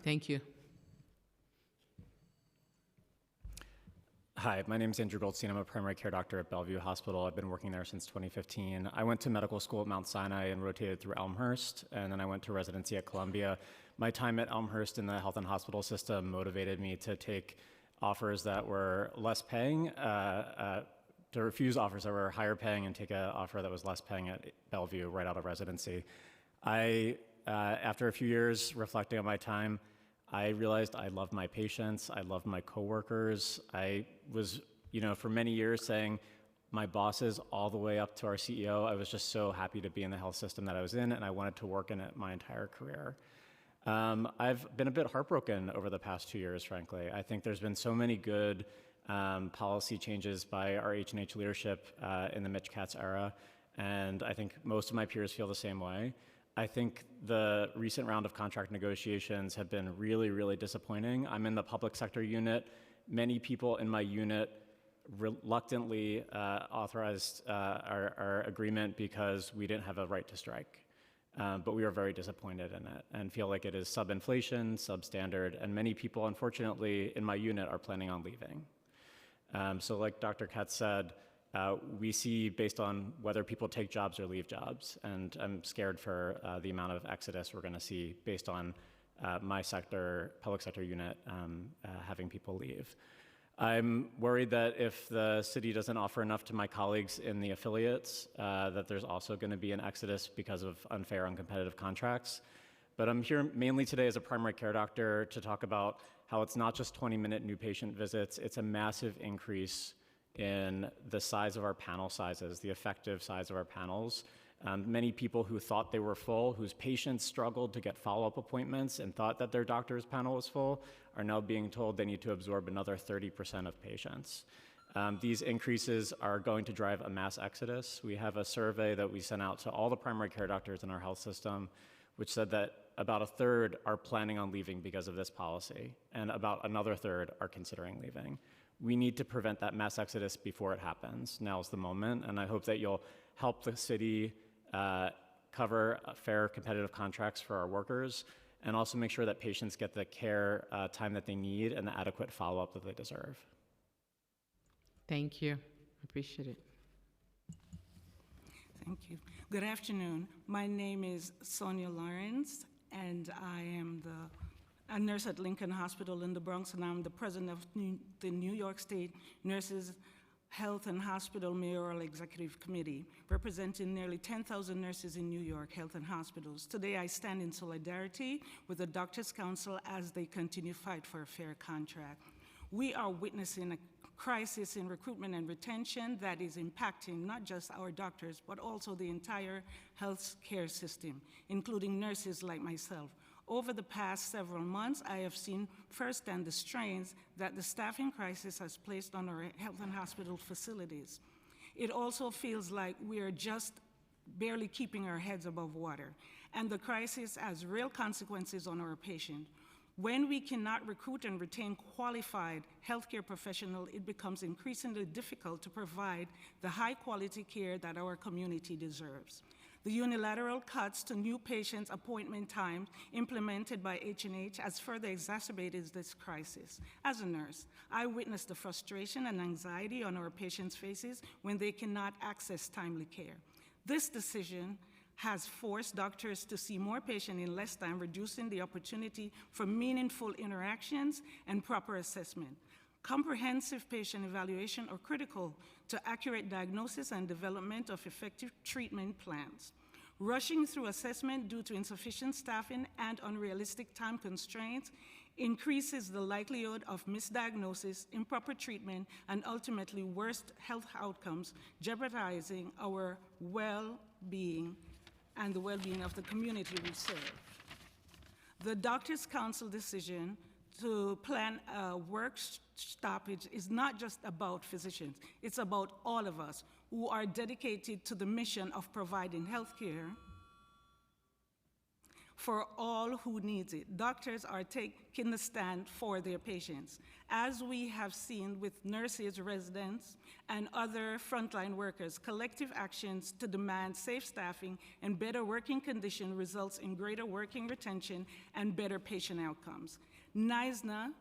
Thank you. Hi, my name is Andrew Goldstein. I'm a primary care doctor at Bellevue Hospital. I've been working there since 2015. I went to medical school at Mount Sinai and rotated through Elmhurst, and then I went to residency at Columbia. My time at Elmhurst in the health and hospital system motivated me to take offers that were less paying, to refuse offers that were higher paying and take an offer that was less paying at Bellevue right out of residency. After a few years reflecting on my time, I realized I loved my patients, I loved my coworkers. I was, for many years saying my bosses all the way up to our CEO, I was just so happy to be in the health system that I was in, and I wanted to work in it my entire career. I've been a bit heartbroken over the past 2 years, frankly. I think there's been so many good policy changes by our H&H leadership in the Mitch Katz era, and I think most of my peers feel the same way. I think the recent round of contract negotiations have been really, really disappointing. I'm in the public sector unit. Many people in my unit reluctantly authorized our agreement because we didn't have a right to strike. But we are very disappointed in it and feel like it is sub-inflation, substandard, and many people, unfortunately, in my unit are planning on leaving. So like Dr. Katz said, we see based on whether people take jobs or leave jobs, and I'm scared for the amount of exodus we're going to see based on my sector, public sector unit, having people leave. I'm worried that if the city doesn't offer enough to my colleagues in the affiliates, that there's also going to be an exodus because of unfair, uncompetitive contracts. But I'm here mainly today as a primary care doctor to talk about how it's not just 20-minute new patient visits, it's a massive increase in the size of our panel sizes, the effective size of our panels. Many people who thought they were full, whose patients struggled to get follow-up appointments and thought that their doctor's panel was full, are now being told they need to absorb another 30% of patients. These increases are going to drive a mass exodus. We have a survey that we sent out to all the primary care doctors in our health system, which said that about a third are planning on leaving because of this policy, and about another third are considering leaving. We need to prevent that mass exodus before it happens. Now's the moment, and I hope that you'll help the city cover fair, competitive contracts for our workers, and also make sure that patients get the care time that they need and the adequate follow-up that they deserve. Thank you. Appreciate it. Thank you. Good afternoon. My name is Sonia Lawrence, and I am a nurse at Lincoln Hospital in the Bronx, and I'm the president of the New York State Nurses Health and Hospital Mayoral Executive Committee, representing nearly 10,000 nurses in New York health and hospitals. Today, I stand in solidarity with the Doctors' Council as they continue to fight for a fair contract. We are witnessing a crisis in recruitment and retention that is impacting not just our doctors, but also the entire health care system, including nurses like myself. Over the past several months, I have seen firsthand the strains that the staffing crisis has placed on our health and hospital facilities. It also feels like we are just barely keeping our heads above water, and the crisis has real consequences on our patients. When we cannot recruit and retain qualified healthcare professionals, it becomes increasingly difficult to provide the high-quality care that our community deserves. The unilateral cuts to new patients' appointment times implemented by H&H has further exacerbated this crisis. As a nurse, I witnessed the frustration and anxiety on our patients' faces when they cannot access timely care. This decision has forced doctors to see more patients in less time, reducing the opportunity for meaningful interactions and proper assessment. Comprehensive patient evaluation are critical to accurate diagnosis and development of effective treatment plans. Rushing through assessment due to insufficient staffing and unrealistic time constraints increases the likelihood of misdiagnosis, improper treatment, and ultimately worse health outcomes, jeopardizing our well-being and the well-being of the community we serve. The Doctors' Council decision to plan a work stoppage is not just about physicians, it's about all of us who are dedicated to the mission of providing health care for all who needs it. Doctors are taking the stand for their patients. As we have seen with nurses, residents, and other frontline workers, collective actions to demand safe staffing and better working conditions results in greater working retention and better patient outcomes. NISNA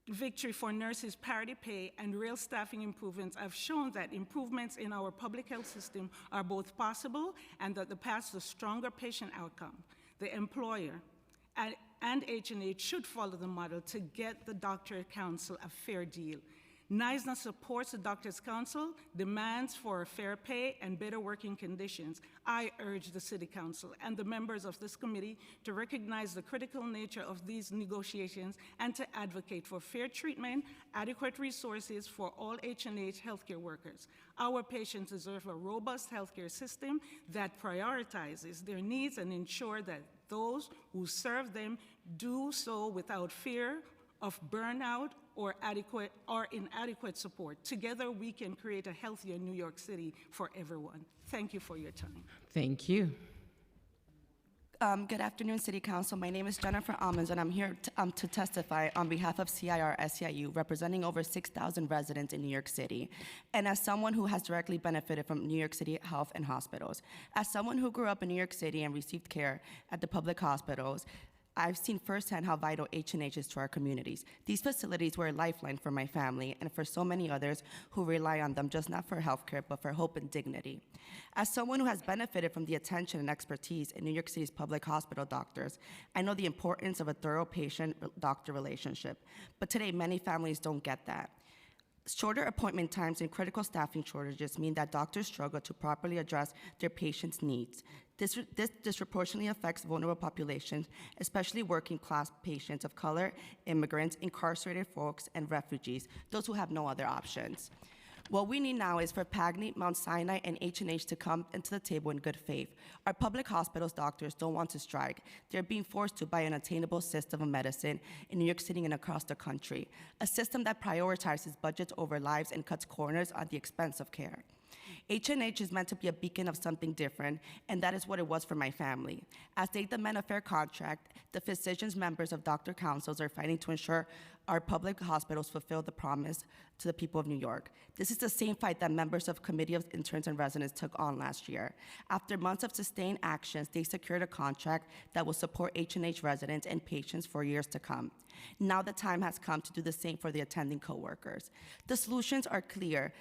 victory for nurses' parity pay and real staffing improvements have shown that improvements in our public health system are both possible and that the path to stronger patient outcome. The employer and H&H should follow the model to get the Doctors' Council a fair deal. NISNA supports the Doctors' Council, demands for fair pay and better working conditions. I urge the City Council and the members of this committee to recognize the critical nature of these negotiations and to advocate for fair treatment, adequate resources for all H&H healthcare workers. Our patients deserve a robust healthcare system that prioritizes their needs and ensure that those who serve them do so without fear of burnout or inadequate support. Together, we can create a healthier New York City for everyone. Thank you for your time. Thank you. Good afternoon, City Council. My name is Jennifer Almonds, and I'm here to testify on behalf of CIR-SEIU, representing over 6,000 residents in New York City, and as someone who has directly benefited from New York City health and hospitals. As someone who grew up in New York City and received care at the public hospitals, I've seen firsthand how vital H&H is to our communities. These facilities were a lifeline for my family and for so many others who rely on them, just not for healthcare, but for hope and dignity. As someone who has benefited from the attention and expertise in New York City's public hospital doctors, I know the importance of a thorough patient-doctor relationship. But today, many families don't get that. Shorter appointment times and critical staffing shortages mean that doctors struggle to properly address their patients' needs. This disproportionately affects vulnerable populations, especially working class patients of color, immigrants, incarcerated folks, and refugees, those who have no other options. What we need now is for PAGNI, Mount Sinai, and H&H to come into the table in good faith. Our public hospitals doctors don't want to strike. They're being forced to by an attainable system of medicine in New York City and across the country, a system that prioritizes budgets over lives and cuts corners at the expense of care. H&H is meant to be a beacon of something different, and that is what it was for my family. As they demand a fair contract, the physicians, members of doctor councils are fighting to ensure our public hospitals fulfill the promise to the people of New York. This is the same fight that members of Committee of Interns and Residents took on last year. After months of sustained actions, they secured a contract that will support H&H residents and patients for years to come. Now the time has come to do the same for the attending coworkers. The solutions are clear.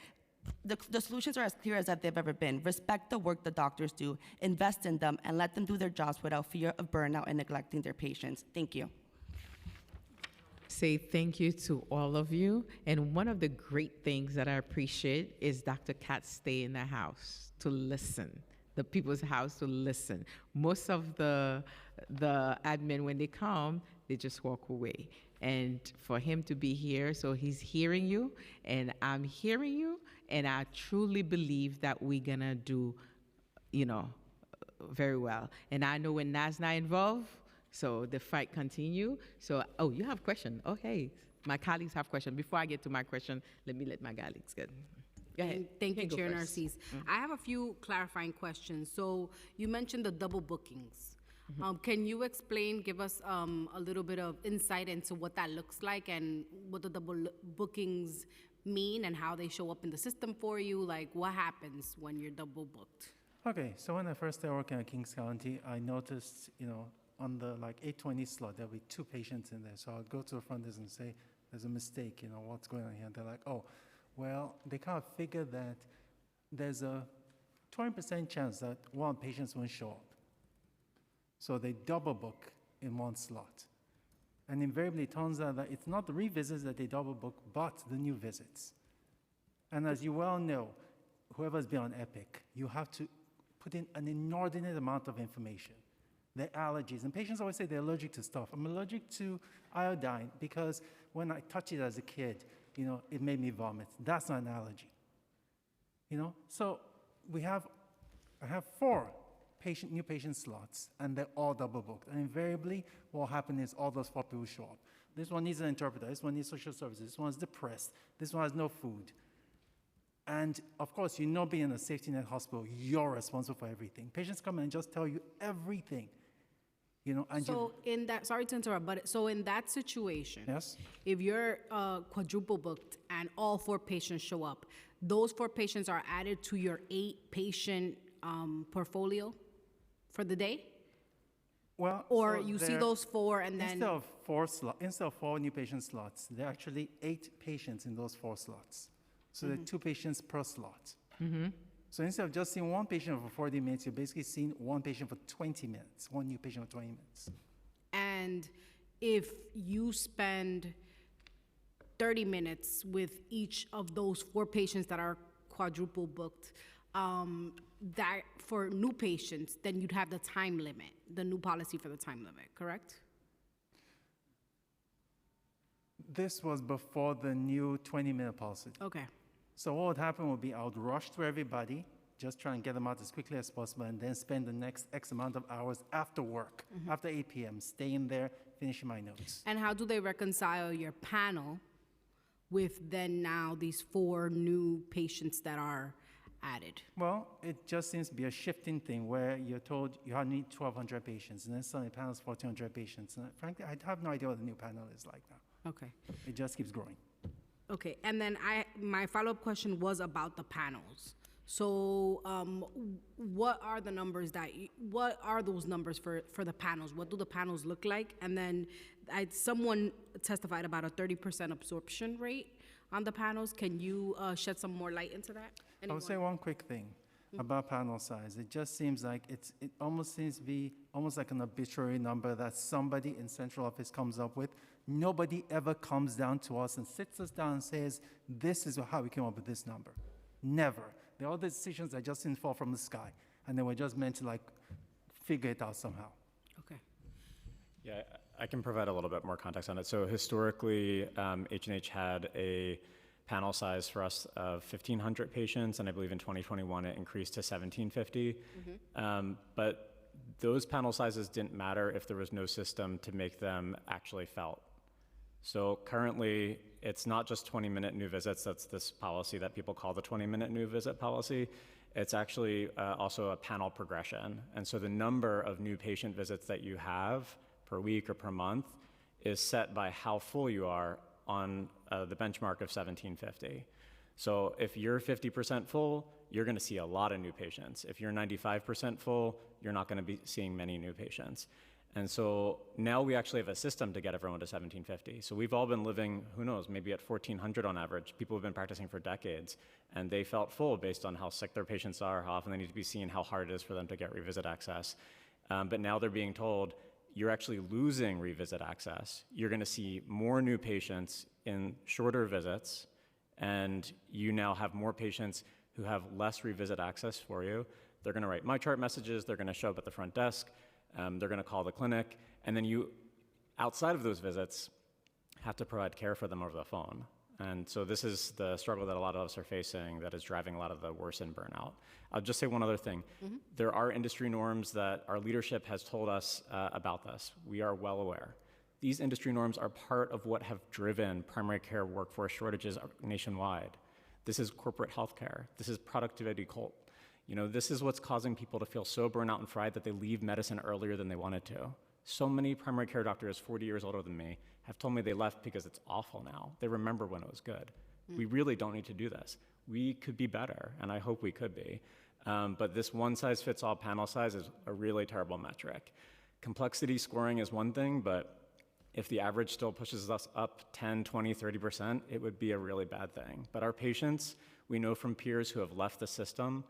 The solutions are as clear as they've ever been. Respect the work the doctors do, invest in them, and let them do their jobs without fear of burnout and neglecting their patients. Thank you. Say thank you to all of you. And one of the great things that I appreciate is Dr. Katz stay in the house to listen, the people's house to listen. Most of the admin, when they come, they just walk away. And for him to be here, so he's hearing you, and I'm hearing you, and I truly believe that we're gonna do, very well. And I know when NASNA involved, so the fight continue. So, you have a question. Oh, hey, my colleagues have question. Before I get to my question, let me let my colleagues get. Go ahead. Thank you, Chair first. Narcisse. I have a few clarifying questions. So you mentioned the double bookings. Can you explain, give us a little bit of insight into what that looks like and what the double bookings mean and how they show up in the system for you? Like, what happens when you're double booked? Okay, so when I first started working at Kings County, I noticed, on the 820 slot, there'll be 2 patients in there. So I'll go to the front desk and say, there's a mistake, what's going on here? And they're like, oh, well, they kind of figure that there's a 20% chance that one patient won't show up. So they double book in one slot. And invariably, it turns out that it's not the revisits that they double book, but the new visits. And as you well know, whoever's been on Epic, you have to put in an inordinate amount of information. Their allergies, and patients always say they're allergic to stuff. I'm allergic to iodine because when I touched it as a kid, it made me vomit. That's not an allergy. So I have 4 new patient slots, and they're all double booked. And invariably, what will happen is all those 4 people show up. This one needs an interpreter. This one needs social services. This one's depressed. This one has no food. And of course, being in a safety net hospital, you're responsible for everything. Patients come in and just tell you everything. And So in that, sorry to interrupt, but so in that situation, yes, if you're quadruple booked and all 4 patients show up, those 4 patients are added to your 8-patient portfolio for the day? Well, Or so you see those 4 and then... Instead of 4 new patient slots, there are actually 8 patients in those 4 slots. So there are 2 patients per slot. So instead of just seeing 1 patient for 40 minutes, you're basically seeing 1 patient for 20 minutes, 1 new patient for 20 minutes. And if you spend 30 minutes with each of those 4 patients that are quadruple booked, that for new patients, then you'd have the time limit, the new policy for the time limit, correct? This was before the new 20-minute policy. Okay. So what would happen would be I would rush through everybody, just try and get them out as quickly as possible, and then spend the next X amount of hours after work, after 8 p.m., staying there, finishing my notes. And how do they reconcile your panel with then now these 4 new patients that are added? Well, it just seems to be a shifting thing where you're told you need 1,200 patients, and then suddenly the panel's 1,400 patients. And frankly, I have no idea what the new panel is like now. Okay. It just keeps growing. Okay, and then my follow-up question was about the panels. So what are the numbers what are those numbers for the panels? What do the panels look like? And then someone testified about a 30% absorption rate on the panels. Can you shed some more light into that? I would say one quick thing about panel size. It just seems like it almost seems to be almost like an arbitrary number that somebody in central office comes up with. Nobody ever comes down to us and sits us down and says, this is how we came up with this number. Never. All the decisions that just didn't fall from the sky, and they were just meant to figure it out somehow. Okay. Yeah, I can provide a little bit more context on it. So historically, H&H had a panel size for us of 1,500 patients, and I believe in 2021 it increased to 1,750. But those panel sizes didn't matter if there was no system to make them actually felt. So currently, it's not just 20-minute new visits. That's this policy that people call the 20-minute new visit policy. It's actually also a panel progression. And so the number of new patient visits that you have per week or per month is set by how full you are on the benchmark of 1,750. So if you're 50% full, you're going to see a lot of new patients. If you're 95% full, you're not going to be seeing many new patients. And so now we actually have a system to get everyone to 1,750. So we've all been living, who knows, maybe at 1,400 on average. People have been practicing for decades, and they felt full based on how sick their patients are, how often they need to be seen, how hard it is for them to get revisit access. But now they're being told, you're actually losing revisit access. You're going to see more new patients in shorter visits, and you now have more patients who have less revisit access for you. They're going to write MyChart messages. They're going to show up at the front desk. They're going to call the clinic, and then you, outside of those visits, have to provide care for them over the phone. And so this is the struggle that a lot of us are facing that is driving a lot of the worsened burnout. I'll just say one other thing. There are industry norms that our leadership has told us about this. We are well aware. These industry norms are part of what have driven primary care workforce shortages nationwide. This is corporate healthcare. This is productivity cult. This is what's causing people to feel so burnt out and fried that they leave medicine earlier than they wanted to. So many primary care doctors 40 years older than me have told me they left because it's awful now. They remember when it was good. We really don't need to do this. We could be better, and I hope we could be. But this one-size-fits-all panel size is a really terrible metric. Complexity scoring is one thing, but if the average still pushes us up 10, 20, 30%, it would be a really bad thing. But our patients, we know from peers who have left the system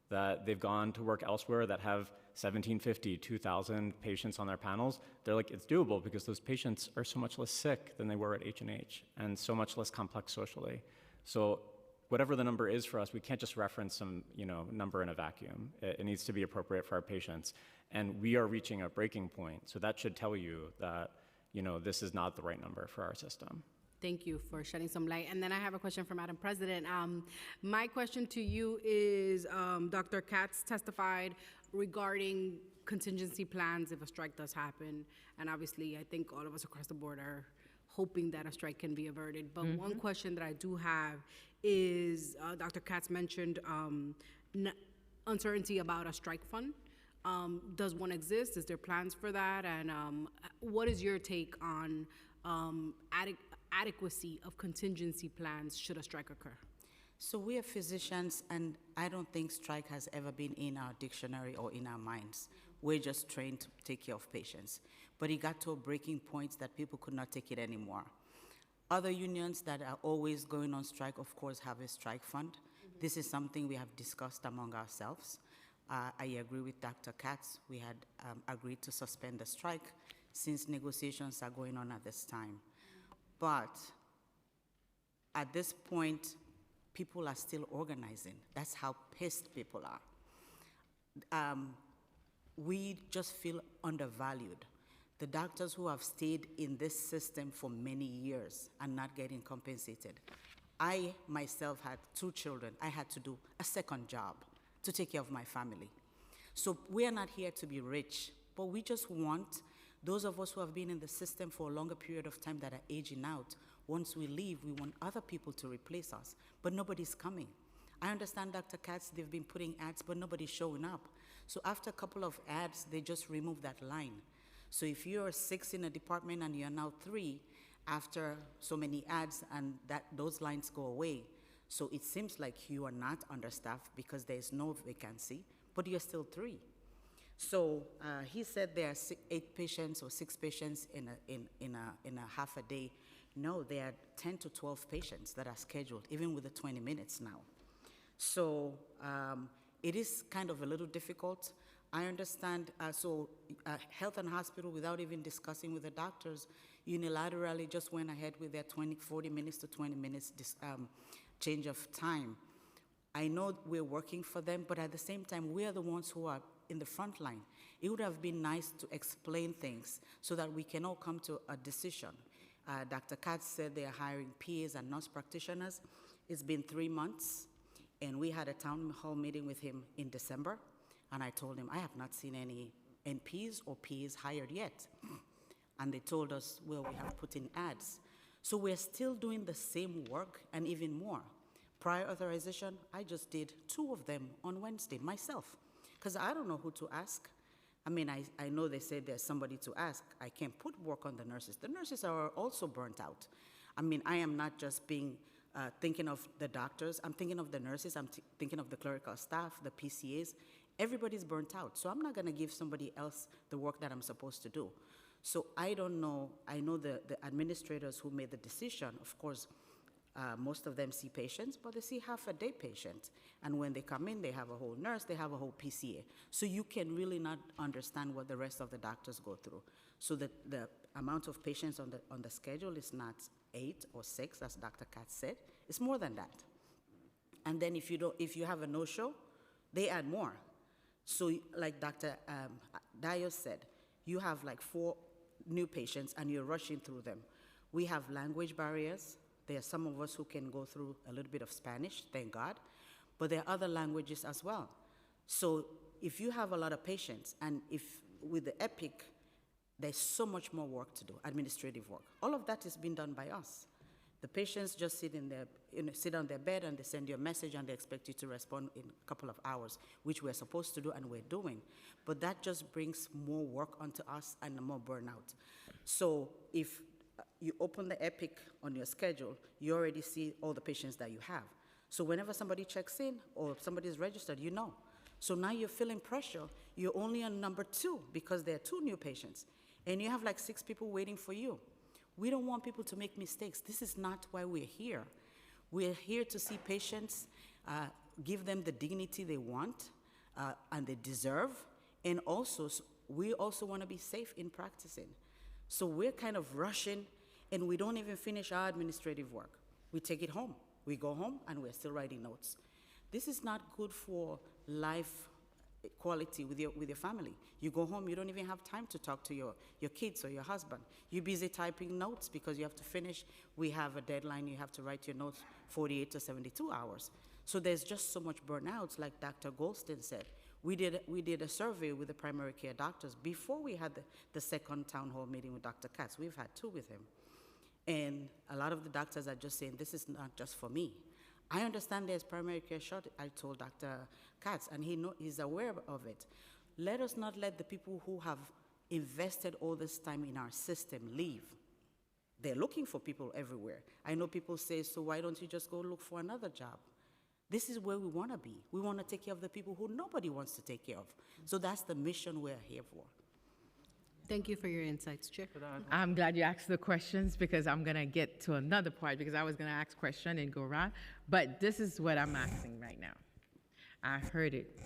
that they've gone to work elsewhere that have 1,750, 2,000 patients on their panels. They're like, it's doable because those patients are so much less sick than they were at H&H and so much less complex socially. So whatever the number is for us, we can't just reference some number in a vacuum. It needs to be appropriate for our patients. And we are reaching a breaking point. So that should tell you that this is not the right number for our system. Thank you for shedding some light. And then I have a question for Madam President. My question to you is, Dr. Katz testified regarding contingency plans if a strike does happen. And obviously, I think all of us across the board are hoping that a strike can be averted. But one question that I do have is, Dr. Katz mentioned uncertainty about a strike fund. Does one exist? Is there plans for that? And what is your take on adequacy of contingency plans should a strike occur? So we are physicians, and I don't think strike has ever been in our dictionary or in our minds. We're just trained to take care of patients. But it got to a breaking point that people could not take it anymore. Other unions that are always going on strike, of course, have a strike fund. This is something we have discussed among ourselves. I agree with Dr. Katz. We had agreed to suspend the strike since negotiations are going on at this time. But at this point, people are still organizing. That's how pissed people are. We just feel undervalued. The doctors who have stayed in this system for many years are not getting compensated. I myself had 2 children. I had to do a second job to take care of my family. So we are not here to be rich, but we just want those of us who have been in the system for a longer period of time that are aging out. Once we leave, we want other people to replace us, but nobody's coming. I understand, Dr. Katz, they've been putting ads, but nobody's showing up. So after a couple of ads, they just remove that line. So if you're 6 in a department and you're now 3, after so many ads and those lines go away, so it seems like you are not understaffed because there's no vacancy, but you're still 3. So he said there are 8 patients or 6 patients in a half a day. No, there are 10 to 12 patients that are scheduled, even with the 20 minutes now. So it is kind of a little difficult. I understand, Health and Hospital, without even discussing with the doctors, unilaterally just went ahead with their 40 minutes to 20 minutes change of time. I know we're working for them, but at the same time, we are the ones who are in the front line. It would have been nice to explain things so that we can all come to a decision. Dr. Katz said they are hiring PAs and nurse practitioners. It's been 3 months, and we had a town hall meeting with him in December, and I told him, I have not seen any NPs or PAs hired yet. And they told us, well, we have put in ads. So we're still doing the same work and even more. Prior authorization, I just did 2 of them on Wednesday myself, because I don't know who to ask. I mean, I know they say there's somebody to ask. I can't put work on the nurses. The nurses are also burnt out. I mean, I am not just thinking of the doctors. I'm thinking of the nurses. I'm thinking of the clerical staff, the PCAs. Everybody's burnt out. So I'm not going to give somebody else the work that I'm supposed to do. So I don't know. I know the administrators who made the decision, of course, most of them see patients, but they see half a day patients. And when they come in, they have a whole nurse, they have a whole PCA. So you can really not understand what the rest of the doctors go through. So the amount of patients on the schedule is not 8 or 6, as Dr. Katz said. It's more than that. And then if you have a no-show, they add more. So like Dr. Dios said, you have like 4 new patients and you're rushing through them. We have language barriers. There are some of us who can go through a little bit of Spanish, thank God, but there are other languages as well. So if you have a lot of patients, and if with the Epic, there's so much more work to do, administrative work. All of that is being done by us. The patients just sit on their bed and they send you a message and they expect you to respond in a couple of hours, which we're supposed to do and we're doing. But that just brings more work onto us and more burnout. So if you open the Epic on your schedule, you already see all the patients that you have. So whenever somebody checks in or somebody is registered, you know. So now you're feeling pressure. You're only on number 2 because there are 2 new patients. And you have like 6 people waiting for you. We don't want people to make mistakes. This is not why we're here. We're here to see patients, give them the dignity they want and they deserve. And also, we also want to be safe in practicing. So we're kind of rushing, and we don't even finish our administrative work. We take it home. We go home, and we're still writing notes. This is not good for life quality with your family. You go home, you don't even have time to talk to your kids or your husband. You're busy typing notes because you have to finish. We have a deadline. You have to write your notes 48 to 72 hours. So there's just so much burnout, like Dr. Goldston said. We did a survey with the primary care doctors before we had the second town hall meeting with Dr. Katz. We've had 2 with him. And a lot of the doctors are just saying, this is not just for me. I understand there's primary care shortage, I told Dr. Katz, and he's aware of it. Let us not let the people who have invested all this time in our system leave. They're looking for people everywhere. I know people say, so why don't you just go look for another job? This is where we want to be. We want to take care of the people who nobody wants to take care of. So that's the mission we're here for. Thank you for your insights, Chair. I'm glad you asked the questions because I'm going to get to another part because I was going to ask a question and go around. But this is what I'm asking right now. I heard it.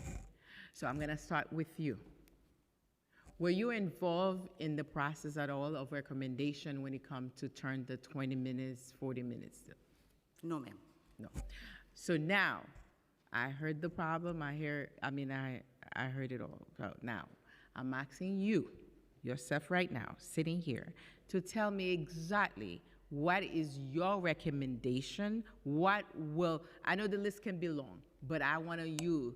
So I'm going to start with you. Were you involved in the process at all of recommendation when it comes to turn the 20 minutes, 40 minutes? No, ma'am. No. So now, I heard the problem. I heard it all. So now, I'm asking you, yourself right now, sitting here, to tell me exactly what is your recommendation. I know the list can be long, but I want you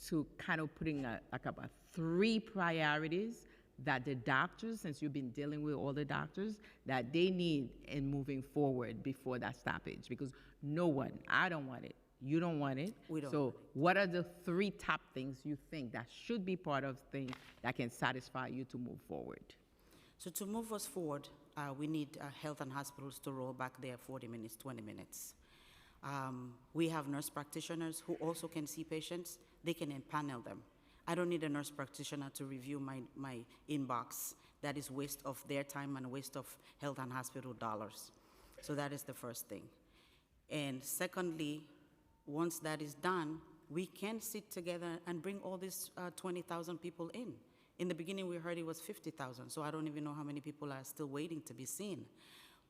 to kind of putting about 3 priorities that the doctors, since you've been dealing with all the doctors, that they need in moving forward before that stoppage. Because I don't want it. You don't want it. We don't. So what are the 3 top things you think that should be part of things that can satisfy you to move forward? So to move us forward, we need health and hospitals to roll back their 40 minutes, 20 minutes. We have nurse practitioners who also can see patients. They can empanel them. I don't need a nurse practitioner to review my inbox. That is waste of their time and waste of health and hospital dollars. So that is the first thing. And secondly, once that is done, we can sit together and bring all these 20,000 people in. In the beginning, we heard it was 50,000, so I don't even know how many people are still waiting to be seen.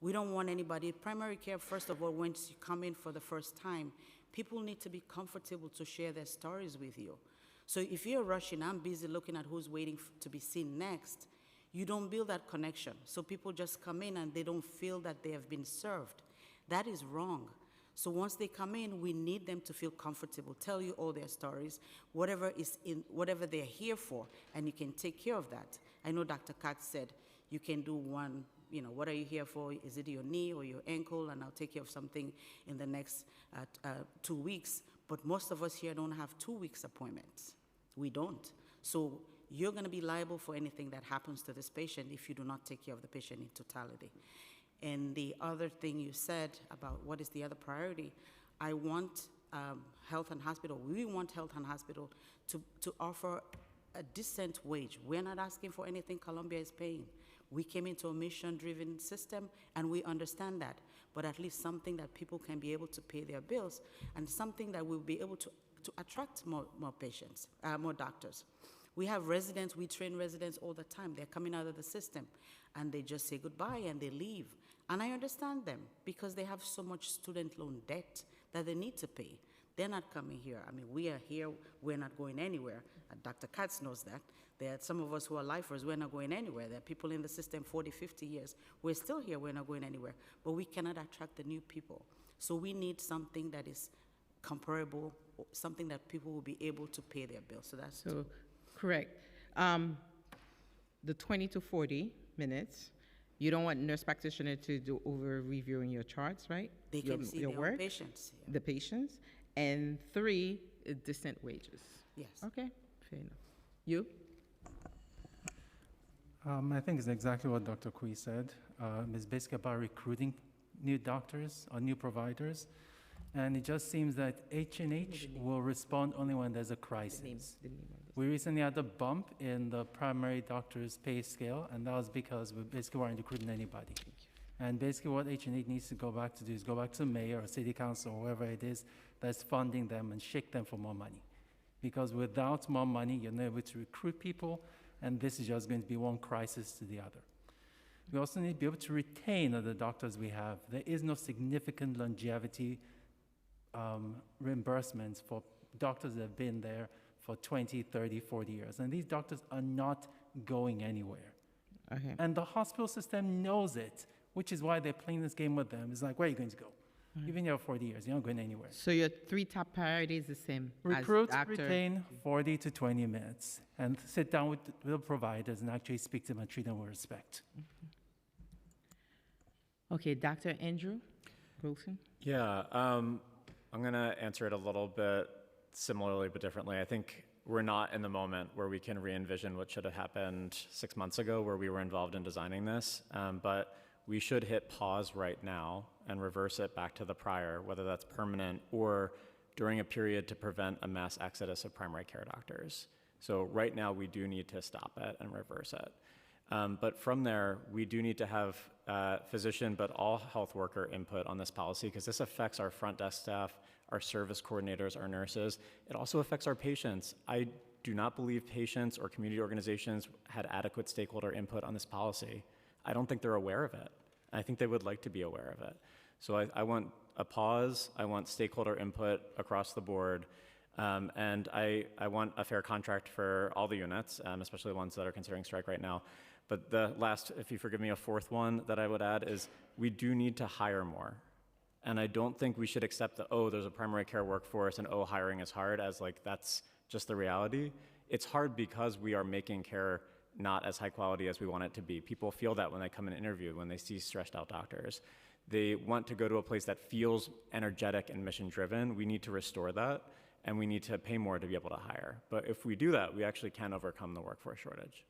We don't want anybody. Primary care, first of all, once you come in for the first time, people need to be comfortable to share their stories with you. So if you're rushing, I'm busy looking at who's waiting to be seen next, you don't build that connection. So people just come in and they don't feel that they have been served. That is wrong. So once they come in, we need them to feel comfortable, tell you all their stories, whatever they're here for, and you can take care of that. I know Dr. Katz said you can do one, what are you here for? Is it your knee or your ankle? And I'll take care of something in the next 2 weeks. But most of us here don't have 2 weeks appointments. We don't. So you're going to be liable for anything that happens to this patient if you do not take care of the patient in totality. And the other thing you said about what is the other priority, I want health and hospital, we want health and hospital to offer a decent wage. We're not asking for anything Columbia is paying. We came into a mission-driven system, and we understand that, but at least something that people can be able to pay their bills, and something that will be able to attract more patients, more doctors. We have residents, we train residents all the time. They're coming out of the system, and they just say goodbye, and they leave. And I understand them, because they have so much student loan debt that they need to pay. They're not coming here. I mean, we are here, we're not going anywhere. Dr. Katz knows that. There are some of us who are lifers, we're not going anywhere. There are people in the system 40, 50 years. We're still here, we're not going anywhere. But we cannot attract the new people. So we need something that is comparable, something that people will be able to pay their bills. So that's correct. The 20 to 40 minutes, you don't want nurse practitioner to do over reviewing your charts, right? They can see their own patients. Yeah. The patients. And 3, decent wages. Yes. Okay, fair enough. You? I think it's exactly what Dr. Kui said. It's basically about recruiting new doctors or new providers. And it just seems that H&H will respond only when there's a crisis. We recently had a bump in the primary doctor's pay scale, and that was because we basically weren't recruiting anybody. And basically what H&H needs to go back to do is go back to the mayor or city council or whoever it is that's funding them and shake them for more money. Because without more money, you're not able to recruit people, and this is just going to be one crisis to the other. We also need to be able to retain the doctors we have. There is no significant longevity reimbursements for doctors that have been there for 20, 30, 40 years. And these doctors are not going anywhere. Okay. And the hospital system knows it, which is why they're playing this game with them. It's like, where are you going to go? You've been here for 40 years. You're not going anywhere. So your 3 top priorities the same? Recruit, as doctor. retain 40 to 20 minutes, and sit down with the providers and actually speak to them and treat them with respect. Okay, Dr. Andrew Wilson. Yeah, I'm going to answer it a little bit similarly but differently. I think we're not in the moment where we can re-envision what should have happened 6 months ago where we were involved in designing this, but we should hit pause right now and reverse it back to the prior, whether that's permanent or during a period to prevent a mass exodus of primary care doctors. So right now we do need to stop it and reverse it. But from there, we do need to have physician, but all health worker input on this policy because this affects our front desk staff, our service coordinators, our nurses. It also affects our patients. I do not believe patients or community organizations had adequate stakeholder input on this policy. I don't think they're aware of it. I think they would like to be aware of it. So I want a pause. I want stakeholder input across the board. And I want a fair contract for all the units, especially the ones that are considering strike right now. But the last, if you forgive me, a fourth one that I would add is we do need to hire more. And I don't think we should accept that, oh, there's a primary care workforce and, oh, hiring is hard as like that's just the reality. It's hard because we are making care not as high quality as we want it to be. People feel that when they come and interview, when they see stressed out doctors. They want to go to a place that feels energetic and mission driven. We need to restore that, and we need to pay more to be able to hire. But if we do that, we actually can overcome the workforce shortage.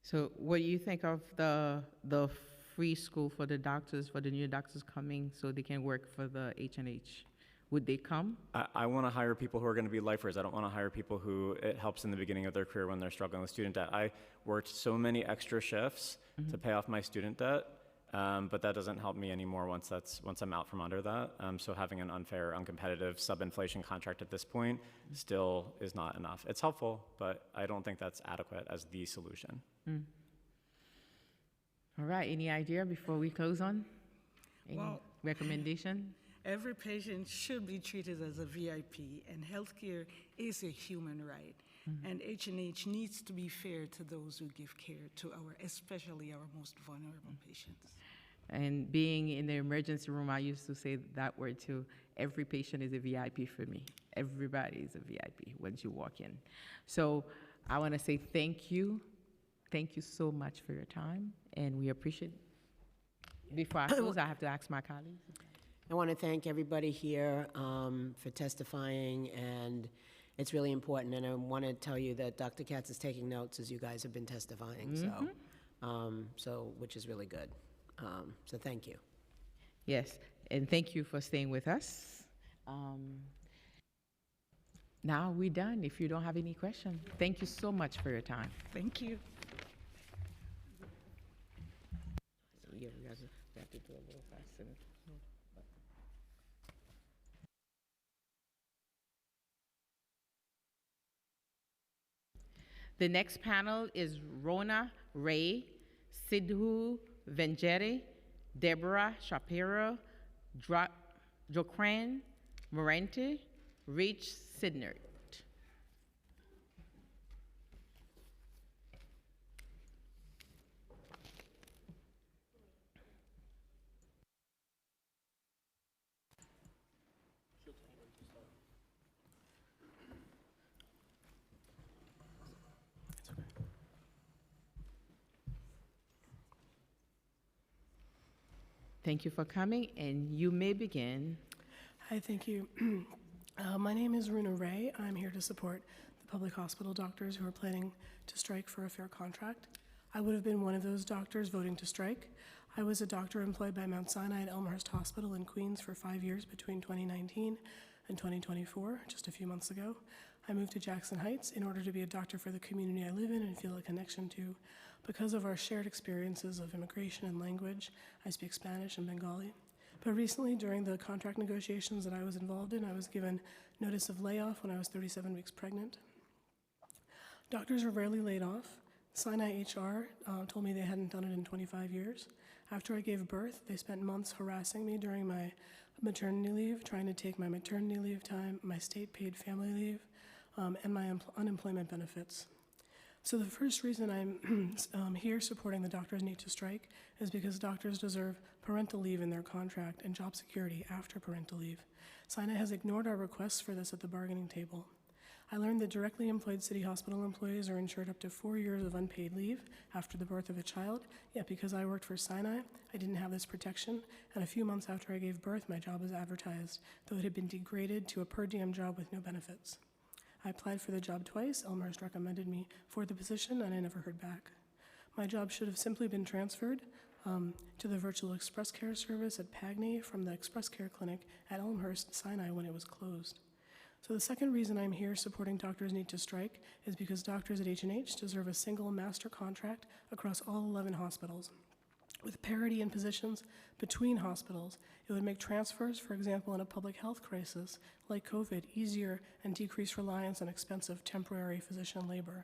So what do you think of the free school for the doctors, for the new doctors coming so they can work for the H&H? Would they come? I want to hire people who are going to be lifers. I don't want to hire people who it helps in the beginning of their career when they're struggling with student debt. I worked so many extra shifts to pay off my student debt, but that doesn't help me anymore once I'm out from under that. So having an unfair, uncompetitive, sub-inflation contract at this point still is not enough. It's helpful, but I don't think that's adequate as the solution. All right, any idea before we close on? Any recommendation? Every patient should be treated as a VIP, and healthcare is a human right. And H&H needs to be fair to those who give care to especially our most vulnerable patients. And being in the emergency room, I used to say that word too. Every patient is a VIP for me. Everybody is a VIP once you walk in. So I want to say thank you. Thank you so much for your time, and we appreciate it. Before I close, I have to ask my colleagues. I want to thank everybody here for testifying, and it's really important. And I want to tell you that Dr. Katz is taking notes as you guys have been testifying, so which is really good. So thank you. Yes, and thank you for staying with us. Now we're done. If you don't have any questions, thank you so much for your time. Thank you. Yeah, we have to do a little faster. The next panel is Rona Ray, Sidhu Venjeri, Deborah Shapiro, Jocran Morente, Rich Sidnert. Thank you for coming, and you may begin. Hi, thank you. My name is Runa Ray. I'm here to support the public hospital doctors who are planning to strike for a fair contract. I would have been one of those doctors voting to strike. I was a doctor employed by Mount Sinai at Elmhurst Hospital in Queens for 5 years between 2019 and 2024, just a few months ago. I moved to Jackson Heights in order to be a doctor for the community I live in and feel a connection to. Because of our shared experiences of immigration and language, I speak Spanish and Bengali. But recently, during the contract negotiations that I was involved in, I was given notice of layoff when I was 37 weeks pregnant. Doctors are rarely laid off. Sinai HR told me they hadn't done it in 25 years. After I gave birth, they spent months harassing me during my maternity leave, trying to take my maternity leave time, my state-paid family leave, and my unemployment benefits. So the first reason I'm here supporting the Doctors Need to Strike is because doctors deserve parental leave in their contract and job security after parental leave. Sinai has ignored our requests for this at the bargaining table. I learned that directly employed city hospital employees are insured up to 4 years of unpaid leave after the birth of a child, yet because I worked for Sinai, I didn't have this protection, and a few months after I gave birth, my job was advertised, though it had been degraded to a per diem job with no benefits. I applied for the job twice. Elmhurst recommended me for the position, and I never heard back. My job should have simply been transferred to the virtual express care service at Pagney from the express care clinic at Elmhurst Sinai when it was closed. So the second reason I'm here supporting Doctors Need to Strike is because doctors at H&H deserve a single master contract across all 11 hospitals. With parity in positions between hospitals, it would make transfers, for example, in a public health crisis like COVID, easier and decrease reliance on expensive temporary physician labor.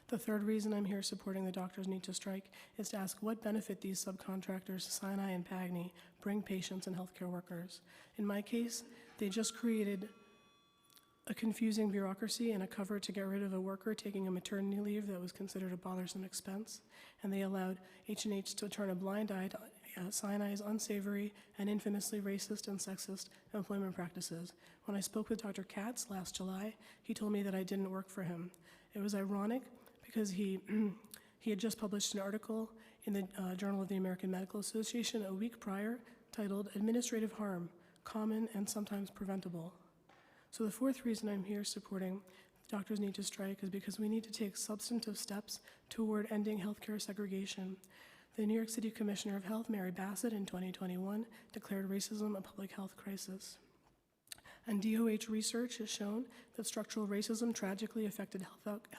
The third reason I'm here supporting the Doctors Need to Strike is to ask what benefit these subcontractors, Sinai and Pagney, bring patients and healthcare workers. In my case, they just created a confusing bureaucracy and a cover to get rid of a worker taking a maternity leave that was considered a bothersome expense, and they allowed H&H to turn a blind eye to Sinai's unsavory and infamously racist and sexist employment practices. When I spoke with Dr. Katz last July, he told me that I didn't work for him. It was ironic because he had just published an article in the Journal of the American Medical Association a week prior titled "Administrative Harm, Common and Sometimes Preventable." So the fourth reason I'm here supporting Doctors Need to Strike is because we need to take substantive steps toward ending healthcare segregation. The New York City Commissioner of Health, Mary Bassett, in 2021 declared racism a public health crisis. And DOH research has shown that structural racism tragically affected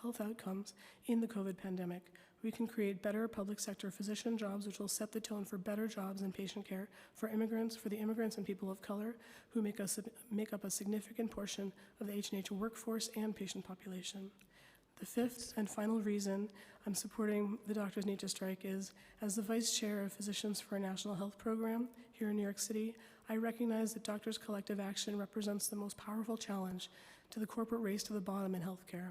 health outcomes in the COVID pandemic. We can create better public sector physician jobs, which will set the tone for better jobs in patient care for the immigrants and people of color who make up a significant portion of the H&H workforce and patient population. The fifth and final reason I'm supporting the Doctors Need to Strike is, as the Vice Chair of Physicians for a National Health Program here in New York City, I recognize that doctors' collective action represents the most powerful challenge to the corporate race to the bottom in healthcare.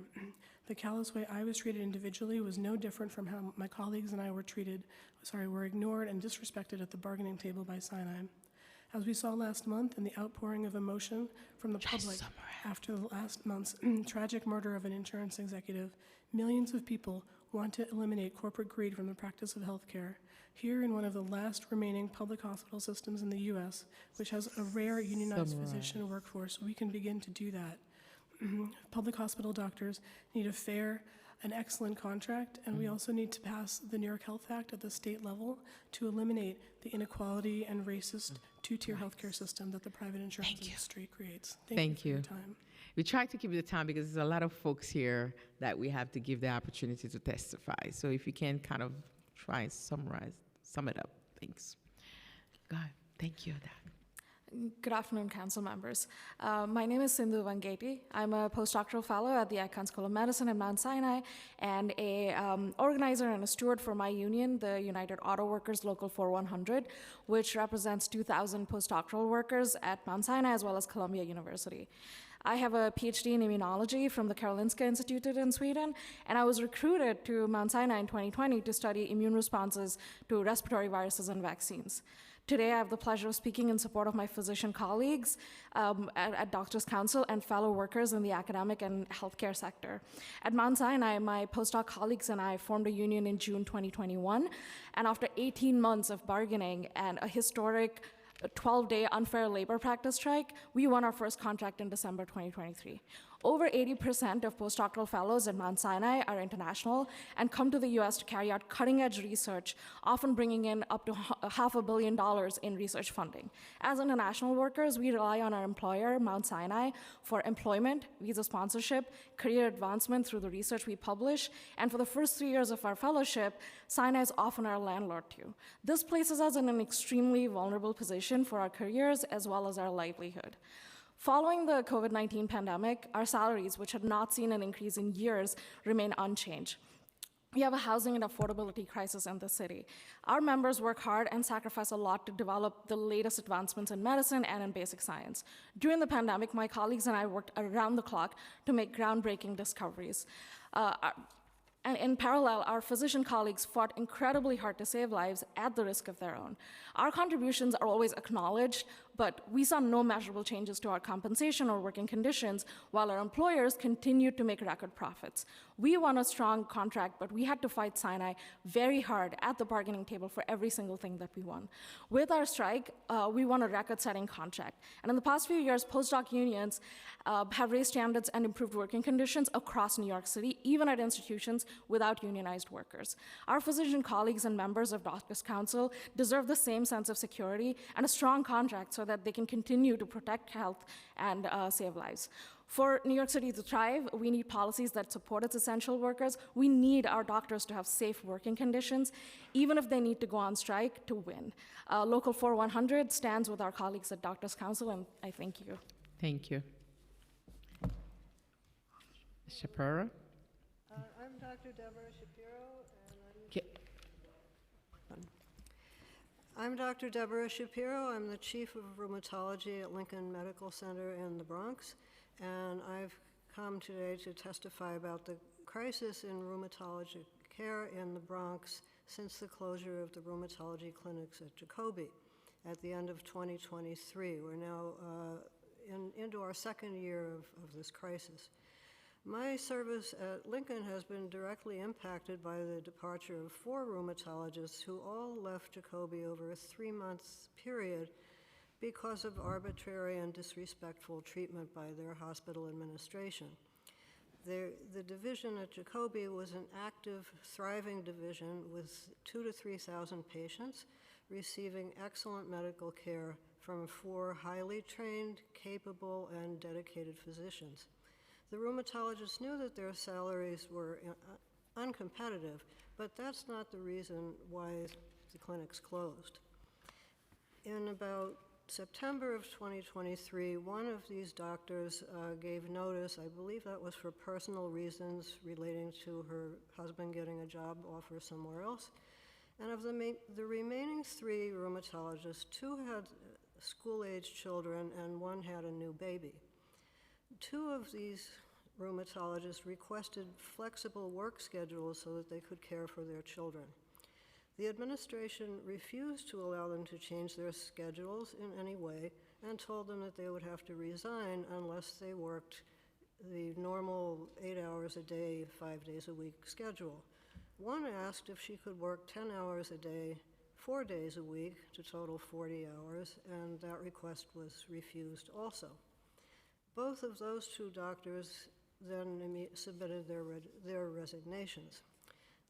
The callous way I was treated individually was no different from how my colleagues and I were ignored and disrespected at the bargaining table by Sinai. As we saw last month in the outpouring of emotion from the public after the last month's tragic murder of an insurance executive, millions of people want to eliminate corporate greed from the practice of healthcare. Here in one of the last remaining public hospital systems in the U.S., which has a rare unionized physician workforce, we can begin to do that. Public hospital doctors need a fair and excellent contract, and we also need to pass the New York Health Act at the state level to eliminate the inequality and racist two-tier healthcare system that the private insurance industry creates. Thank you for your time. We try to keep the time because there's a lot of folks here that we have to give the opportunity to testify. So if you can kind of try and sum it up. Thanks. Go ahead. Thank you, Doc. Good afternoon, council members. My name is Sindhu Vangeti. I'm a postdoctoral fellow at the Icahn School of Medicine at Mount Sinai and a organizer and a steward for my union, the United Auto Workers Local 4100, which represents 2,000 postdoctoral workers at Mount Sinai as well as Columbia University. I have a PhD in immunology from the Karolinska Institute in Sweden, and I was recruited to Mount Sinai in 2020 to study immune responses to respiratory viruses and vaccines. Today, I have the pleasure of speaking in support of my physician colleagues at Doctors Council and fellow workers in the academic and healthcare sector. At Mount Sinai, my postdoc colleagues and I formed a union in June 2021, and after 18 months of bargaining and a historic 12-day unfair labor practice strike, we won our first contract in December 2023. Over 80% of postdoctoral fellows at Mount Sinai are international and come to the US to carry out cutting-edge research, often bringing in up to $500 million in research funding. As international workers, we rely on our employer, Mount Sinai, for employment, visa sponsorship, career advancement through the research we publish, and for the first 3 years of our fellowship, Sinai is often our landlord too. This places us in an extremely vulnerable position for our careers as well as our livelihood. Following the COVID-19 pandemic, our salaries, which had not seen an increase in years, remain unchanged. We have a housing and affordability crisis in the city. Our members work hard and sacrifice a lot to develop the latest advancements in medicine and in basic science. During the pandemic, my colleagues and I worked around the clock to make groundbreaking discoveries. And in parallel, our physician colleagues fought incredibly hard to save lives at the risk of their own. Our contributions are always acknowledged, but we saw no measurable changes to our compensation or working conditions, while our employers continued to make record profits. We won a strong contract, but we had to fight Sinai very hard at the bargaining table for every single thing that we won. With our strike, we won a record-setting contract. And in the past few years, postdoc unions have raised standards and improved working conditions across New York City, even at institutions without unionized workers. Our physician colleagues and members of Doctors' Council deserve the same sense of security and a strong contract so that they can continue to protect health and save lives. For New York City to thrive, we need policies that support its essential workers. We need our doctors to have safe working conditions, even if they need to go on strike to win. Local 4100 stands with our colleagues at Doctors' Council, and I thank you. Thank you. Shapiro? I'm Dr. Deborah Shapiro, I'm Dr. Deborah Shapiro. I'm the Chief of Rheumatology at Lincoln Medical Center in the Bronx, and I've come today to testify about the crisis in rheumatology care in the Bronx since the closure of the rheumatology clinics at Jacobi at the end of 2023. We're now into our second year of this crisis. My service at Lincoln has been directly impacted by the departure of 4 rheumatologists who all left Jacobi over a 3-month period because of arbitrary and disrespectful treatment by their hospital administration. The division at Jacobi was an active, thriving division with 2,000 to 3,000 patients receiving excellent medical care from 4 highly trained, capable, and dedicated physicians. The rheumatologists knew that their salaries were uncompetitive, but that's not the reason why the clinics closed. In about September of 2023, one of these doctors gave notice. I believe that was for personal reasons relating to her husband getting a job offer somewhere else. And of the remaining 3 rheumatologists, 2 had school-age children and 1 had a new baby. 2 of these rheumatologists requested flexible work schedules so that they could care for their children. The administration refused to allow them to change their schedules in any way and told them that they would have to resign unless they worked the normal 8 hours a day, 5 days a week schedule. One asked if she could work 10 hours a day, 4 days a week, to total 40 hours, and that request was refused also. Both of those 2 doctors then submitted their resignations.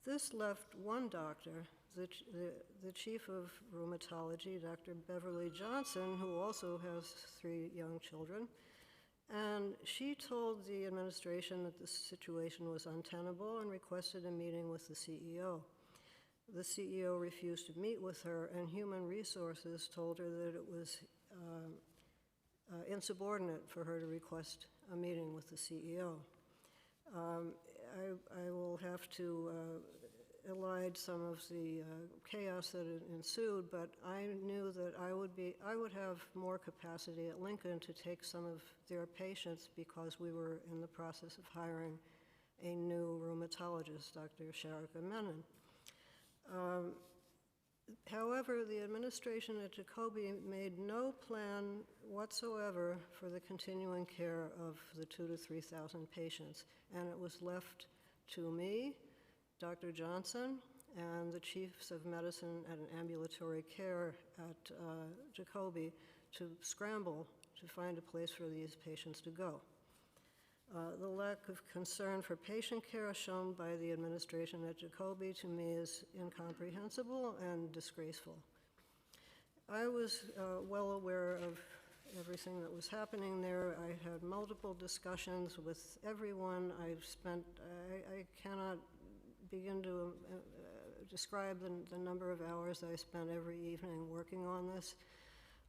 This left one doctor, the chief of rheumatology, Dr. Beverly Johnson, who also has 3 young children, and she told the administration that the situation was untenable and requested a meeting with the CEO. The CEO refused to meet with her, and Human Resources told her that it was insubordinate for her to request a meeting with the CEO. I will have to elide some of the chaos that ensued, but I knew that I would have more capacity at Lincoln to take some of their patients because we were in the process of hiring a new rheumatologist, Dr. Sharika Menon. However, the administration at Jacobi made no plan whatsoever for the continuing care of the 2,000 to 3,000 patients, and it was left to me, Dr. Johnson, and the chiefs of medicine and ambulatory care at Jacobi to scramble to find a place for these patients to go. The lack of concern for patient care shown by the administration at Jacobi to me is incomprehensible and disgraceful. I was well aware of everything that was happening there. I had multiple discussions with everyone. I cannot begin to describe the number of hours I spent every evening working on this.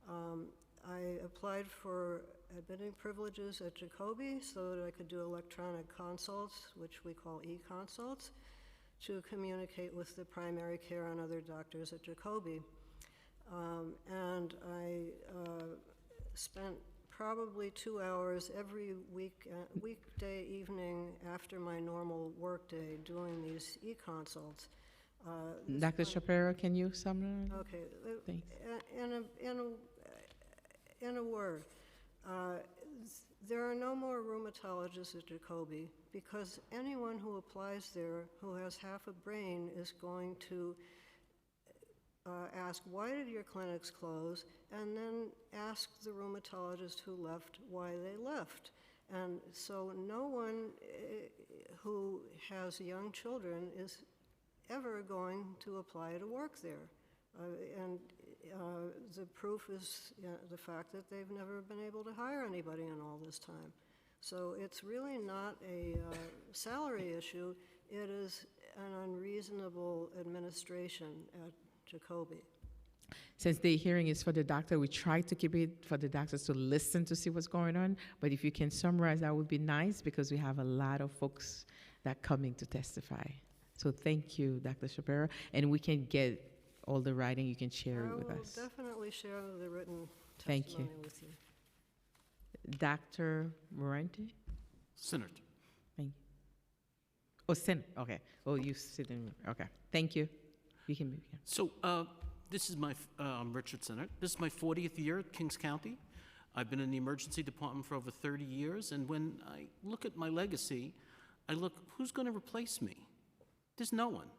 I applied for admitting privileges at Jacobi so that I could do electronic consults, which we call e-consults, to communicate with the primary care and other doctors at Jacobi. And I spent probably 2 hours every weekday evening after my normal workday doing these e-consults. Dr. Shapiro, can you summarize? Okay. Thanks. In a word, there are no more rheumatologists at Jacobi because anyone who applies there who has half a brain is going to ask, why did your clinics close? And then ask the rheumatologist who left why they left. And so no one who has young children is ever going to apply to work there. The proof is the fact that they've never been able to hire anybody in all this time. So it's really not a salary issue. It is an unreasonable administration at Jacobi. Since the hearing is for the doctor, we try to keep it for the doctors to listen to see what's going on. But if you can summarize, that would be nice because we have a lot of folks that are coming to testify. So thank you, Dr. Shapiro. And we can get all the writing, you can share it with us. I will definitely share the written Thank testimony you. with you. Dr. Morante? Senator. Thank you. Oh, Sen. Okay. Oh, you sit in. Okay. Thank you. You can move here. So this is I'm Richard Sinnert. This is my 40th year at Kings County. I've been in the emergency department for over 30 years, and when I look at my legacy, I look, who's going to replace me? There's no one.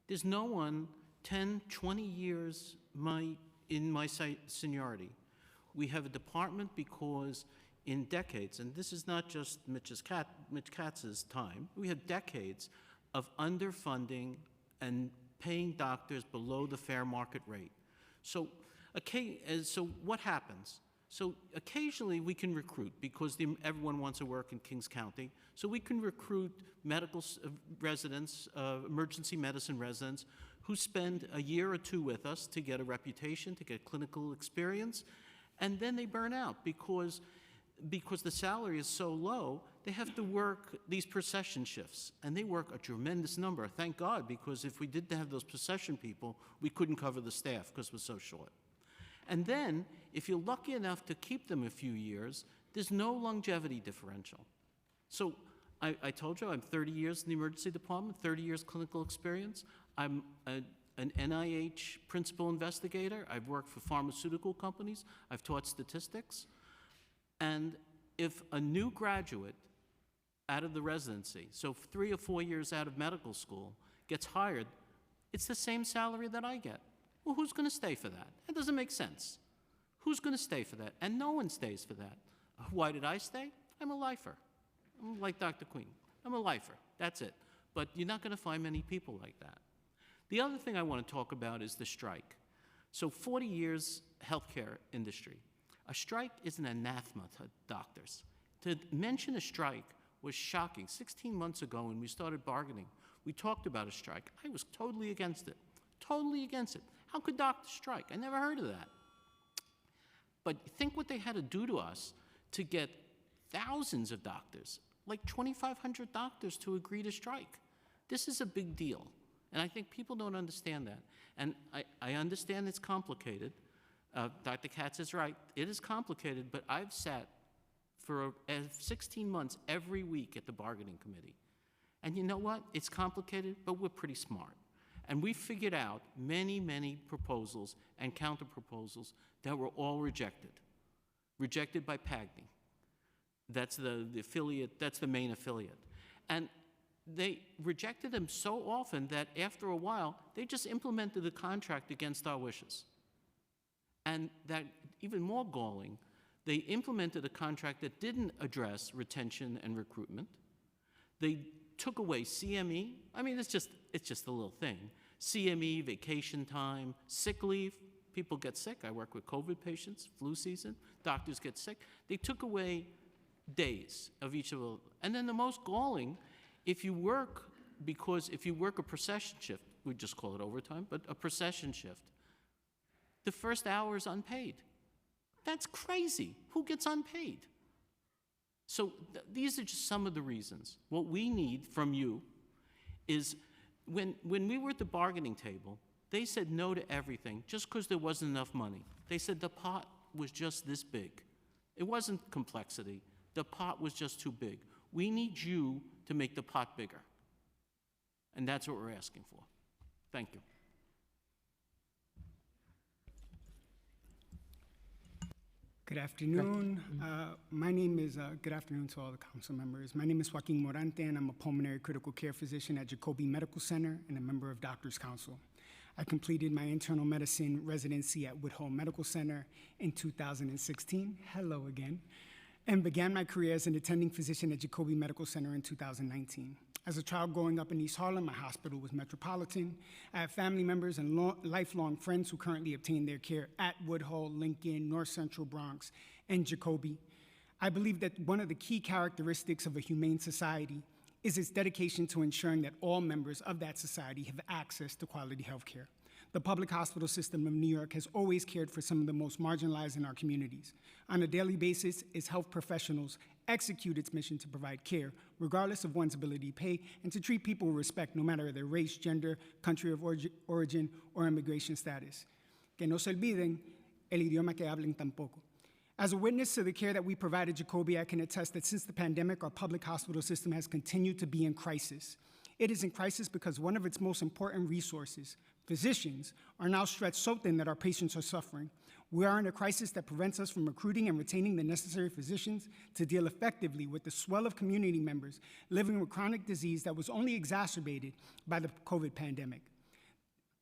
There's no one 10, 20 years in my seniority. We have a department because in decades, and this is not just Mitch Katz's time, we have decades of underfunding and paying doctors below the fair market rate. So what happens? So occasionally we can recruit because everyone wants to work in Kings County. So we can recruit medical residents, emergency medicine residents who spend a year or two with us to get a reputation, to get clinical experience, and then they burn out because the salary is so low, they have to work these procession shifts, and they work a tremendous number. Thank God, because if we didn't have those procession people, we couldn't cover the staff because we're so short. And then, if you're lucky enough to keep them a few years, there's no longevity differential. So I told you I'm 30 years in the emergency department, 30 years clinical experience. I'm an NIH principal investigator. I've worked for pharmaceutical companies. I've taught statistics. And if a new graduate out of the residency, so 3 or 4 years out of medical school, gets hired, it's the same salary that I get. Well, who's going to stay for that? That doesn't make sense. Who's going to stay for that? And no one stays for that. Why did I stay? I'm a lifer. I'm like Dr. Queen. I'm a lifer. That's it. But you're not going to find many people like that. The other thing I want to talk about is the strike. So 40 years healthcare industry. A strike is an anathema to doctors. To mention a strike was shocking. 16 months ago when we started bargaining, we talked about a strike. I was totally against it. Totally against it. How could doctors strike? I never heard of that. But think what they had to do to us to get thousands of doctors, like 2,500 doctors, to agree to strike. This is a big deal. And I think people don't understand that. And I understand it's complicated. Dr. Katz is right. It is complicated, but I've sat for 16 months every week at the bargaining committee. And you know what? It's complicated, but we're pretty smart. And we figured out many, many proposals and counter-proposals that were all rejected. Rejected by PAGNI. That's the affiliate, that's the main affiliate. And they rejected them so often that after a while, they just implemented the contract against our wishes. And that, even more galling, They implemented a contract that didn't address retention and recruitment. They took away CME. I mean, it's just a little thing. CME, vacation time, sick leave. People get sick. I work with COVID patients, flu season. Doctors get sick. They took away days of each of them. And then the most galling, if you work a procession shift, we just call it overtime, but a procession shift, the first hour is unpaid. That's crazy. Who gets unpaid? So these are just some of the reasons. What we need from you is when we were at the bargaining table, they said no to everything just because there wasn't enough money. They said the pot was just this big. It wasn't complexity. The pot was just too big. We need you to make the pot bigger. And that's what we're asking for. Thank you. Good afternoon. My name is, good afternoon to all the council members. My name is Joaquin Morante, and I'm a pulmonary critical care physician at Jacobi Medical Center and a member of Doctors Council. I completed my internal medicine residency at Woodhull Medical Center in 2016. Hello again. And began my career as an attending physician at Jacobi Medical Center in 2019. As a child growing up in East Harlem, my hospital was Metropolitan. I have family members and lifelong friends who currently obtain their care at Woodhull, Lincoln, North Central Bronx, and Jacobi. I believe that one of the key characteristics of a humane society is its dedication to ensuring that all members of that society have access to quality health care. The public hospital system of New York has always cared for some of the most marginalized in our communities. On a daily basis, its health professionals execute its mission to provide care, regardless of one's ability to pay, and to treat people with respect, no matter their race, gender, country of origin, or immigration status. Que no se olviden el idioma que hablen tampoco. As a witness to the care that we provide at Jacobi, I can attest that since the pandemic, our public hospital system has continued to be in crisis. It is in crisis because one of its most important resources, physicians, are now stretched so thin that our patients are suffering. We are in a crisis that prevents us from recruiting and retaining the necessary physicians to deal effectively with the swell of community members living with chronic disease that was only exacerbated by the COVID pandemic.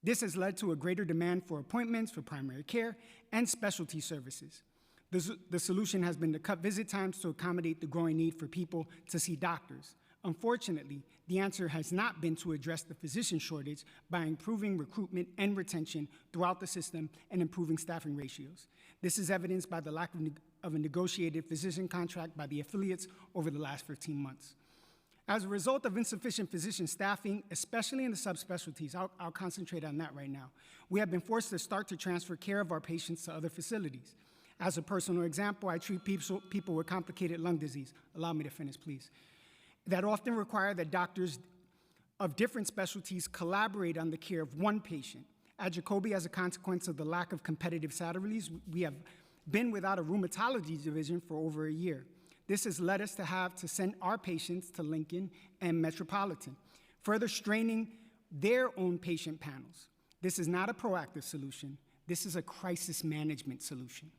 This has led to a greater demand for appointments for primary care and specialty services. The solution has been to cut visit times to accommodate the growing need for people to see doctors. Unfortunately, the answer has not been to address the physician shortage by improving recruitment and retention throughout the system and improving staffing ratios. This is evidenced by the lack of a negotiated physician contract by the affiliates over the last 15 months. As a result of insufficient physician staffing, especially in the subspecialties, I'll concentrate on that right now, we have been forced to start to transfer care of our patients to other facilities. As a personal example, I treat people with complicated lung disease. Allow me to finish, please. That often require that doctors of different specialties collaborate on the care of one patient. At Jacobi, as a consequence of the lack of competitive salaries, we have been without a rheumatology division for over a year. This has led us to have to send our patients to Lincoln and Metropolitan, further straining their own patient panels. This is not a proactive solution. This is a crisis management solution.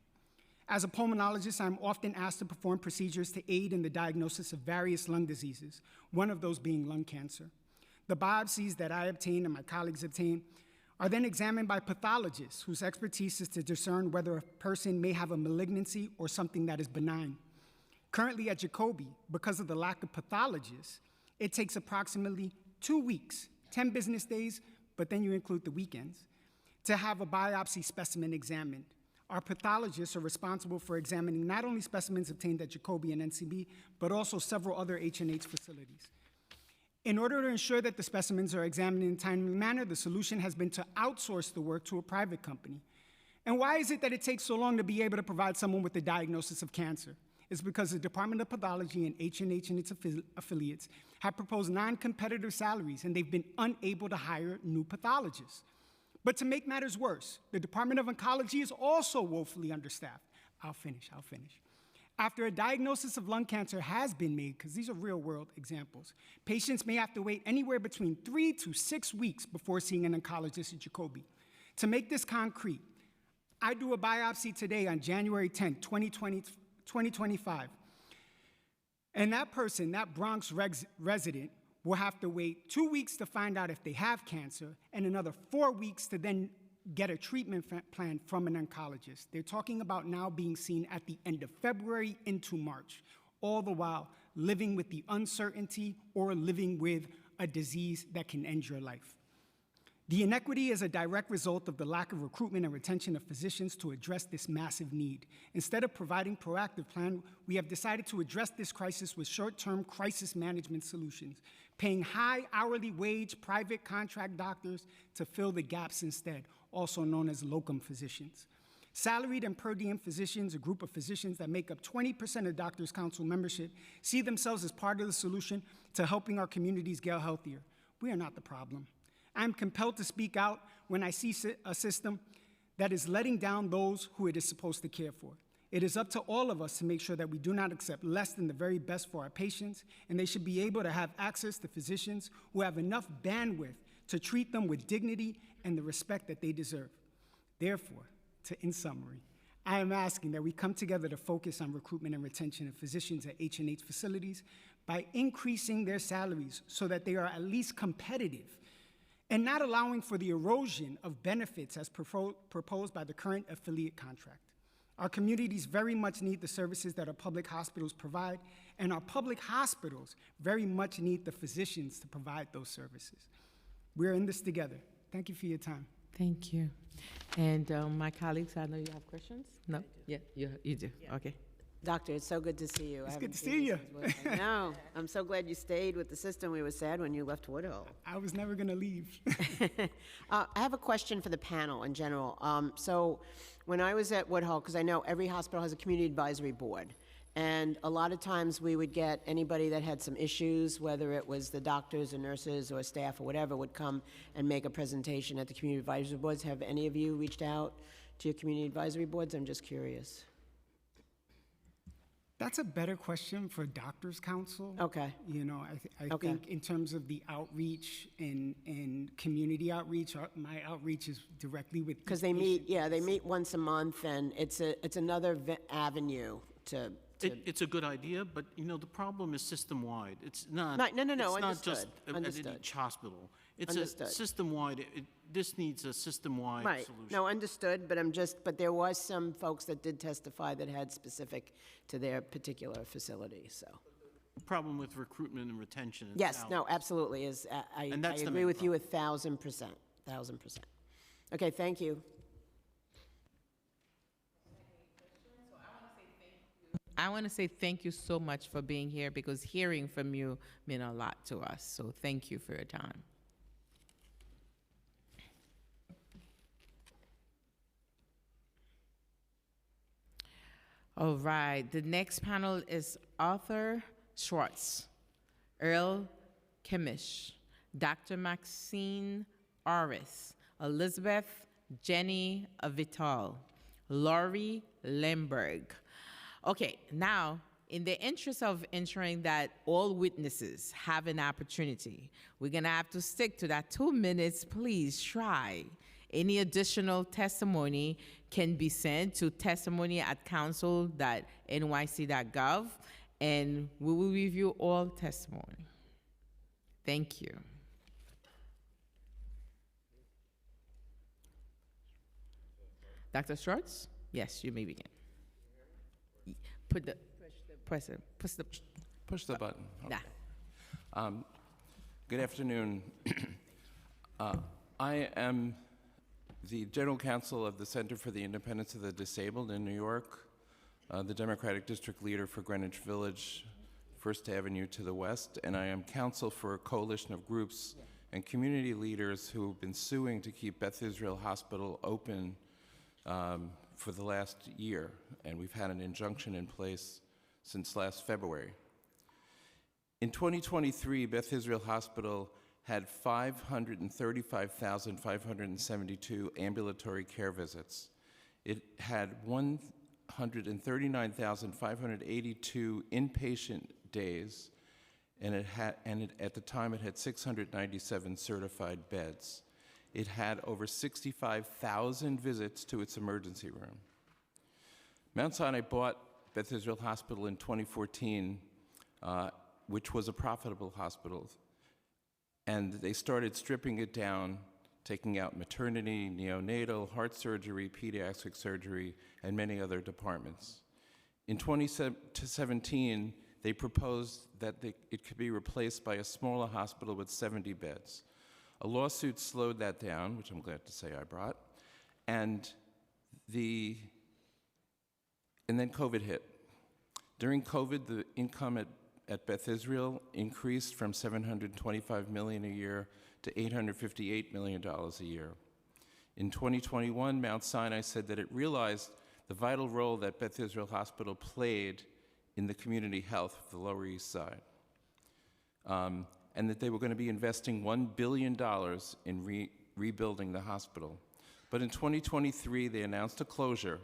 As a pulmonologist, I'm often asked to perform procedures to aid in the diagnosis of various lung diseases, one of those being lung cancer. The biopsies that I obtain and my colleagues obtain are then examined by pathologists whose expertise is to discern whether a person may have a malignancy or something that is benign. Currently at Jacobi, because of the lack of pathologists, it takes approximately 2 weeks, 10 business days, but then you include the weekends, to have a biopsy specimen examined. Our pathologists are responsible for examining not only specimens obtained at Jacobi and NCB, but also several other H&H facilities. In order to ensure that the specimens are examined in a timely manner, the solution has been to outsource the work to a private company. And why is it that it takes so long to be able to provide someone with a diagnosis of cancer? It's because the Department of Pathology and H&H and its affiliates have proposed non-competitive salaries, and they've been unable to hire new pathologists. But to make matters worse, the Department of Oncology is also woefully understaffed. I'll finish. After a diagnosis of lung cancer has been made, because these are real-world examples, patients may have to wait anywhere between 3 to 6 weeks before seeing an oncologist at Jacobi. To make this concrete, I do a biopsy today on January 10, 2025, and that person, that Bronx resident, will have to wait 2 weeks to find out if they have cancer and another 4 weeks to then get a treatment plan from an oncologist. They're talking about now being seen at the end of February into March, all the while living with the uncertainty or living with a disease that can end your life. The inequity is a direct result of the lack of recruitment and retention of physicians to address this massive need. Instead of providing proactive plan, we have decided to address this crisis with short-term crisis management solutions, paying high hourly wage private contract doctors to fill the gaps instead, also known as locum physicians. Salaried and per diem physicians, a group of physicians that make up 20% of Doctors' Council membership, see themselves as part of the solution to helping our communities get healthier. We are not the problem. I am compelled to speak out when I see a system that is letting down those who it is supposed to care for. It is up to all of us to make sure that we do not accept less than the very best for our patients, and they should be able to have access to physicians who have enough bandwidth to treat them with dignity and the respect that they deserve. Therefore, in summary, I am asking that we come together to focus on recruitment and retention of physicians at H&H facilities by increasing their salaries so that they are at least competitive and not allowing for the erosion of benefits as proposed by the current affiliate contract. Our communities very much need the services that our public hospitals provide, and our public hospitals very much need the physicians to provide those services. We're in this together. Thank you for your time. Thank you. And my colleagues, I know you have questions? No? Yeah, you do. Okay. Doctor, it's so good to see you. It's good to see you. I know. I'm so glad you stayed with the system. We were sad when you left Woodhull. I was never going to leave. I have a question for the panel in general. So when I was at Woodhull, because I know every hospital has a community advisory board, and a lot of times we would get anybody that had some issues, whether it was the doctors or nurses or staff or whatever, would come and make a presentation at the community advisory boards. Have any of you reached out to your community advisory boards? I'm just curious. That's a better question for Doctors' Council. Okay. You know, I think in terms of the outreach and community outreach, my outreach is directly with because they meet, they meet once a month, and it's another avenue to. It's a good idea, but you know the problem is system-wide. It's not. No. It's not just Understood. at each hospital. It's Understood. a system-wide. This needs a system-wide Right. solution. No, understood. But there was some folks that did testify that had specific to their particular facility. So. Problem with recruitment and retention. and Yes. talent. No. Absolutely. I And that's the agree main with you 1,000%. 1,000%. Okay. Thank you. I want to say thank you so much for being here because hearing from you meant a lot to us. So thank you for your time. All right, the next panel is Arthur Schwartz, Earl Kemish, Dr. Maxine Aris, Elizabeth Jenny Vital, Laurie Lemberg. Okay, now, in the interest of ensuring that all witnesses have an opportunity, we're gonna have to stick to that 2 minutes. Please try. Any additional testimony can be sent to testimony@council.nyc.gov, and we will review all testimony. Thank you. Dr. Schwartz? Yes, you may begin. Push the button. Yeah. Good afternoon. I am the General Counsel of the Center for the Independence of the Disabled in New York, the Democratic District Leader for Greenwich Village, First Avenue to the west, and I am counsel for a coalition of groups and community leaders who have been suing to keep Beth Israel Hospital open for the last year, and we've had an injunction in place since last February. In 2023, Beth Israel Hospital had 535,572 ambulatory care visits. It had 139,582 inpatient days, and at the time it had 697 certified beds. It had over 65,000 visits to its emergency room. Mount Sinai bought Beth Israel Hospital in 2014, which was a profitable hospital, and they started stripping it down taking out maternity, neonatal, heart surgery, pediatric surgery, and many other departments. In 2017, they proposed that it could be replaced by a smaller hospital with 70 beds. A lawsuit slowed that down, which I'm glad to say I brought, and then COVID hit. During COVID, the income at Beth Israel increased from $725 million a year to $858 million a year. In 2021, Mount Sinai said that it realized the vital role that Beth Israel Hospital played in the community health of the Lower East Side, and that they were going to be investing $1 billion in rebuilding the hospital. But in 2023, they announced a closure,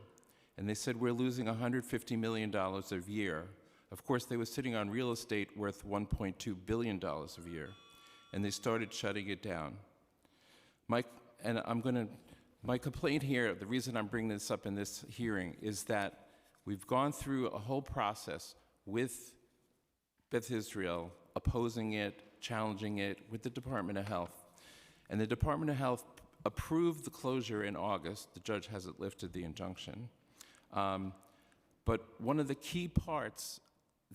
and they said we're losing $150 million a year. Of course, they were sitting on real estate worth $1.2 billion a year, and they started shutting it down. My complaint here, the reason I'm bringing this up in this hearing, is that we've gone through a whole process with Beth Israel, opposing it, challenging it with the Department of Health. And the Department of Health approved the closure in August. The judge hasn't lifted the injunction. But one of the key parts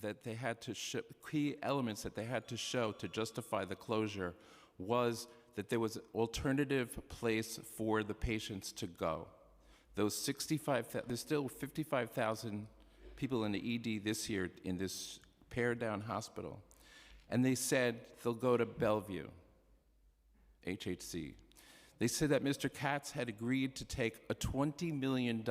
that they had to show, key elements that they had to show to justify the closure was that there was an alternative place for the patients to go. Those there's still 55,000 people in the ED this year in this pared-down hospital. And they said they'll go to Bellevue, HHC. They said that Mr. Katz had agreed to take a $20 million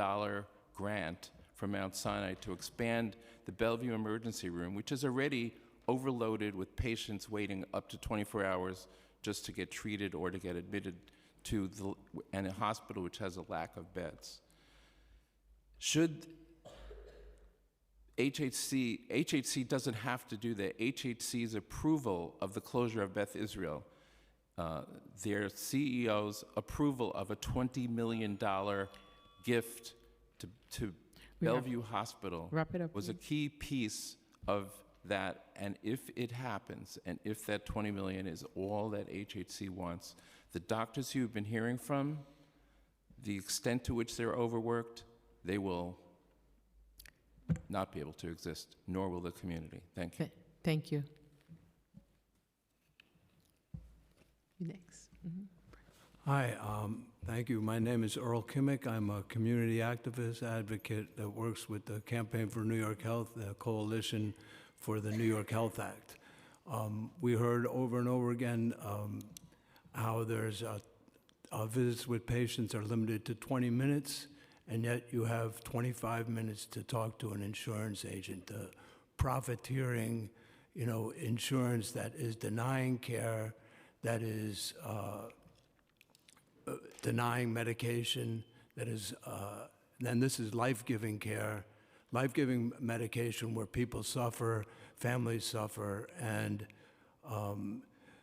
grant from Mount Sinai to expand the Bellevue emergency room, which is already overloaded with patients waiting up to 24 hours just to get treated or to get admitted to a hospital which has a lack of beds. Should HHC doesn't have to do that. HHC's approval of the closure of Beth Israel, their CEO's approval of a $20 million gift to Bellevue Hospital was a key piece of that. And if it happens, and if that $20 million is all that HHC wants, the doctors you've been hearing from, the extent to which they're overworked, they will not be able to exist, nor will the community. Thank you. Thank you. You next. Hi, thank you. My name is Earl Kimmick. I'm a community activist advocate that works with the Campaign for New York Health, the Coalition for the New York Health Act. We heard over and over again how there's visits with patients are limited to 20 minutes, and yet you have 25 minutes to talk to an insurance agent. The profiteering, insurance that is denying care, that is denying medication, that is, then this is life-giving care, life-giving medication where people suffer, families suffer, and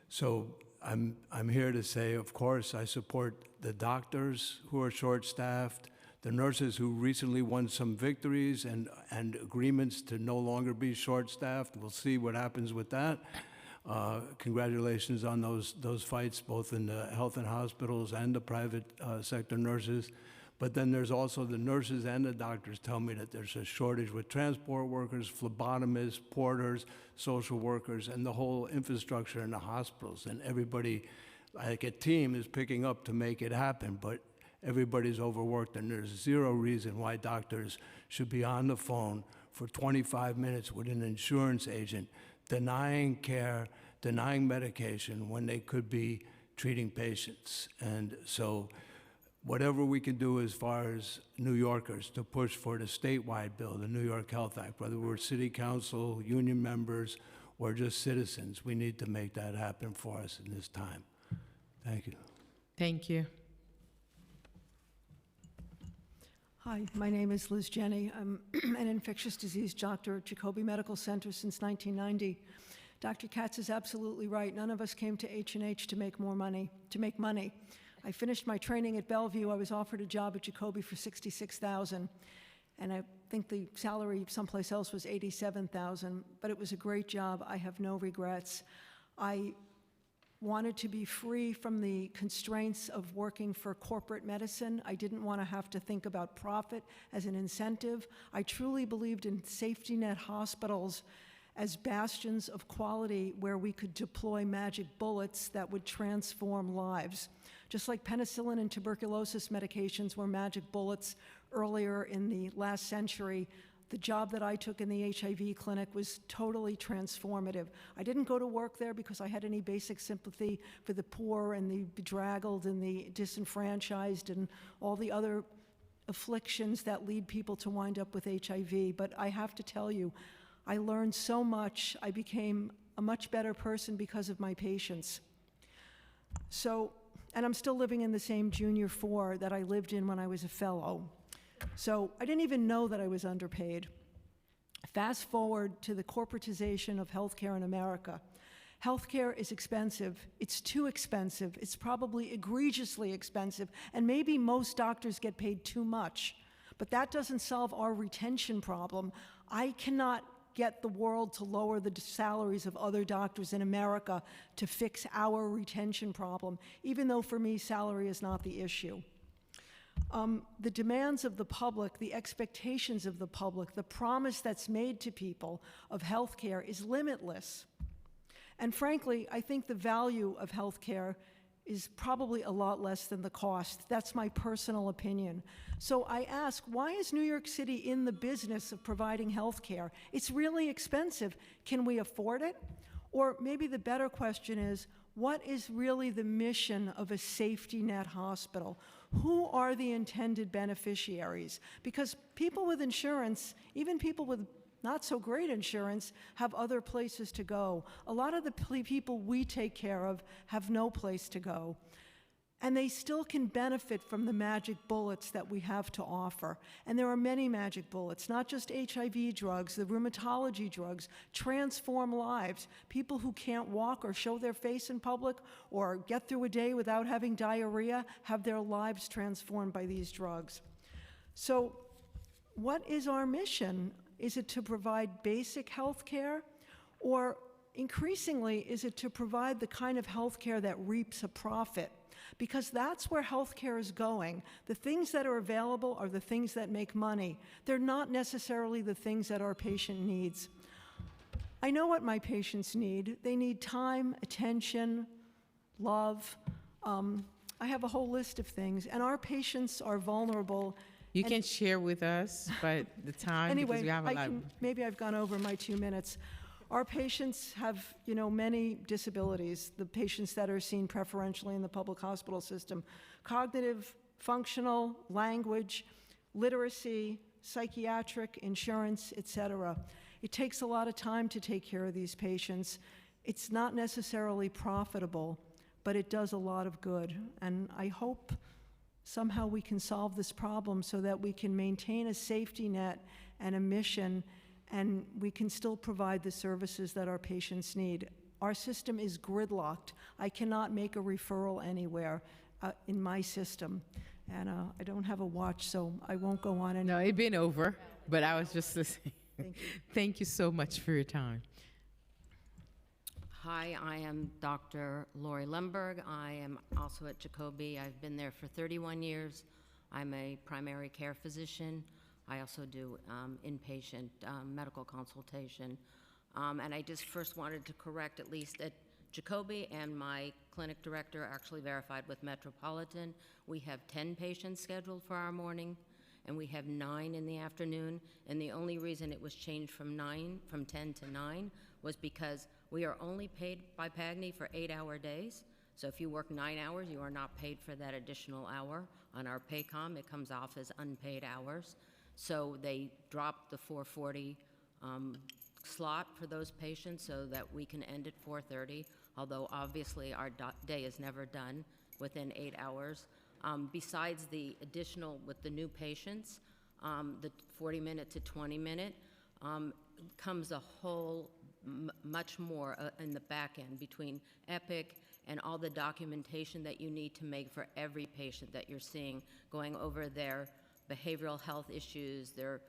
so I'm here to say, of course, I support the doctors who are short-staffed, the nurses who recently won some victories and agreements to no longer be short-staffed. We'll see what happens with that. Congratulations on those fights, both in the health and hospitals and the private sector nurses. But then there's also the nurses and the doctors tell me that there's a shortage with transport workers, phlebotomists, porters, social workers, and the whole infrastructure in the hospitals. And everybody, like a team, is picking up to make it happen, but everybody's overworked, and there's zero reason why doctors should be on the phone for 25 minutes with an insurance agent denying care, denying medication when they could be treating patients. And so whatever we can do as far as New Yorkers to push for the statewide bill, the New York Health Act, whether we're city council, union members, or just citizens, we need to make that happen for us in this time. Thank you. Thank you. Hi, my name is Liz Jenny. I'm an infectious disease doctor at Jacobi Medical Center since 1990. Dr. Katz is absolutely right. None of us came to H&H to make money. I finished my training at Bellevue. I was offered a job at Jacobi for $66,000, and I think the salary someplace else was $87,000, but it was a great job. I have no regrets. I wanted to be free from the constraints of working for corporate medicine. I didn't want to have to think about profit as an incentive. I truly believed in safety net hospitals as bastions of quality where we could deploy magic bullets that would transform lives. Just like penicillin and tuberculosis medications were magic bullets earlier in the last century, the job that I took in the HIV clinic was totally transformative. I didn't go to work there because I had any basic sympathy for the poor and the bedraggled and the disenfranchised and all the other afflictions that lead people to wind up with HIV. But I have to tell you, I learned so much. I became a much better person because of my patients. So, and I'm still living in the same Junior 4 that I lived in when I was a fellow. So I didn't even know that I was underpaid. Fast forward to the corporatization of healthcare in America. Healthcare is expensive. It's too expensive. It's probably egregiously expensive. And maybe most doctors get paid too much. But that doesn't solve our retention problem. I cannot get the world to lower the salaries of other doctors in America to fix our retention problem, even though for me, salary is not the issue. The demands of the public, the expectations of the public, the promise that's made to people of healthcare is limitless. And frankly, I think the value of healthcare is probably a lot less than the cost. That's my personal opinion. So I ask, why is New York City in the business of providing healthcare? It's really expensive. Can we afford it? Or maybe the better question is, what is really the mission of a safety net hospital? Who are the intended beneficiaries? Because people with insurance, even people with not so great insurance, have other places to go. A lot of the people we take care of have no place to go. And they still can benefit from the magic bullets that we have to offer. And there are many magic bullets, not just HIV drugs, the rheumatology drugs, transform lives. People who can't walk or show their face in public or get through a day without having diarrhea have their lives transformed by these drugs. So what is our mission? Is it to provide basic health care? Or increasingly, is it to provide the kind of health care that reaps a profit? Because that's where healthcare is going. The things that are available are the things that make money. They're not necessarily the things that our patient needs. I know what my patients need. They need time, attention, love. I have a whole list of things, and our patients are vulnerable. You can share with us, but the time, Anyway, because we have a lot. maybe I've gone over my 2 minutes. Our patients have, many disabilities, the patients that are seen preferentially in the public hospital system. Cognitive, functional, language, literacy, psychiatric, insurance, et cetera. It takes a lot of time to take care of these patients. It's not necessarily profitable, but it does a lot of good. And I hope somehow we can solve this problem so that we can maintain a safety net and a mission, and we can still provide the services that our patients need. Our system is gridlocked. I cannot make a referral anywhere in my system. And I don't have a watch, so I won't go on. No, it's been over, but I was just listening. Thank you. Thank you so much for your time. Hi, I am Dr. Lori Lemberg. I am also at Jacobi. I've been there for 31 years. I'm a primary care physician. I also do inpatient medical consultation. And I just first wanted to correct, at least at Jacobi, and my clinic director actually verified with Metropolitan, we have 10 patients scheduled for our morning, and we have 9 in the afternoon. And the only reason it was changed from 10 to 9 was because we are only paid by PAGNI for 8-hour days. So if you work 9 hours, you are not paid for that additional hour. On our PAYCOM, it comes off as unpaid hours. So they dropped the 4:40 slot for those patients so that we can end at 4:30, although obviously our day is never done within 8 hours. Besides the additional with the new patients, the 40-minute to 20-minute, comes a whole much more in the back end between Epic and all the documentation that you need to make for every patient that you're seeing, going over their behavioral health issues, their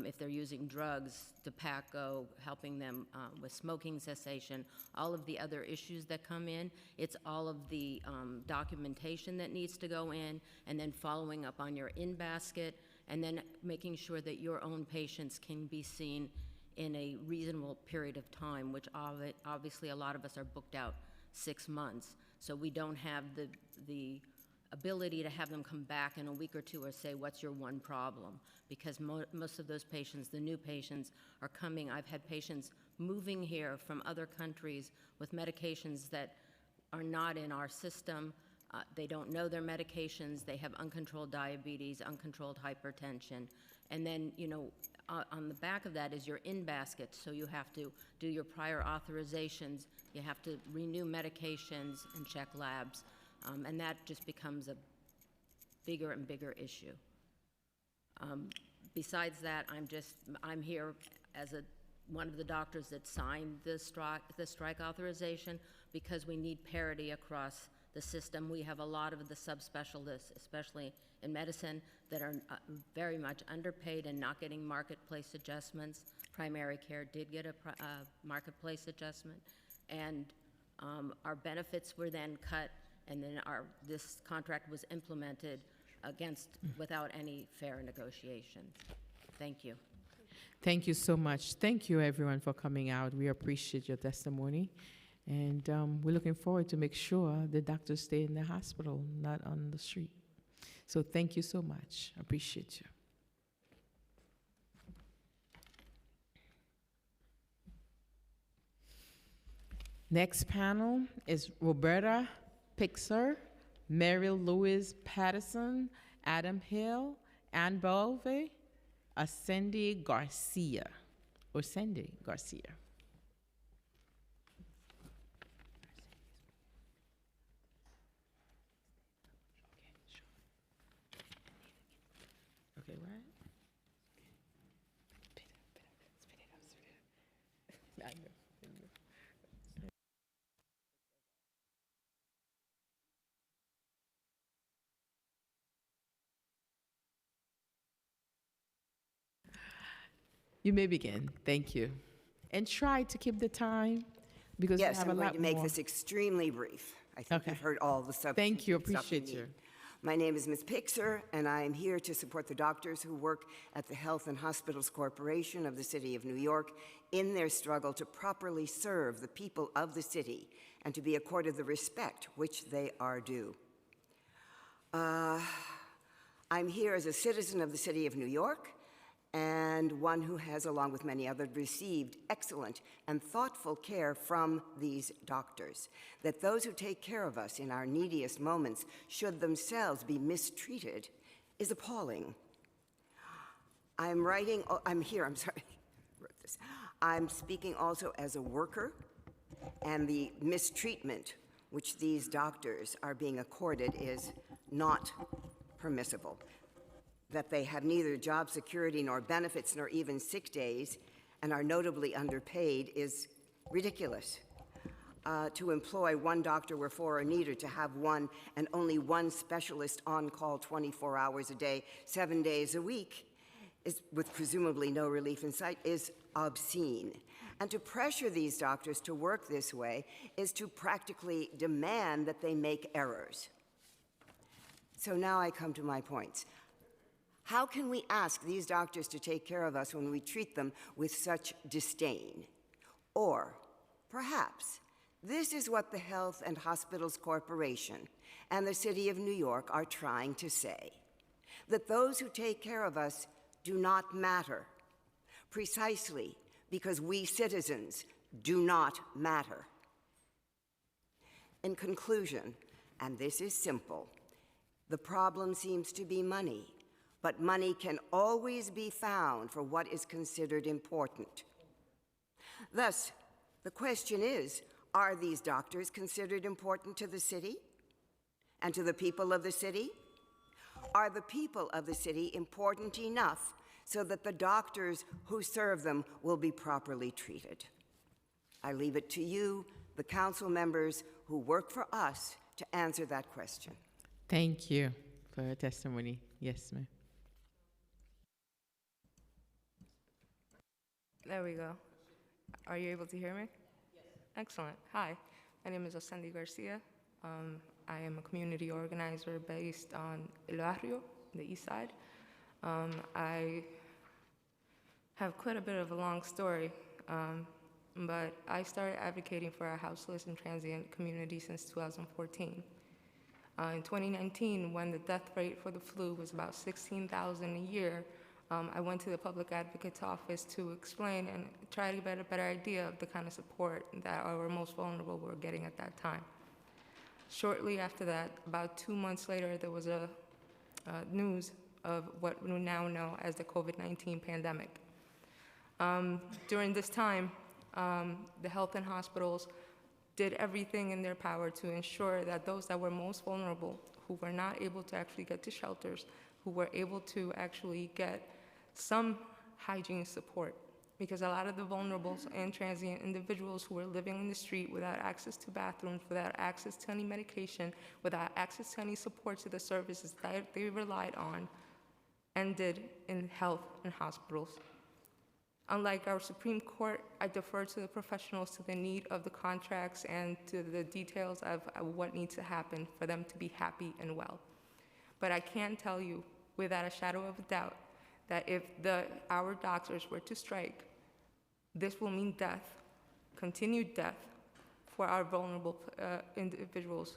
if they're using drugs, tobacco, helping them with smoking cessation, all of the other issues that come in. It's all of the documentation that needs to go in, and then following up on your in-basket, and then making sure that your own patients can be seen in a reasonable period of time, which obviously a lot of us are booked out 6 months. So we don't have the ability to have them come back in a week or two or say, what's your one problem? Because most of those patients, the new patients, are coming. I've had patients moving here from other countries with medications that are not in our system. They don't know their medications. They have uncontrolled diabetes, uncontrolled hypertension. And then, you know, on the back of that is your in-basket. So you have to do your prior authorizations. You have to renew medications and check labs. And that just becomes a bigger and bigger issue. Besides that, I'm here as one of the doctors that signed the strike authorization because we need parity across the system. We have a lot of the subspecialists, especially in medicine, that are very much underpaid and not getting marketplace adjustments. Primary care did get a marketplace adjustment, and our benefits were then cut, and then this contract was implemented without any fair negotiation. Thank you. Thank you so much. Thank you, everyone, for coming out. We appreciate your testimony. And we're looking forward to make sure the doctors stay in the hospital, not on the street. So thank you so much. I appreciate you. Next panel is Roberta Pixar, Mary Louise Patterson, Adam Hill, Ann Belvey, Ascendi Garcia. Okay, right? You may begin. Thank you. And try to keep the time because Yes, we have I'm a going lot to make more. this extremely brief. I think Okay. you've heard all the substance. Thank you. of the stuff Appreciate you. need. My name is Ms. Pixar, and I am here to support the doctors who work at the Health and Hospitals Corporation of the City of New York in their struggle to properly serve the people of the city and to be accorded the respect which they are due. I'm here as a citizen of the City of New York and one who has, along with many others, received excellent and thoughtful care from these doctors. That those who take care of us in our neediest moments should themselves be mistreated is appalling. I'm speaking also as a worker, and the mistreatment which these doctors are being accorded is not permissible. That they have neither job security nor benefits nor even sick days and are notably underpaid is ridiculous. To employ one doctor where four are needed, to have one and only one specialist on call 24 hours a day, 7 days a week, with presumably no relief in sight, is obscene. And to pressure these doctors to work this way is to practically demand that they make errors. So now I come to my points. How can we ask these doctors to take care of us when we treat them with such disdain? Or perhaps this is what the Health and Hospitals Corporation and the City of New York are trying to say, that those who take care of us do not matter, precisely because we citizens do not matter. In conclusion, and this is simple, the problem seems to be money. But money can always be found for what is considered important. Thus, the question is, are these doctors considered important to the city and to the people of the city? Are the people of the city important enough so that the doctors who serve them will be properly treated? I leave it to you, the council members who work for us, to answer that question. Thank you for your testimony. Yes, ma'am. There we go. Are you able to hear me? Yes. Excellent. Hi, my name is Osendi Garcia. I am a community organizer based on El Barrio, the east side. I have quite a bit of a long story, but I started advocating for our houseless and transient community since 2014. In 2019, when the death rate for the flu was about 16,000 a year, I went to the public advocate's office to explain and try to get a better idea of the kind of support that our most vulnerable were getting at that time. Shortly after that, about 2 months later, there was a news of what we now know as the COVID-19 pandemic. During this time, the health and hospitals did everything in their power to ensure that those that were most vulnerable, who were not able to actually get to shelters, who were able to actually get some hygiene support, because a lot of the vulnerables and transient individuals who were living in the street without access to bathrooms, without access to any medication, without access to any support to the services that they relied on, ended in health and hospitals. Unlike our Supreme Court, I defer to the professionals, to the need of the contracts and to the details of what needs to happen for them to be happy and well. But I can tell you without a shadow of a doubt that if our doctors were to strike, this will mean death, continued death, for our vulnerable individuals.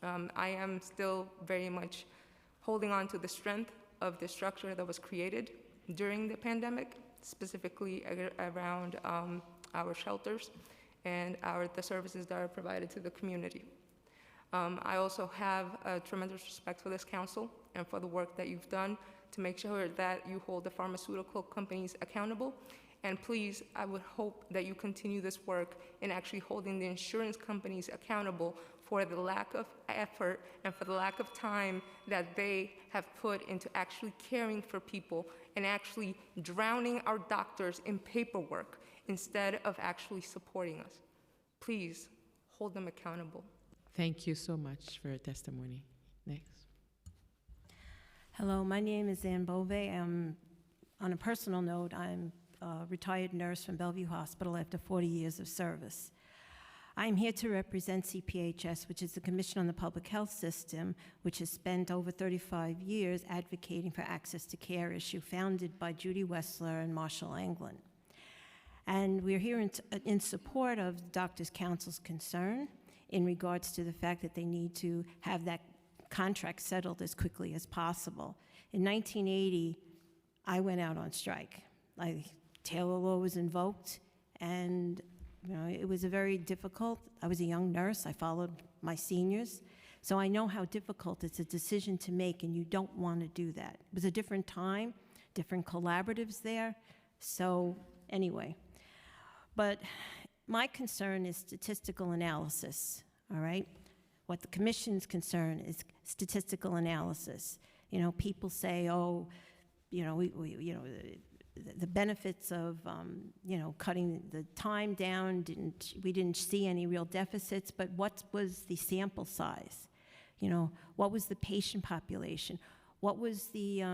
I am still very much holding on to the strength of the structure that was created during the pandemic, specifically around our shelters and the services that are provided to the community. I also have a tremendous respect for this council and for the work that you've done to make sure that you hold the pharmaceutical companies accountable. And please, I would hope that you continue this work in actually holding the insurance companies accountable for the lack of effort and for the lack of time that they have put into actually caring for people and actually drowning our doctors in paperwork instead of actually supporting us. Please hold them accountable. Thank you so much for your testimony. Next. Hello, my name is Ann Bove. On a personal note, I'm a retired nurse from Bellevue Hospital after 40 years of service. I'm here to represent CPHS, which is the Commission on the Public Health System, which has spent over 35 years advocating for access to care issue, founded by Judy Wessler and Marshall Anglin. And we're here in support of the Doctors' Council's concern in regards to the fact that they need to have that contract settled as quickly as possible. In 1980, I went out on strike. Taylor law was invoked, and it was a very difficult. I was a young nurse. I followed my seniors. So I know how difficult it's a decision to make, and you don't want to do that. It was a different time, different collaboratives there. So anyway, but my concern is statistical analysis, all right? What the commission's concern is statistical analysis. People say, oh, the benefits of, cutting the time down, we didn't see any real deficits, but what was the sample size? What was the patient population? What was the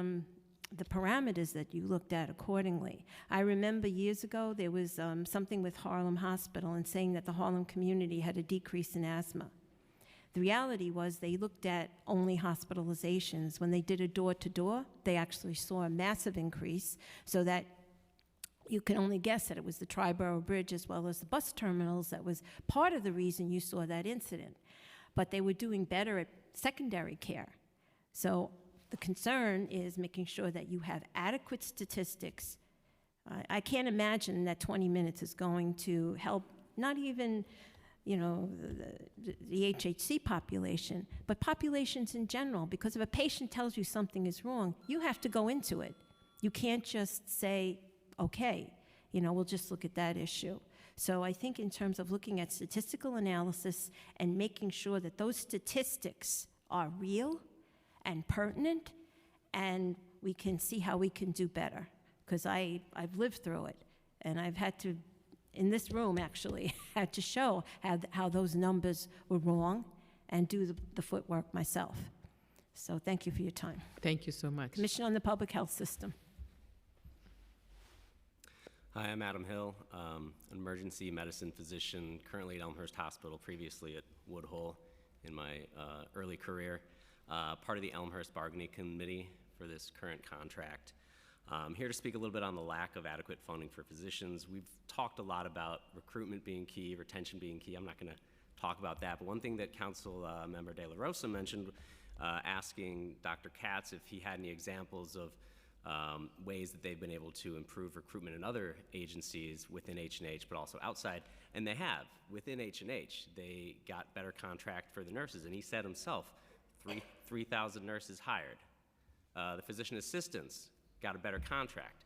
parameters that you looked at accordingly? I remember years ago, there was something with Harlem Hospital and saying that the Harlem community had a decrease in asthma. The reality was they looked at only hospitalizations. When they did a door-to-door, they actually saw a massive increase, so that you can only guess that it was the Triborough Bridge as well as the bus terminals that was part of the reason you saw that incident. But they were doing better at secondary care. So the concern is making sure that you have adequate statistics. I can't imagine that 20 minutes is going to help, not even the HHC population, but populations in general, because if a patient tells you something is wrong, you have to go into it. You can't just say, okay, we'll just look at that issue. So I think in terms of looking at statistical analysis and making sure that those statistics are real and pertinent, and we can see how we can do better, because I've lived through it, and I've had to, in this room actually, had to show how those numbers were wrong and do the footwork myself. So thank you for your time. Thank you so much. Commission on the Public Health System. Hi, I'm Adam Hill, an emergency medicine physician currently at Elmhurst Hospital, previously at Woodhull in my early career. Part of the Elmhurst Bargaining Committee for this current contract. I'm here to speak a little bit on the lack of adequate funding for physicians. We've talked a lot about recruitment being key, retention being key. I'm not going to talk about that, but one thing that Council Member De La Rosa mentioned, asking Dr. Katz if he had any examples of ways that they've been able to improve recruitment in other agencies within H&H, but also outside, and they have. Within H&H, they got better contract for the nurses, and he said himself, 3,000 nurses hired. The physician assistants got a better contract.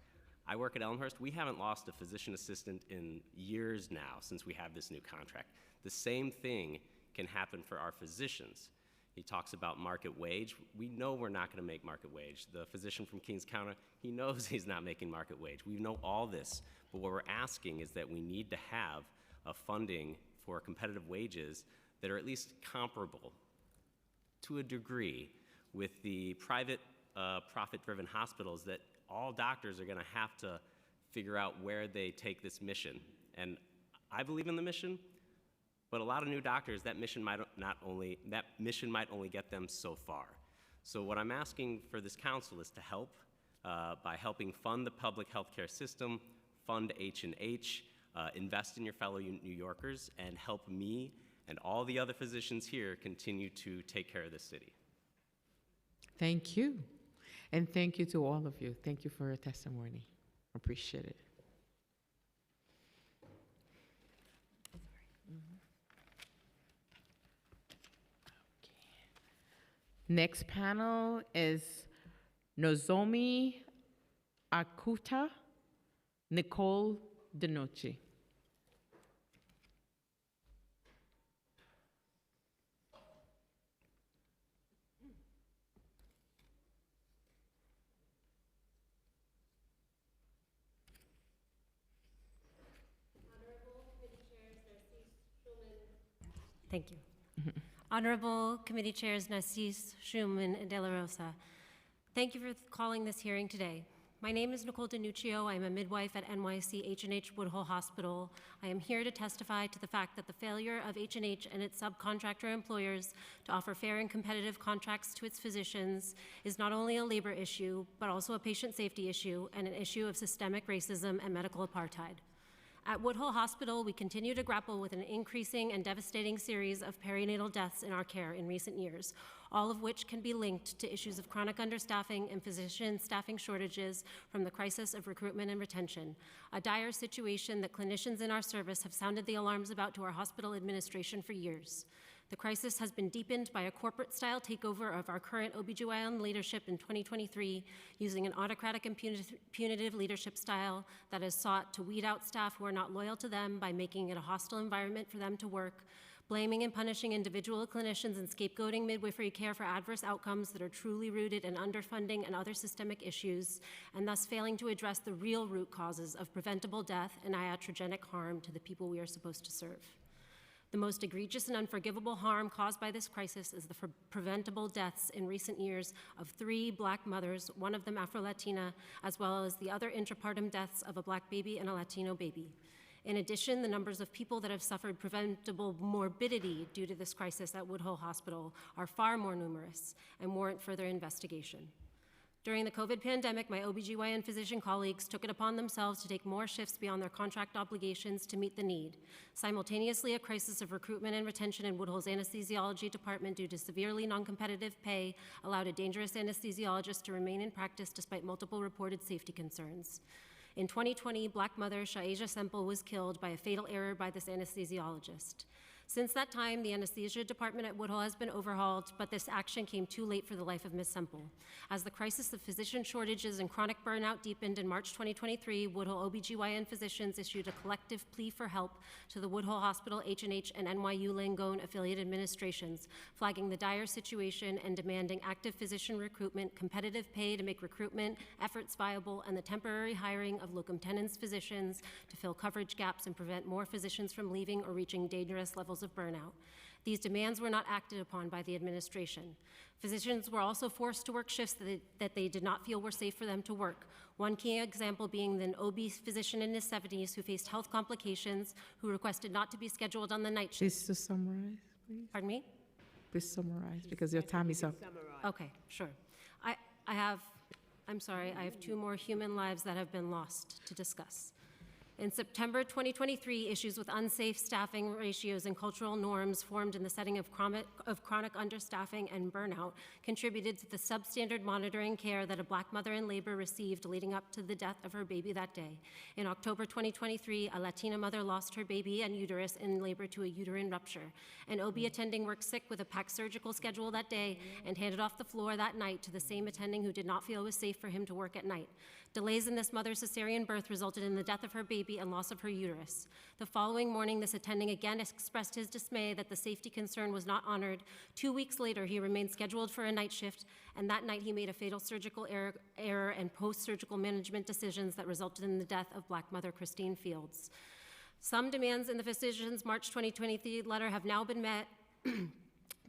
I work at Elmhurst. We haven't lost a physician assistant in years now since we have this new contract. The same thing can happen for our physicians. He talks about market wage. We know we're not going to make market wage. The physician from Kings County, he knows he's not making market wage. We know all this, but what we're asking is that we need to have a funding for competitive wages that are at least comparable to a degree with the private profit-driven hospitals that all doctors are going to have to figure out where they take this mission. And I believe in the mission, but a lot of new doctors, that mission might only get them so far. So what I'm asking for this council is to help by helping fund the public healthcare system, fund H&H, invest in your fellow New Yorkers, and help me and all the other physicians here continue to take care of this city. Thank you. And thank you to all of you. Thank you for your testimony. Appreciate it. Next panel is Nozomi Akuta, Nicole DeNoce. Thank you. Honorable Committee Chairs Narcisse, Schumann, and De La Rosa, thank you for calling this hearing today. My name is Nicole DeNuccio. I am a midwife at NYC H&H Woodhull Hospital. I am here to testify to the fact that the failure of H&H and its subcontractor employers to offer fair and competitive contracts to its physicians is not only a labor issue, but also a patient safety issue and an issue of systemic racism and medical apartheid. At Woodhull Hospital, we continue to grapple with an increasing and devastating series of perinatal deaths in our care in recent years, all of which can be linked to issues of chronic understaffing and physician staffing shortages from the crisis of recruitment and retention, a dire situation that clinicians in our service have sounded the alarms about to our hospital administration for years. The crisis has been deepened by a corporate-style takeover of our current OBGYN leadership in 2023, using an autocratic and punitive leadership style that has sought to weed out staff who are not loyal to them by making it a hostile environment for them to work, blaming and punishing individual clinicians and scapegoating midwifery care for adverse outcomes that are truly rooted in underfunding and other systemic issues, and thus failing to address the real root causes of preventable death and iatrogenic harm to the people we are supposed to serve. The most egregious and unforgivable harm caused by this crisis is the preventable deaths in recent years of 3 Black mothers, one of them Afro-Latina, as well as the other intrapartum deaths of a Black baby and a Latino baby. In addition, the numbers of people that have suffered preventable morbidity due to this crisis at Woodhull Hospital are far more numerous and warrant further investigation. During the COVID pandemic, my OBGYN physician colleagues took it upon themselves to take more shifts beyond their contract obligations to meet the need. Simultaneously, a crisis of recruitment and retention in Woodhull's anesthesiology department due to severely non-competitive pay allowed a dangerous anesthesiologist to remain in practice despite multiple reported safety concerns. In 2020, Black mother Shaeja Semple was killed by a fatal error by this anesthesiologist. Since that time, the anesthesia department at Woodhull has been overhauled, but this action came too late for the life of Ms. Semple. As the crisis of physician shortages and chronic burnout deepened in March 2023, Woodhull OBGYN physicians issued a collective plea for help to the Woodhull Hospital, H&H, and NYU Langone affiliate administrations, flagging the dire situation and demanding active physician recruitment, competitive pay to make recruitment efforts viable, and the temporary hiring of locum tenens physicians to fill coverage gaps and prevent more physicians from leaving or reaching dangerous levels of burnout. These demands were not acted upon by the administration. Physicians were also forced to work shifts that they did not feel were safe for them to work. One key example being an OB physician in his 70s who faced health complications, who requested not to be scheduled on the night shift. Please to summarize, please. Pardon me? Please summarize, because your time is up. Okay, sure. I'm sorry, I have 2 more human lives that have been lost to discuss. In September 2023, issues with unsafe staffing ratios and cultural norms formed in the setting of chronic understaffing and burnout contributed to the substandard monitoring care that a Black mother in labor received leading up to the death of her baby that day. In October 2023, a Latina mother lost her baby and uterus in labor to a uterine rupture. An OB attending worked sick with a packed surgical schedule that day and handed off the floor that night to the same attending who did not feel it was safe for him to work at night. Delays in this mother's cesarean birth resulted in the death of her baby and loss of her uterus. The following morning, this attending again expressed his dismay that the safety concern was not honored. 2 weeks later, he remained scheduled for a night shift, and that night he made a fatal surgical error and post-surgical management decisions that resulted in the death of Black mother Christine Fields. Some demands in the physician's March 2023 letter have now been met,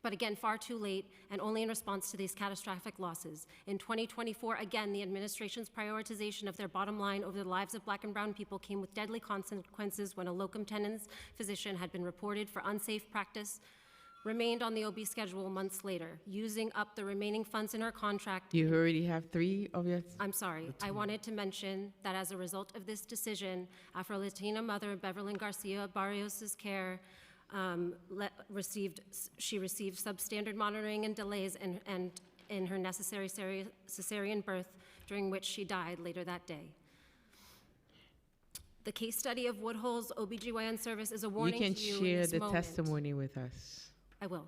but again, far too late, and only in response to these catastrophic losses. In 2024, again, the administration's prioritization of their bottom line over the lives of Black and brown people came with deadly consequences when a locum tenens physician had been reported for unsafe practice, remained on the OB schedule months later, using up the remaining funds in her contract. You already have 3 of your... I'm sorry. I wanted to mention that as a result of this decision, Afro-Latina mother Beverlyn Garcia Barrios' care received substandard monitoring and delays in her necessary cesarean birth, during which she died later that day. The case study of Woodhull's OBGYN service is a warning to you in this moment. You can share the testimony with us. I will.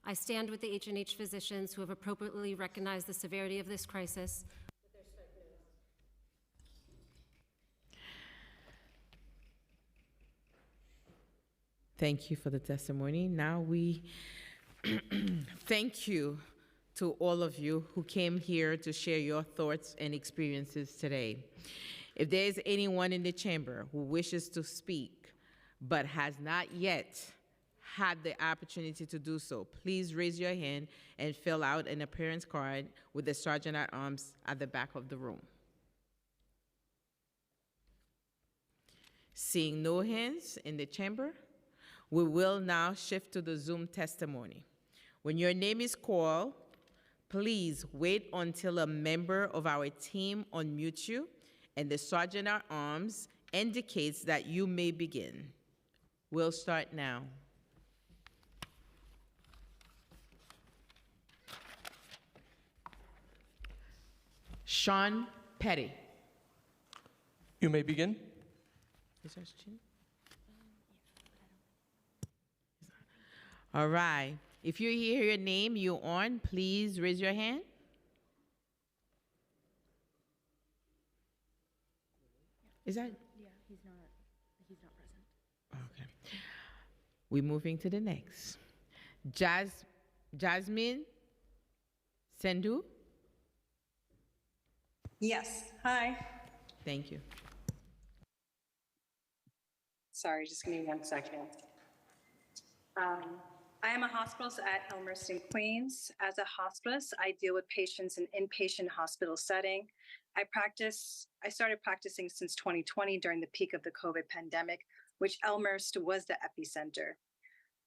I stand with the H&H physicians who have appropriately recognized the severity of this crisis. Thank you for the testimony. Now we thank you to all of you who came here to share your thoughts and experiences today. If there is anyone in the chamber who wishes to speak but has not yet had the opportunity to do so, please raise your hand and fill out an appearance card with the Sergeant at Arms at the back of the room. Seeing no hands in the chamber, we will now shift to the Zoom testimony. When your name is called, please wait until a member of our team unmutes you and the Sergeant at Arms indicates that you may begin. We'll start now. Sean Petty. You may begin. Is that you? All right. If you hear your name, you're on, please raise your hand. Is that? Yeah, he's not present. Okay. We're moving to the next. Jasmine Sendhu. Yes. Hi. Thank you. Sorry, just give me 1 second. I am a hospitalist at Elmhurst in Queens. As a hospitalist, I deal with patients in inpatient hospital setting. I started practicing since 2020 during the peak of the COVID pandemic, which Elmhurst was the epicenter.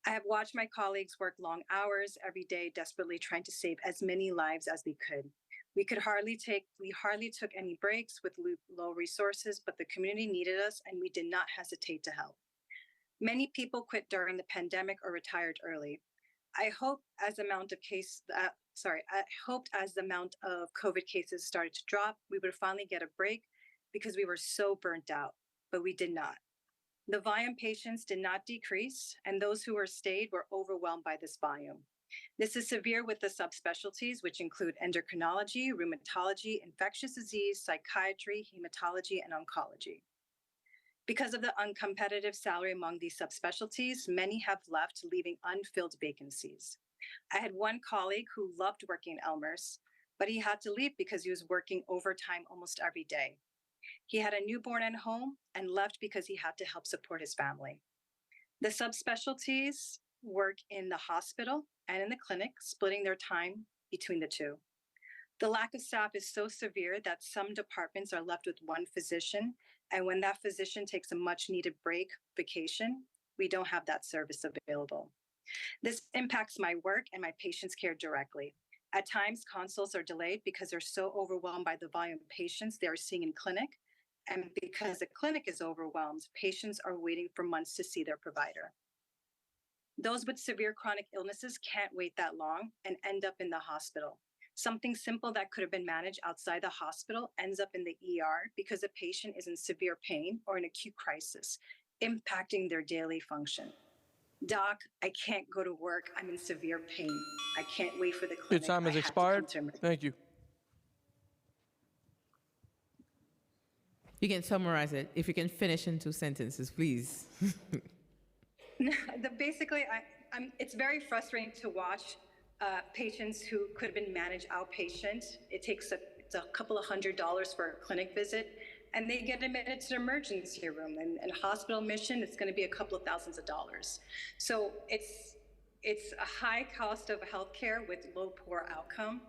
I have watched my colleagues work long hours every day, desperately trying to save as many lives as we could. We hardly took any breaks with low resources, but the community needed us and we did not hesitate to help. Many people quit during the pandemic or retired early. I hoped as the amount of COVID cases started to drop, we would finally get a break because we were so burnt out, but we did not. The volume patients did not decrease, and those who stayed were overwhelmed by this volume. This is severe with the subspecialties, which include endocrinology, rheumatology, infectious disease, psychiatry, hematology, and oncology. Because of the uncompetitive salary among these subspecialties, many have left, leaving unfilled vacancies. I had one colleague who loved working at Elmhurst, but he had to leave because he was working overtime almost every day. He had a newborn at home and left because he had to help support his family. The subspecialties work in the hospital and in the clinic, splitting their time between the two. The lack of staff is so severe that some departments are left with one physician, and when that physician takes a much needed break, vacation, we don't have that service available. This impacts my work and my patients' care directly. At times, consults are delayed because they're so overwhelmed by the volume of patients they are seeing in clinic. And because the clinic is overwhelmed, patients are waiting for months to see their provider. Those with severe chronic illnesses can't wait that long and end up in the hospital. Something simple that could have been managed outside the hospital ends up in the ER because the patient is in severe pain or an acute crisis, impacting their daily function. Doc, I can't go to work. I'm in severe pain. I can't wait for the Your clinic. time has I have to come expired. to emergency. Thank you. You can summarize it. If you can finish in 2 sentences, please. Basically, it's very frustrating to watch patients who could have been managed outpatient. It's a couple of $100s for a clinic visit, and they get admitted to the emergency room. And hospital admission, it's going to be a couple of thousands of dollars. So it's a high cost of healthcare with low poor outcome.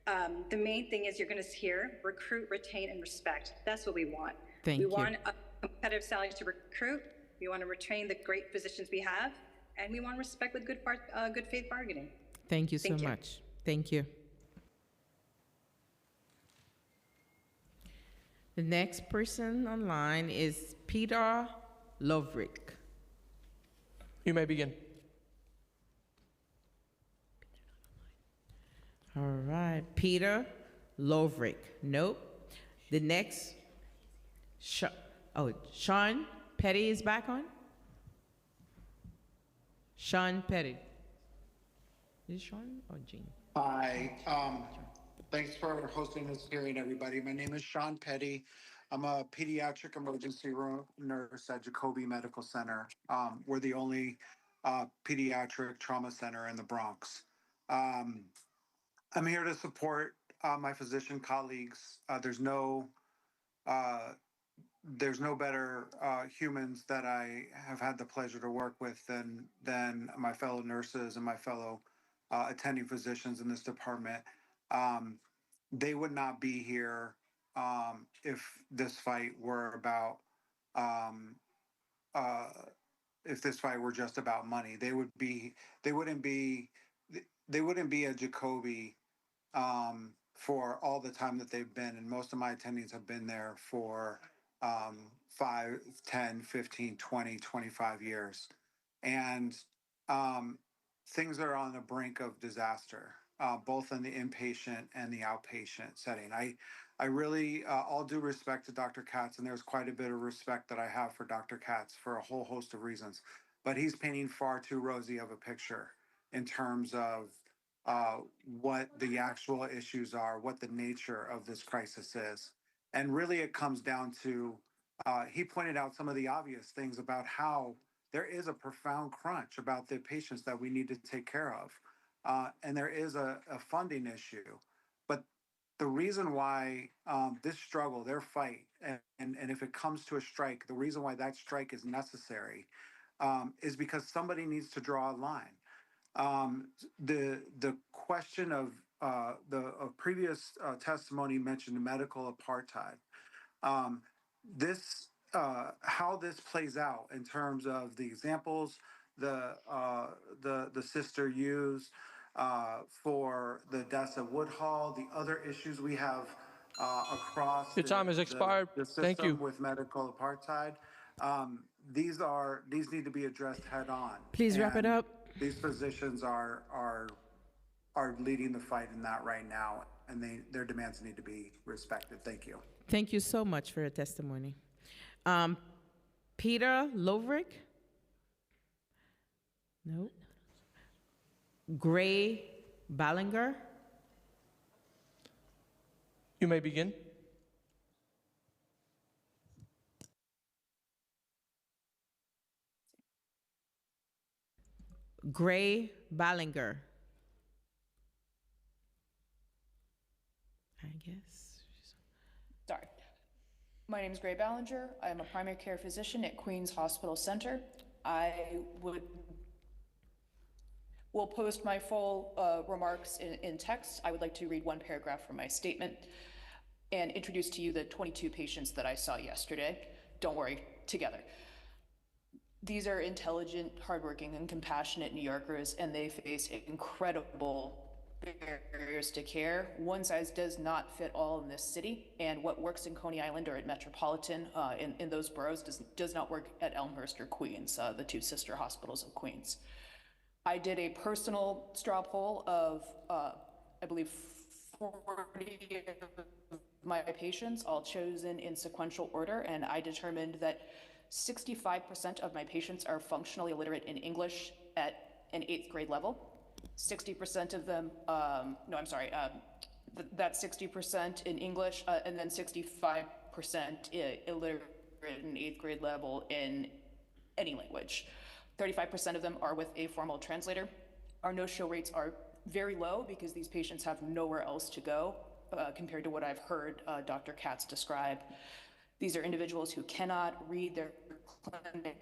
The main thing is you're going to hear recruit, retain, and respect. That's what we want. Thank we you. want a competitive salary to recruit. We want to retain the great physicians we have, and we want to respect with good faith bargaining. Thank you so much. Thank you. The next person online is Peter Lovrick. You may begin. All right, Peter Lovrick. Nope. The next, Sean Petty is back on? Sean Petty. Is it Sean or Jean? Hi. Thanks for hosting this hearing, everybody. My name is Sean Petty. I'm a pediatric emergency room nurse at Jacoby Medical Center. We're the only pediatric trauma center in the Bronx. I'm here to support my physician colleagues. There's no better humans that I have had the pleasure to work with than my fellow nurses and my fellow attending physicians in this department. They would not be here if this fight were about if this fight were just about money. They wouldn't be at Jacoby for all the time that they've been, and most of my attendings have been there for 5, 10, 15, 20, 25 years. And things are on the brink of disaster, both in the inpatient and the outpatient setting. I really, all due respect to Dr. Katz, and there's quite a bit of respect that I have for Dr. Katz for a whole host of reasons, but he's painting far too rosy of a picture in terms of what the actual issues are, what the nature of this crisis is. And really it comes down to, he pointed out some of the obvious things about how there is a profound crunch about the patients that we need to take care of. And there is a funding issue. But the reason why this struggle, their fight, and if it comes to a strike, the reason why that strike is necessary is because somebody needs to draw a line. The question of the previous testimony mentioned medical apartheid. How this plays out in terms of the examples the sister used for the deaths at Woodhull, the other issues we have across Your time has expired. the system Thank you. with medical apartheid. These need to be addressed head on. Please wrap it up. These physicians are leading the fight in that right now, and their demands need to be respected. Thank you. Thank you so much for your testimony. Peter Lovrick? No. Gray Ballinger? You may begin. Gray Ballinger. I guess. Sorry. My name is Gray Ballinger. I am a primary care physician at Queens Hospital Center. I would will post my full remarks in text. I would like to read one paragraph from my statement and introduce to you the 22 patients that I saw yesterday. Don't worry, together. These are intelligent, hardworking, and compassionate New Yorkers, and they face incredible barriers to care. One size does not fit all in this city, and what works in Coney Island or at Metropolitan in those boroughs does not work at Elmhurst or Queens, the two sister hospitals of Queens. I did a personal straw poll of, I believe, 40 of my patients, all chosen in sequential order, and I determined that 65% of my patients are functionally illiterate in English at an 8th grade level. 60% of them, that's 60% in English, and then 65% illiterate in 8th grade level in any language. 35% of them are with a formal translator. Our no-show rates are very low because these patients have nowhere else to go compared to what I've heard Dr. Katz describe. These are individuals who cannot read their clinic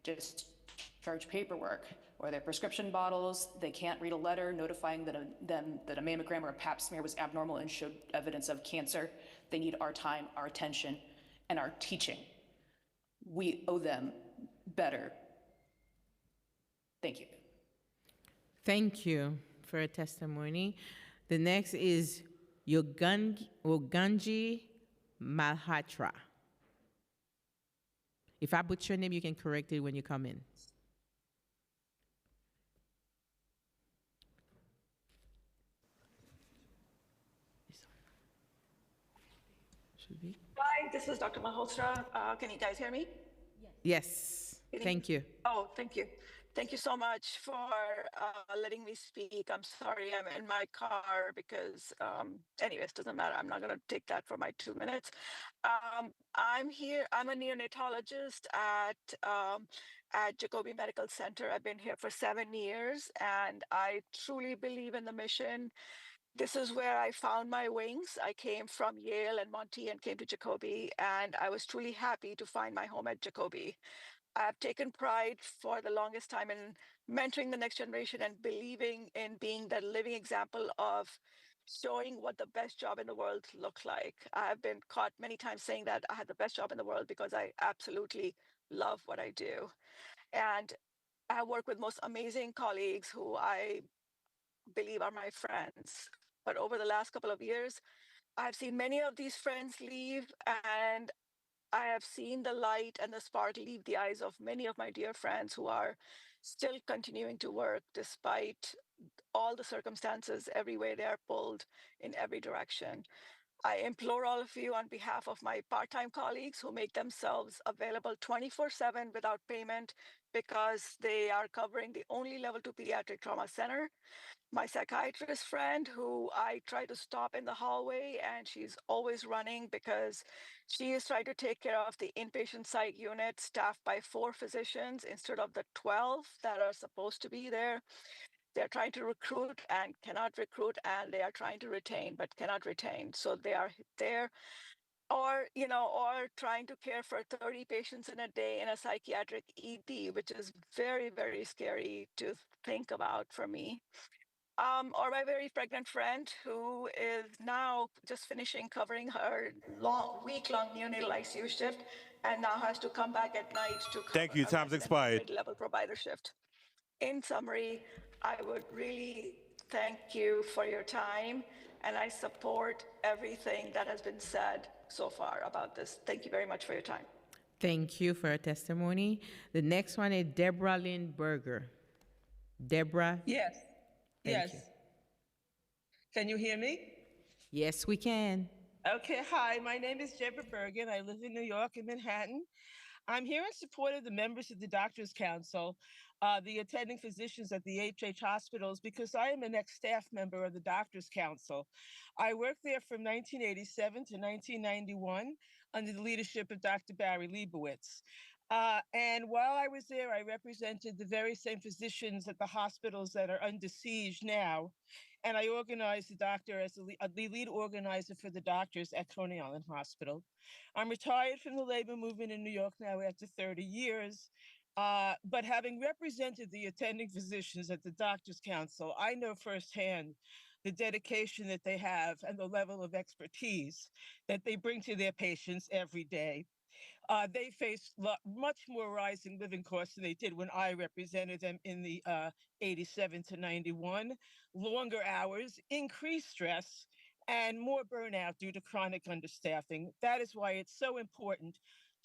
discharge paperwork or their prescription bottles. They can't read a letter notifying them that a mammogram or a pap smear was abnormal and showed evidence of cancer. They need our time, our attention, and our teaching. We owe them better. Thank you. Thank you for your testimony. The next is Yoganji Malhotra. If I butcher your name, you can correct it when you come in. Should be? Hi, this is Dr. Malhotra. Can you guys hear me? Yes. Thank you. Oh, thank you. Thank you so much for letting me speak. I'm sorry I'm in my car because, anyways, doesn't matter. I'm not going to take that for my 2 minutes. I'm here. I'm a neonatologist at Jacobi Medical Center. I've been here for 7 years, and I truly believe in the mission. This is where I found my wings. I came from Yale and Monty and came to Jacobi, and I was truly happy to find my home at Jacobi. I've taken pride for the longest time in mentoring the next generation and believing in being the living example of showing what the best job in the world looks like. I've been caught many times saying that I had the best job in the world because I absolutely love what I do. And I work with most amazing colleagues who I believe are my friends. But over the last couple of years, I've seen many of these friends leave, and I have seen the light and the spark leave the eyes of many of my dear friends who are still continuing to work despite all the circumstances everywhere they are pulled in every direction. I implore all of you on behalf of my part-time colleagues who make themselves available 24/7 without payment because they are covering the only level 2 pediatric trauma center. My psychiatrist friend who I try to stop in the hallway, and she's always running because she is trying to take care of the inpatient psych unit staffed by 4 physicians instead of the 12 that are supposed to be there. They're trying to recruit and cannot recruit, and they are trying to retain but cannot retain. So they are there, or trying to care for 30 patients in a day in a psychiatric ED, which is very, very scary to think about for me. Or my very pregnant friend who is now just finishing covering her week-long neonatal ICU shift and now has to come back at night to cover Thank you. Time's expired. mid-level provider shift. In summary, I would really thank you for your time, and I support everything that has been said so far about this. Thank you very much for your time. Thank you for your testimony. The next one is Deborah Lynn Berger. Deborah? Yes. Thank Yes. you. Can you hear me? Yes, we can. Okay, hi, my name is Deborah Bergen. I live in New York, in Manhattan. I'm here in support of the members of the Doctors Council, the attending physicians at the HH hospitals, because I am an ex-staff member of the Doctors Council. I worked there from 1987 to 1991 under the leadership of Dr. Barry Leibowitz. And while I was there, I represented the very same physicians at the hospitals that are under siege now. And I organized the doctor as the lead organizer for the doctors at Coney Island Hospital. I'm retired from the labor movement in New York now after 30 years. But having represented the attending physicians at the Doctors Council, I know firsthand the dedication that they have and the level of expertise that they bring to their patients every day. They face much more rising living costs than they did when I represented them in the 87 to 91, longer hours, increased stress, and more burnout due to chronic understaffing. That is why it's so important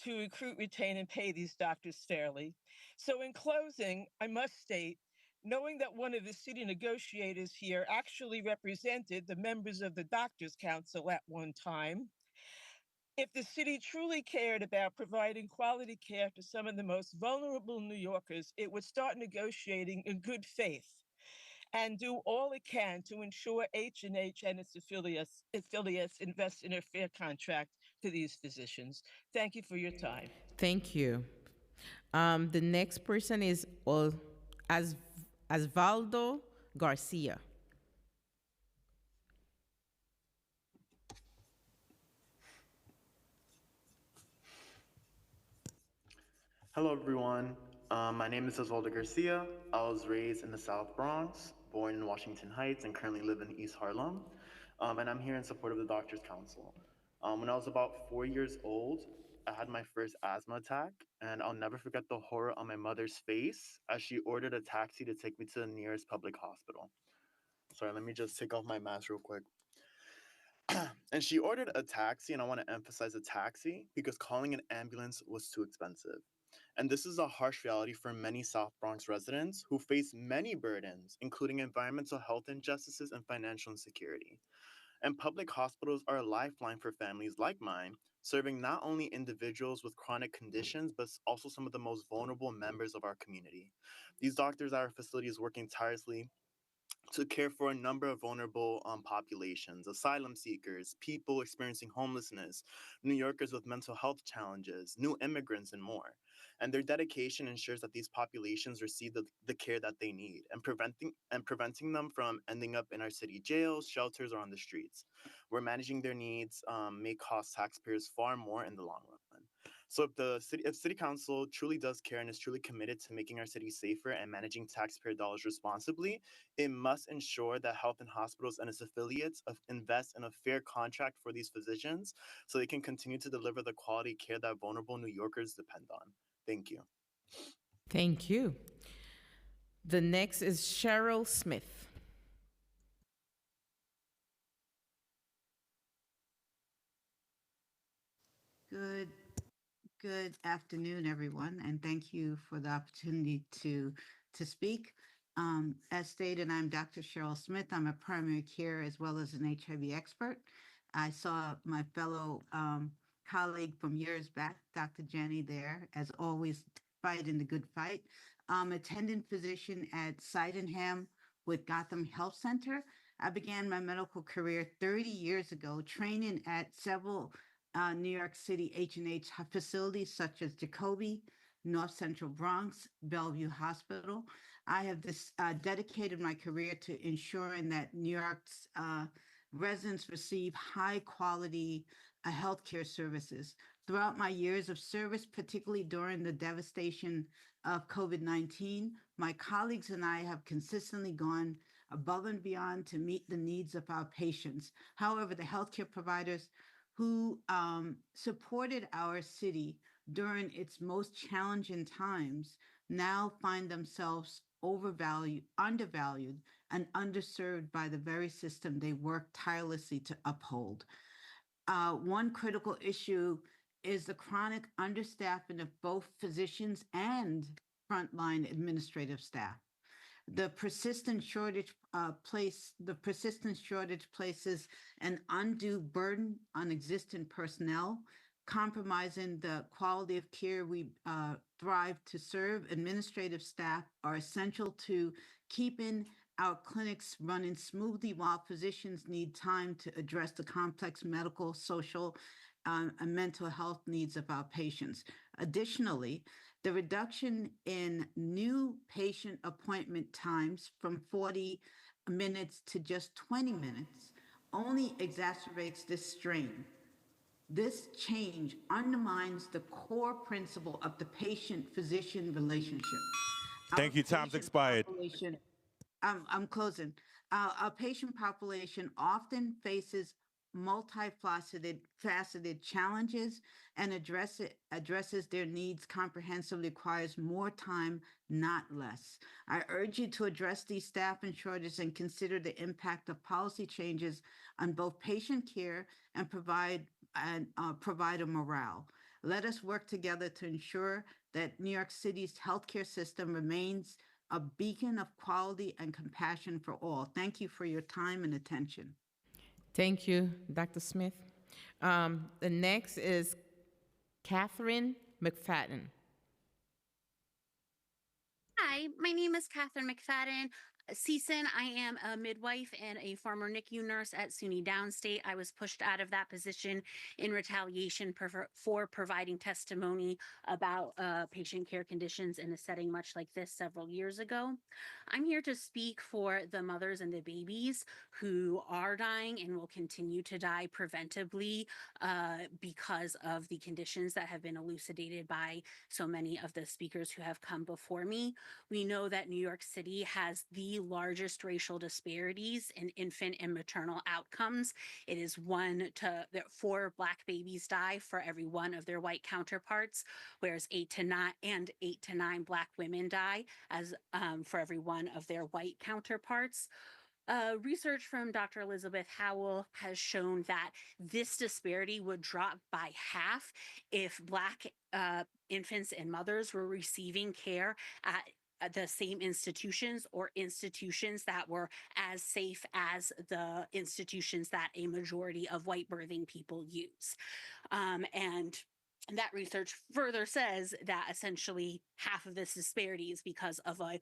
to recruit, retain, and pay these doctors fairly. So in closing, I must state, knowing that one of the city negotiators here actually represented the members of the Doctors Council at one time, if the city truly cared about providing quality care to some of the most vulnerable New Yorkers, it would start negotiating in good faith and do all it can to ensure H&H and its affiliates invest in a fair contract to these physicians. Thank you for your time. Thank you. The next person is Osvaldo Garcia. Hello, everyone. My name is Osvaldo Garcia. I was raised in the South Bronx, born in Washington Heights, and currently live in East Harlem. And I'm here in support of the Doctors Council. When I was about 4 years old, I had my first asthma attack, and I'll never forget the horror on my mother's face as she ordered a taxi to take me to the nearest public hospital. Sorry, let me just take off my mask real quick. And she ordered a taxi, and I want to emphasize a taxi because calling an ambulance was too expensive. And this is a harsh reality for many South Bronx residents who face many burdens, including environmental health injustices and financial insecurity. And public hospitals are a lifeline for families like mine, serving not only individuals with chronic conditions, but also some of the most vulnerable members of our community. These doctors at our facilities working tirelessly to care for a number of vulnerable populations, asylum seekers, people experiencing homelessness, New Yorkers with mental health challenges, new immigrants, and more. And their dedication ensures that these populations receive the care that they need and preventing them from ending up in our city jails, shelters, or on the streets, where managing their needs may cost taxpayers far more in the long run. So if city council truly does care and is truly committed to making our city safer and managing taxpayer dollars responsibly, it must ensure that Health and Hospitals and its affiliates invest in a fair contract for these physicians so they can continue to deliver the quality care that vulnerable New Yorkers depend on. Thank you. Thank you. The next is Cheryl Smith. Good afternoon, everyone, and thank you for the opportunity to speak. As stated, I'm Dr. Cheryl Smith. I'm a primary care as well as an HIV expert. I saw my fellow colleague from years back, Dr. Jenny, there, as always, fighting the good fight. Attendant physician at Sydenham with Gotham Health Center. I began my medical career 30 years ago, training at several New York City H&H facilities such as Jacoby, North Central Bronx, Bellevue Hospital. I have dedicated my career to ensuring that New York's residents receive high quality healthcare services. Throughout my years of service, particularly during the devastation of COVID-19, my colleagues and I have consistently gone above and beyond to meet the needs of our patients. However, the healthcare providers who supported our city during its most challenging times now find themselves overvalued, undervalued, and underserved by the very system they work tirelessly to uphold. One critical issue is the chronic understaffing of both physicians and frontline administrative staff. The persistent shortage places an undue burden on existing personnel, compromising the quality of care we thrive to serve. Administrative staff are essential to keeping our clinics running smoothly while physicians need time to address the complex medical, social, and mental health needs of our patients. Additionally, the reduction in new patient appointment times from 40 minutes to just 20 minutes only exacerbates this strain. This change undermines the core principle of the patient-physician relationship. Thank you. Time's expired. I'm closing. Our patient population often faces faceted challenges, and addresses their needs comprehensively requires more time, not less. I urge you to address these staffing shortages and consider the impact of policy changes on both patient care and provider morale. Let us work together to ensure that New York City's healthcare system remains a beacon of quality and compassion for all. Thank you for your time and attention. Thank you, Dr. Smith. The next is Catherine McFadden. Hi, my name is Catherine McFadden. CSUN, I am a midwife and a former NICU nurse at SUNY Downstate. I was pushed out of that position in retaliation for providing testimony about patient care conditions in a setting much like this several years ago. I'm here to speak for the mothers and the babies who are dying and will continue to die preventably because of the conditions that have been elucidated by so many of the speakers who have come before me. We know that New York City has the largest racial disparities in infant and maternal outcomes. It is 4 Black babies die for every one of their white counterparts, whereas 8 to 9 Black women die for every one of their white counterparts. Research from Dr. Elizabeth Howell has shown that this disparity would drop by half if Black infants and mothers were receiving care at the same institutions or institutions that were as safe as the institutions that a majority of white birthing people use. And that research further says that essentially half of this disparity is because of a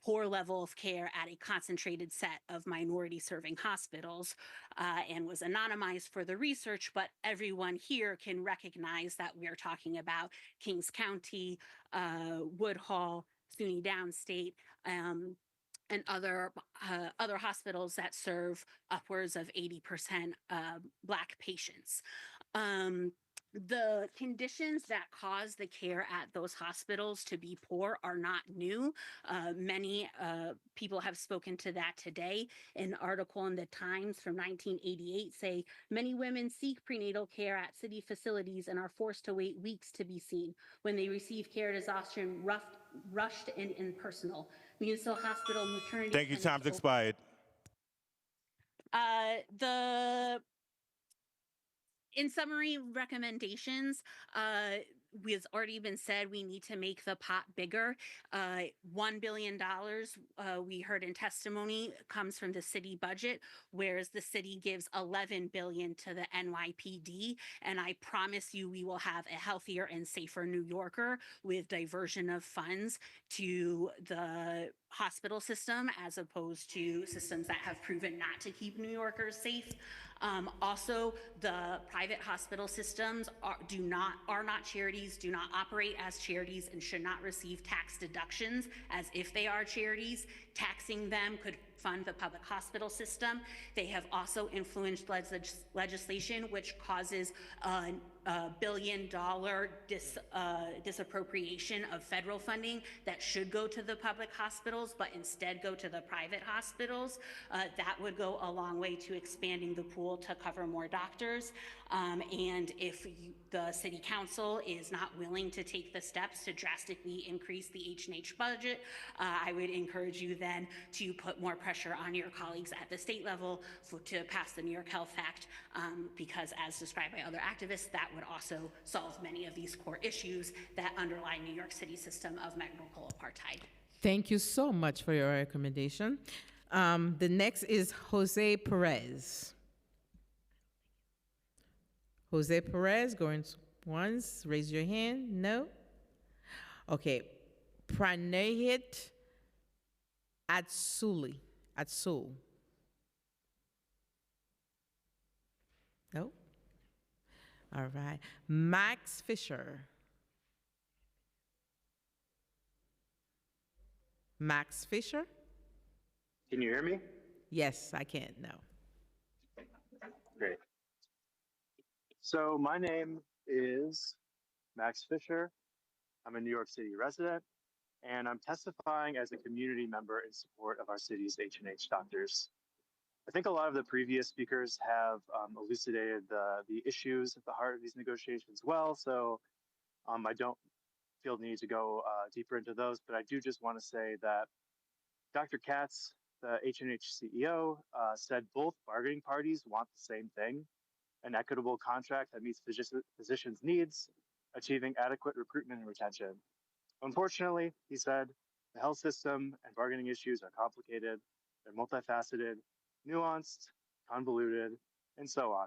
poor level of care at a concentrated set of minority serving hospitals, and was anonymized for the research, but everyone here can recognize that we are talking about Kings County, Woodhull, SUNY Downstate, and other hospitals that serve upwards of 80% Black patients. The conditions that cause the care at those hospitals to be poor are not new. Many people have spoken to that today. An article in the Times from 1988 say, many women seek prenatal care at city facilities and are forced to wait weeks to be seen. When they receive care, it is often rushed and impersonal. Municipal Hospital maternity. Thank you. Time's expired. In summary, recommendations, has already been said, we need to make the pot bigger. $1 billion, we heard in testimony, comes from the city budget, whereas the city gives $11 billion to the NYPD. And I promise you, we will have a healthier and safer New Yorker with diversion of funds to the hospital system, as opposed to systems that have proven not to keep New Yorkers safe. Also, the private hospital systems are not charities, do not operate as charities, and should not receive tax deductions as if they are charities. Taxing them could fund the public hospital system. They have also influenced legislation which causes a $1 billion disappropriation of federal funding that should go to the public hospitals, but instead go to the private hospitals. That would go a long way to expanding the pool to cover more doctors. And if the city council is not willing to take the steps to drastically increase the H&H budget, I would encourage you then to put more pressure on your colleagues at the state level to pass the New York Health Act, because as described by other activists, that would also solve many of these core issues that underlie New York City system of medical apartheid. Thank you so much for your recommendation. The next is Jose Perez. Jose Perez, going once, raise your hand. No? Okay. Pranayit Atsul. No? All right. Max Fisher. Max Fisher? Can you hear me? Yes, I can now. Great. So my name is Max Fisher. I'm a New York City resident, and I'm testifying as a community member in support of our city's H&H doctors. I think a lot of the previous speakers have elucidated the issues at the heart of these negotiations well, so I don't feel the need to go deeper into those, but I do just want to say that Dr. Katz, the H&H CEO, said both bargaining parties want the same thing, an equitable contract that meets physicians' needs, achieving adequate recruitment and retention. Unfortunately, he said, the health system and bargaining issues are complicated, they're multifaceted, nuanced, convoluted, and so on.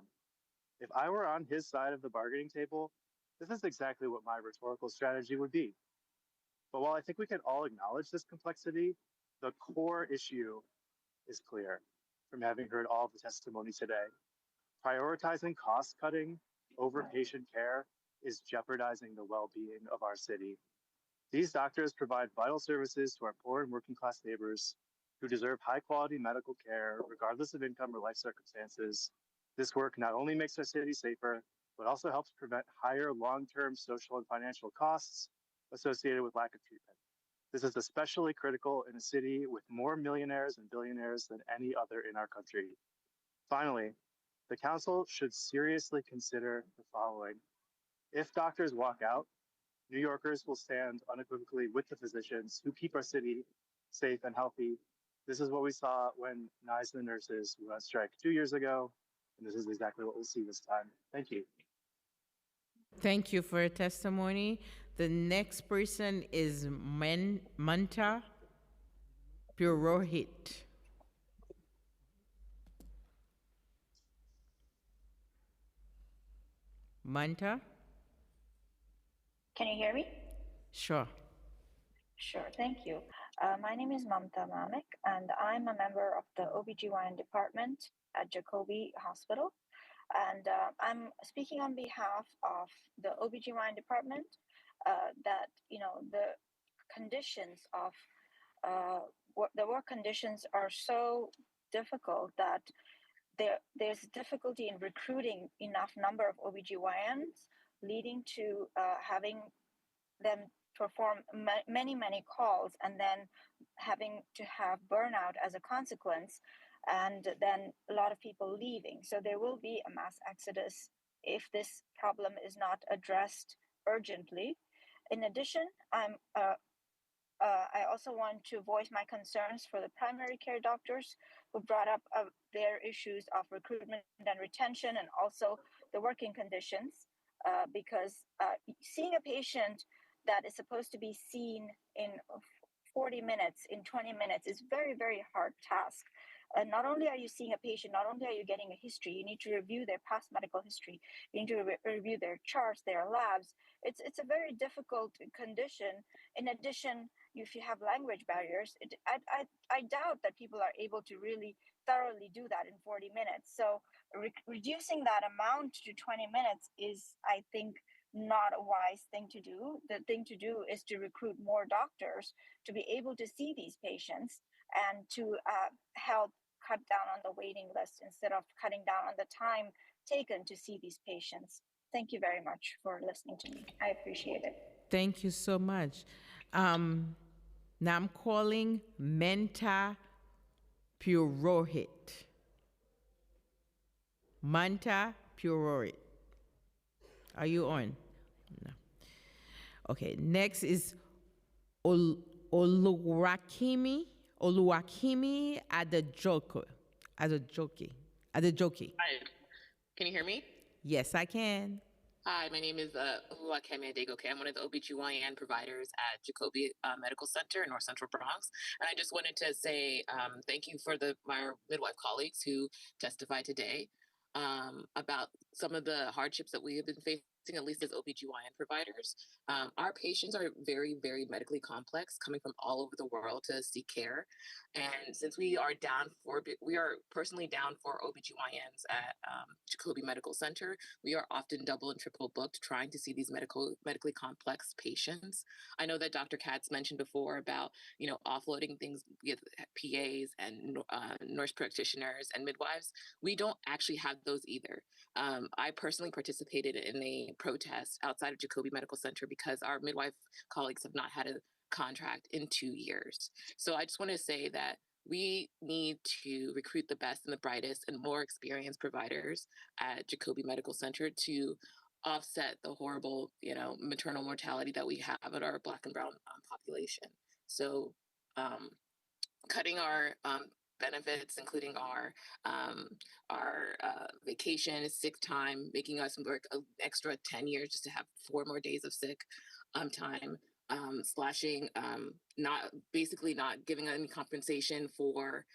If I were on his side of the bargaining table, this is exactly what my rhetorical strategy would be. But while I think we can all acknowledge this complexity, the core issue is clear from having heard all of the testimony today. Prioritizing cost cutting over patient care is jeopardizing the well-being of our city. These doctors provide vital services to our poor and working class neighbors who deserve high quality medical care regardless of income or life circumstances. This work not only makes our city safer, but also helps prevent higher long-term social and financial costs associated with lack of treatment. This is especially critical in a city with more millionaires and billionaires than any other in our country. Finally, the council should seriously consider the following. If doctors walk out, New Yorkers will stand unequivocally with the physicians who keep our city safe and healthy. This is what we saw when NICE and the nurses went on strike 2 years ago, and this is exactly what we'll see this time. Thank you. Thank you for your testimony. The next person is Manta Purohit. Manta? Can you hear me? Sure. Sure, thank you. My name is Mamta Mamik, and I'm a member of the OBGYN department at Jacobi Hospital. And I'm speaking on behalf of the OBGYN department that, the conditions of the work conditions are so difficult that there's difficulty in recruiting enough number of OBGYNs, leading to having them perform many calls and then having to have burnout as a consequence, and then a lot of people leaving. So there will be a mass exodus if this problem is not addressed urgently. In addition, I also want to voice my concerns for the primary care doctors who brought up their issues of recruitment and retention, and also the working conditions, because seeing a patient that is supposed to be seen in 40 minutes, in 20 minutes, is very hard task. Not only are you seeing a patient, not only are you getting a history, you need to review their past medical history, you need to review their charts, their labs. It's a very difficult condition. In addition, if you have language barriers, I doubt that people are able to really thoroughly do that in 40 minutes. So reducing that amount to 20 minutes is, I think, not a wise thing to do. The thing to do is to recruit more doctors to be able to see these patients and to help cut down on the waiting list instead of cutting down on the time taken to see these patients. Thank you very much for listening to me. I appreciate it. Thank you so much. Now I'm calling Manta Purohit. Manta Purohit. Are you on? No. Okay, next is Oluwakimi Adejoke. Hi, can you hear me? Yes, I can. Hi, my name is Oluwakemi Adegoke. I'm one of the OBGYN providers at Jacobi Medical Center in North Central Bronx. And I just wanted to say thank you for my midwife colleagues who testified today about some of the hardships that we have been facing at least as OBGYN providers. Our patients are very, very medically complex, coming from all over the world to seek care. And since we are personally down for OBGYNs at Jacobi Medical Center, we are often double and triple booked trying to see these medically complex patients. I know that Dr. Katz mentioned before about, offloading things with PAs and nurse practitioners and midwives. We don't actually have those either. I personally participated in a protest outside of Jacobi Medical Center because our midwife colleagues have not had a contract in 2 years. So I just want to say that we need to recruit the best and the brightest and more experienced providers at Jacobi Medical Center to offset the horrible, maternal mortality that we have at our Black and Brown population. So cutting our benefits, including our vacation, sick time, making us work an extra 10 years just to have 4 more days of sick time, slashing, not giving any compensation for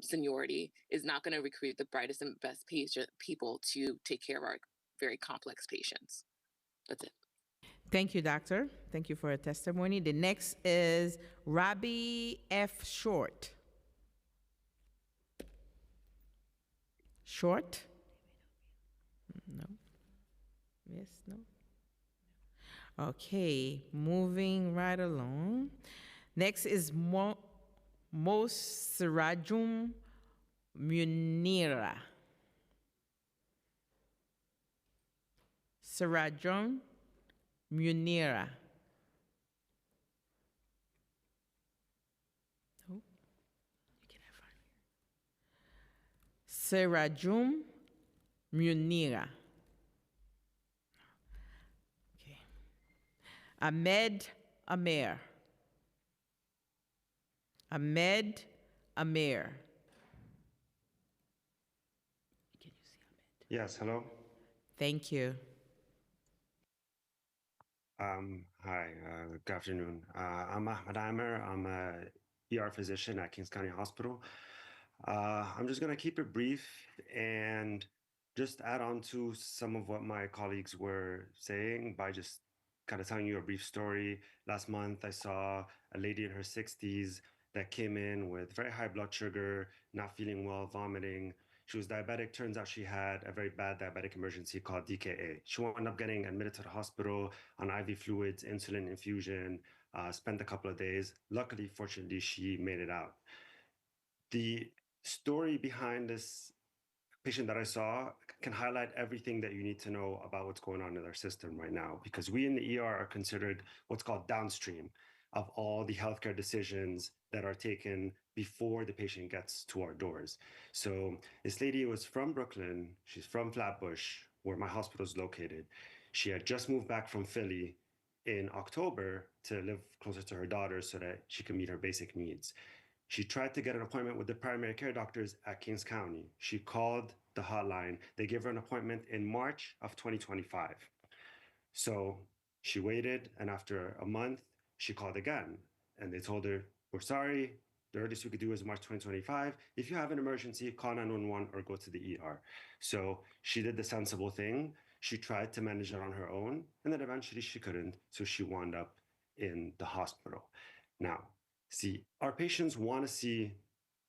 seniority is not going to recruit the brightest and best people to take care of our very complex patients. That's it. Thank you, doctor. Thank you for your testimony. The next is Robbie F. Short. Short? No. Yes, no. Okay, moving right along. Next is Mosirajum Munira. Sirajum Munira. Oh, you cannot find me. Sirajum Munira. Okay. Ahmed Amir. Ahmed Amir. Can you see Ahmed? Yes, hello. Thank you. Hi, good afternoon. I'm Ahmed Amir. I'm a ER physician at Kings County Hospital. I'm just going to keep it brief and just add on to some of what my colleagues were saying by just kind of telling you a brief story. Last month, I saw a lady in her 60s that came in with very high blood sugar, not feeling well, vomiting. She was diabetic. Turns out she had a very bad diabetic emergency called DKA. She wound up getting admitted to the hospital on IV fluids, insulin infusion, spent a couple of days. Luckily, fortunately, she made it out. The story behind this patient that I saw can highlight everything that you need to know about what's going on in our system right now, because we in the ER are considered what's called downstream of all the healthcare decisions that are taken before the patient gets to our doors. So this lady was from Brooklyn. She's from Flatbush, where my hospital is located. She had just moved back from Philly in October to live closer to her daughter so that she could meet her basic needs. She tried to get an appointment with the primary care doctors at Kings County. She called the hotline. They gave her an appointment in March of 2025. So she waited, and after a month, she called again. And they told her, "We're sorry, the earliest we could do is March 2025. If you have an emergency, call 911 or go to the ER." So she did the sensible thing. She tried to manage it on her own, and then eventually she couldn't, so she wound up in the hospital. Now, see, our patients want to see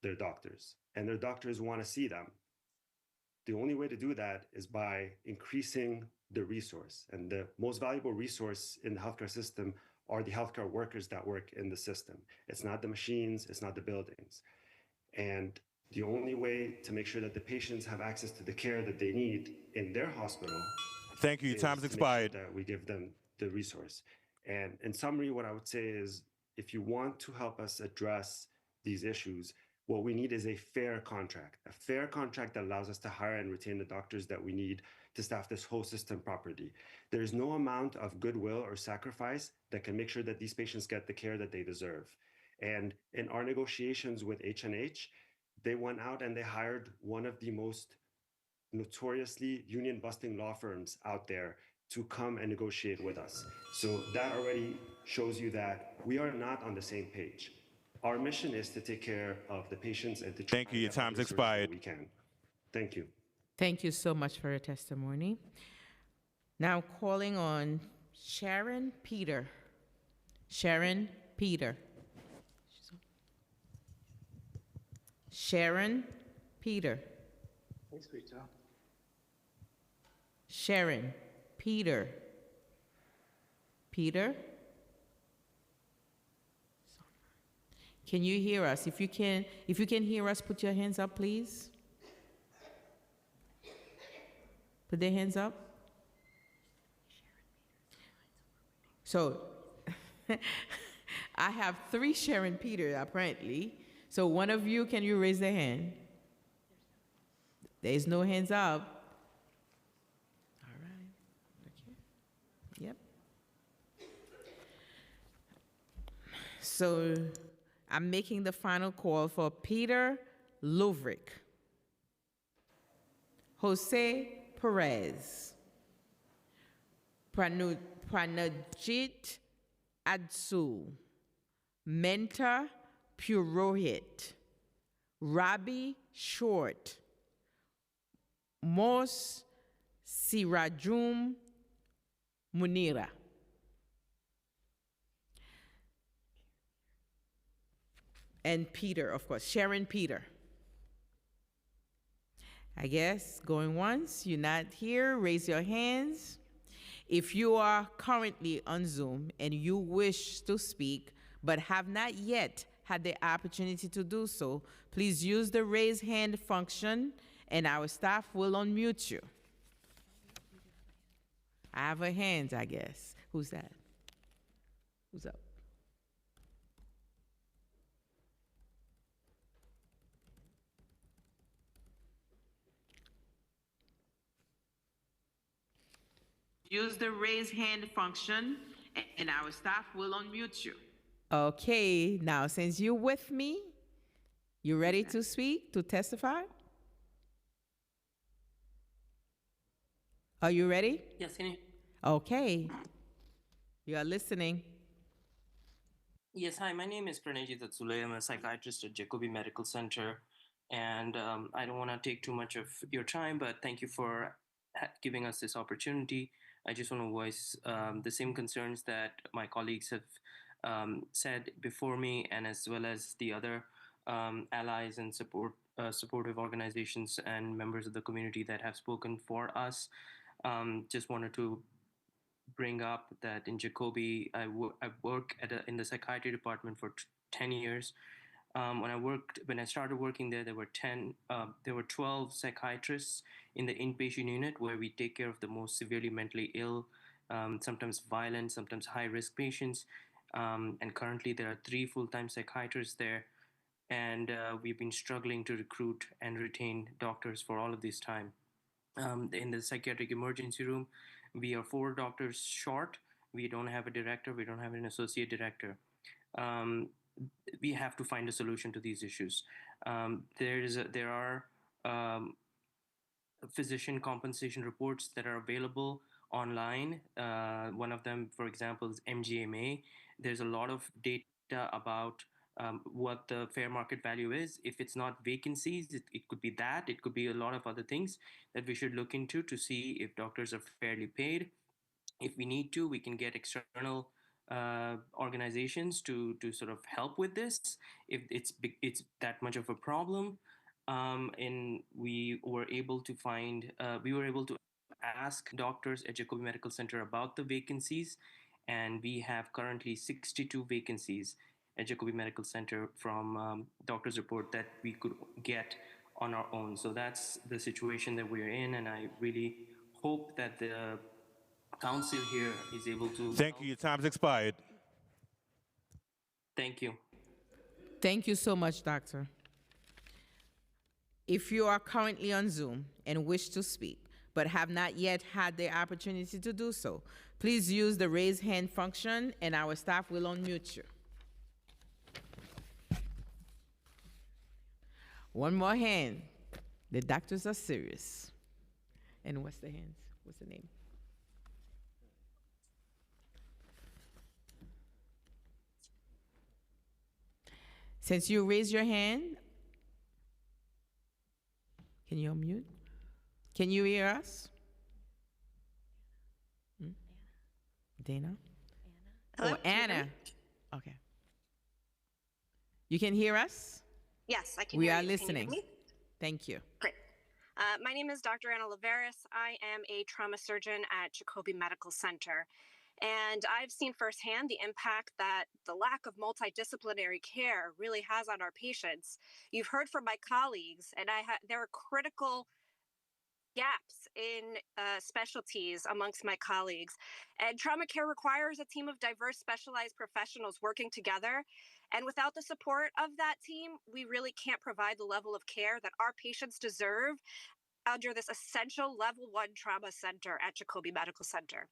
their doctors, and their doctors want to see them. The only way to do that is by increasing the resource. And the most valuable resource in the healthcare system are the healthcare workers that work in the system. It's not the machines, it's not the buildings. And the only way to make sure that the patients have access to the care that they need in their hospital. Thank you. Time's expired. That we give them the resource. And in summary, what I would say is, if you want to help us address these issues, what we need is a fair contract that allows us to hire and retain the doctors that we need to staff this whole system properly. There is no amount of goodwill or sacrifice that can make sure that these patients get the care that they deserve. And in our negotiations with H&H, they went out and they hired one of the most notoriously union-busting law firms out there to come and negotiate with us. So that already shows you that we are not on the same page. Our mission is to take care of the patients and to try Thank you. Your time's expired. we can. Thank you. Thank you so much for your testimony. Now calling on Sharon Peter. Sharon Peter. Sharon Peter. Hey, sweet Joe. Sharon Peter. Peter? Can you hear us? If you can hear us, put your hands up, please. Put their hands up. So, I have 3 Sharon Peter, apparently. So one of you, can you raise their hand? There's no hands up. All right. Okay. Yep. So I'm making the final call for Peter Lovrick, Jose Perez, Pranajit Adsu, Menta Purohit, Rabi Short, Mos Sirajum Munira. And Peter, of course, Sharon Peter. I guess, going once, you're not here, raise your hands. If you are currently on Zoom and you wish to speak, but have not yet had the opportunity to do so, please use the raise hand function and our staff will unmute you. I have a hand, I guess. Who's that? Who's up? Use the raise hand function and our staff will unmute you. Okay, now since you're with me, you ready to speak, to testify? Are you ready? Yes, can you? Okay, you are listening. Yes, hi, my name is Pranajit Atsule. I'm a psychiatrist at Jacobi Medical Center. And I don't want to take too much of your time, but thank you for giving us this opportunity. I just want to voice the same concerns that my colleagues have said before me, and as well as the other allies and supportive organizations and members of the community that have spoken for us. Just wanted to bring up that in Jacobi, I work in the psychiatry department for 10 years. When I started working there, there were 12 psychiatrists in the inpatient unit where we take care of the most severely mentally ill, sometimes violent, sometimes high-risk patients. And currently, there are 3 full-time psychiatrists there, and we've been struggling to recruit and retain doctors for all of this time. In the psychiatric emergency room, we are 4 doctors short. We don't have a director. We don't have an associate director. We have to find a solution to these issues. There are physician compensation reports that are available online. One of them, for example, is MGMA. There's a lot of data about what the fair market value is. If it's not vacancies, it could be that. It could be a lot of other things that we should look into to see if doctors are fairly paid. If we need to, we can get external organizations to sort of help with this if it's that much of a problem. And we were able to ask doctors at Jacobi Medical Center about the vacancies, and we have currently 62 vacancies at Jacobi Medical Center from doctors' report that we could get on our own. So that's the situation that we're in, and I really hope that the council here is able to... Thank you. Your time's expired. Thank you. Thank you so much, doctor. If you are currently on Zoom and wish to speak, but have not yet had the opportunity to do so, please use the raise hand function and our staff will unmute you. One more hand. The doctors are serious. And what's the hands? What's the name? Since you raised your hand, can you unmute? Can you hear us? Dana? Hello, Oh, can you hear Anna. me? Okay. You can hear us? Yes, I can We hear are you. Can you hear listening. me? Thank you. Great. My name is Dr. Anna Laveris. I am a trauma surgeon at Jacobi Medical Center. And I've seen firsthand the impact that the lack of multidisciplinary care really has on our patients. You've heard from my colleagues, and there are critical gaps in specialties amongst my colleagues. And trauma care requires a team of diverse specialized professionals working together. And without the support of that team, we really can't provide the level of care that our patients deserve under this essential level 1 trauma center at Jacobi Medical Center.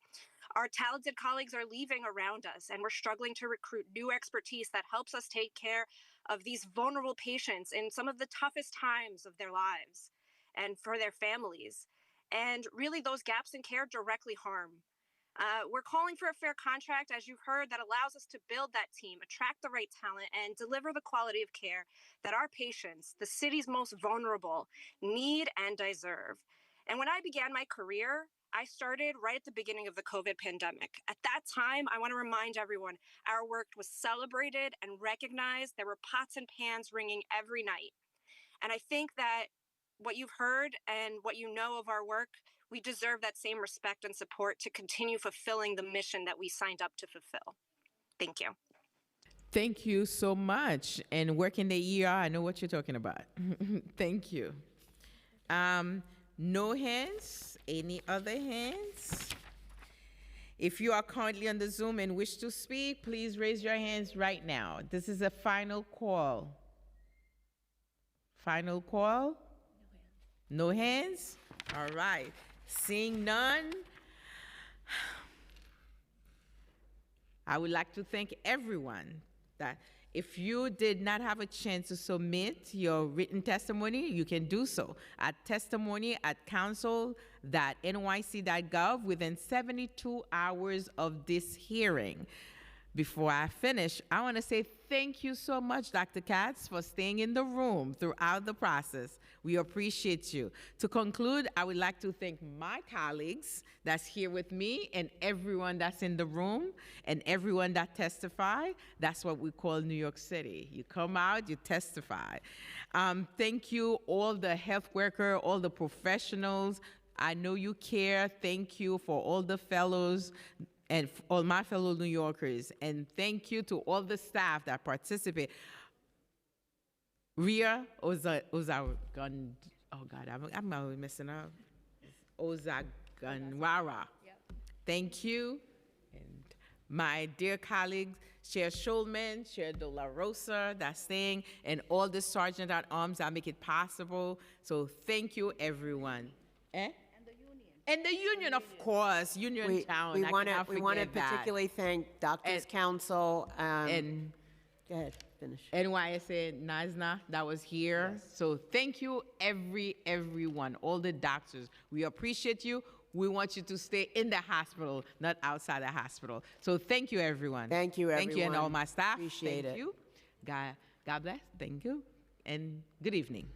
Our talented colleagues are leaving around us, and we're struggling to recruit new expertise that helps us take care of these vulnerable patients in some of the toughest times of their lives and for their families. And really, those gaps in care directly harm. We're calling for a fair contract, as you've heard, that allows us to build that team, attract the right talent, and deliver the quality of care that our patients, the city's most vulnerable, need and deserve. And when I began my career, I started right at the beginning of the COVID pandemic. At that time, I want to remind everyone, our work was celebrated and recognized. There were pots and pans ringing every night. And I think that what you've heard and what you know of our work, we deserve that same respect and support to continue fulfilling the mission that we signed up to fulfill. Thank you. Thank you so much. And work in the ER, I know what you're talking about. Thank you. No hands? Any other hands? If you are currently on the Zoom and wish to speak, please raise your hands right now. This is a final call. Final call? No hands? All right. Seeing none, I would like to thank everyone that if you did not have a chance to submit your written testimony, you can do so at testimony@council.nyc.gov within 72 hours of this hearing. Before I finish, I want to say thank you so much, Dr. Katz, for staying in the room throughout the process. We appreciate you. To conclude, I would like to thank my colleagues that's here with me and everyone that's in the room and everyone that testified. That's what we call New York City. You come out, you testify. Thank you, all the health workers, all the professionals. I know you care. Thank you for all the fellows and all my fellow New Yorkers. And thank you to all the staff that participate. Ria Ozagan, oh God, I'm always messing up. Ozaganwara. Thank you. And my dear colleagues, Chair Schulman, Chair De La Rosa, that's staying, and all the Sergeant at Arms that make it possible. So thank you, everyone. And the union, of course, Uniontown. We want to particularly thank Doctors Council. And go ahead, finish. NYSA NASNA that was here. Yes. So thank you, everyone, all the doctors. We appreciate you. We want you to stay in the hospital, not outside the hospital. So thank you, everyone. Thank you, everyone. Thank you, and all my staff. Appreciate it. Thank you. God bless. Thank you. And good evening.